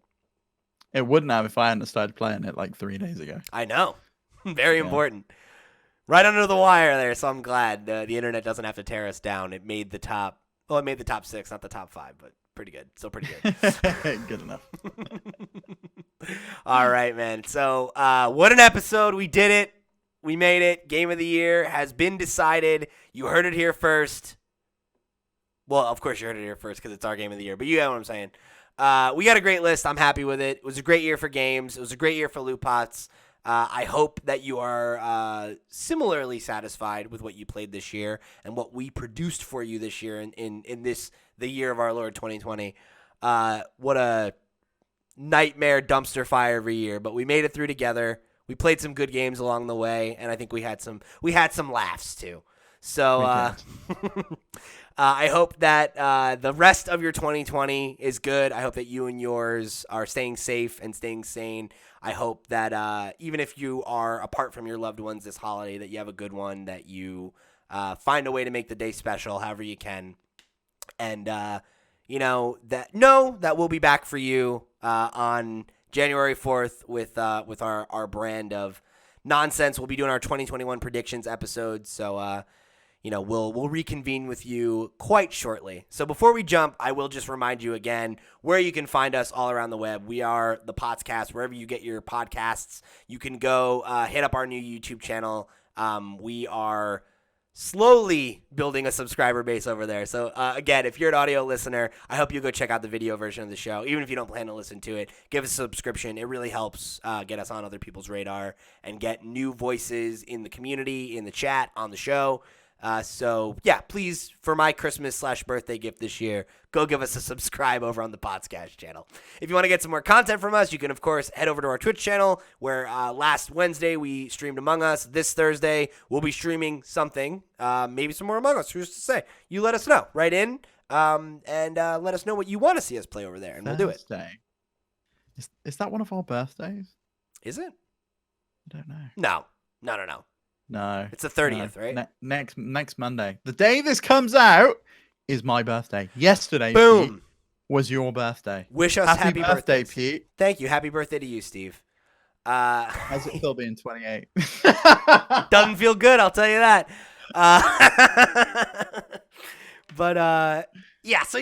B: It wouldn't have if I hadn't started playing it like 3 days ago.
A: I know. Very important. Right under the wire there, so I'm glad the internet doesn't have to tear us down. It made the top. Well, it made the top 6, not the top 5, but pretty good. Still pretty good.
B: Good enough.
A: All right, man. So what an episode. We did it. We made it. Game of the year has been decided. You heard it here first. Well, of course you heard it here first because it's our game of the year, but you get what I'm saying. We got a great list. I'm happy with it. It was a great year for games. It was a great year for LootPots. I hope that you are similarly satisfied with what you played this year and what we produced for you this year in this the year of our Lord 2020. What a nightmare dumpster fire every year, but we made it through together. We played some good games along the way, and I think we had some laughs too. So I hope that the rest of your 2020 is good. I hope that you and yours are staying safe and staying sane. I hope that even if you are apart from your loved ones this holiday, that you have a good one, that you find a way to make the day special however you can. And, that we'll be back for you on January 4th with our brand of nonsense. We'll be doing our 2021 predictions episode. So, we'll reconvene with you quite shortly. So before we jump, I will just remind you again where you can find us all around the web. We are the PotsCast, wherever you get your podcasts. You can go hit up our new YouTube channel. We are slowly building a subscriber base over there. So again, if you're an audio listener, I hope you go check out the video version of the show. Even if you don't plan to listen to it, give us a subscription. It really helps get us on other people's radar and get new voices in the community, in the chat, on the show. So please, for my Christmas/birthday gift this year, go give us a subscribe over on the PotsCast channel. If you want to get some more content from us, you can, of course, head over to our Twitch channel, where last Wednesday we streamed Among Us. This Thursday, we'll be streaming something, maybe some more Among Us. Who's to say? You let us know. Write in and let us know what you want to see us play over there, and we'll do it.
B: Is that one of our birthdays?
A: Is it?
B: I don't know.
A: No.
B: No.
A: It's the 30th, right?
B: Next Monday. The day this comes out is my birthday. Yesterday,
A: boom,
B: Pete, was your birthday.
A: Wish us happy
B: birthday,
A: birthdays.
B: Pete.
A: Thank you. Happy birthday to you, Steve.
B: How's it feel being 28?
A: Doesn't feel good, I'll tell you that. So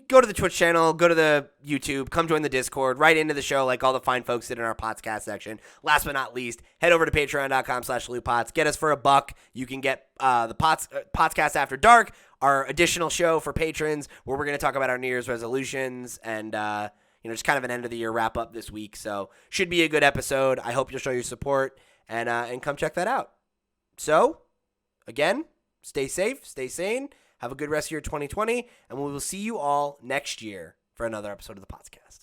A: go to the Twitch channel, go to the YouTube, come join the Discord, right into the show like all the fine folks did in our PotsCast section. Last but not least, head over to patreon.com/LootPots. Get us for $1. You can get the PotsCast After Dark, our additional show for patrons, where we're going to talk about our New Year's resolutions and just kind of an end of the year wrap up this week. So should be a good episode. I hope you'll show your support and come check that out. So again, stay safe, stay sane. Have a good rest of your 2020, and we will see you all next year for another episode of the PotsCast.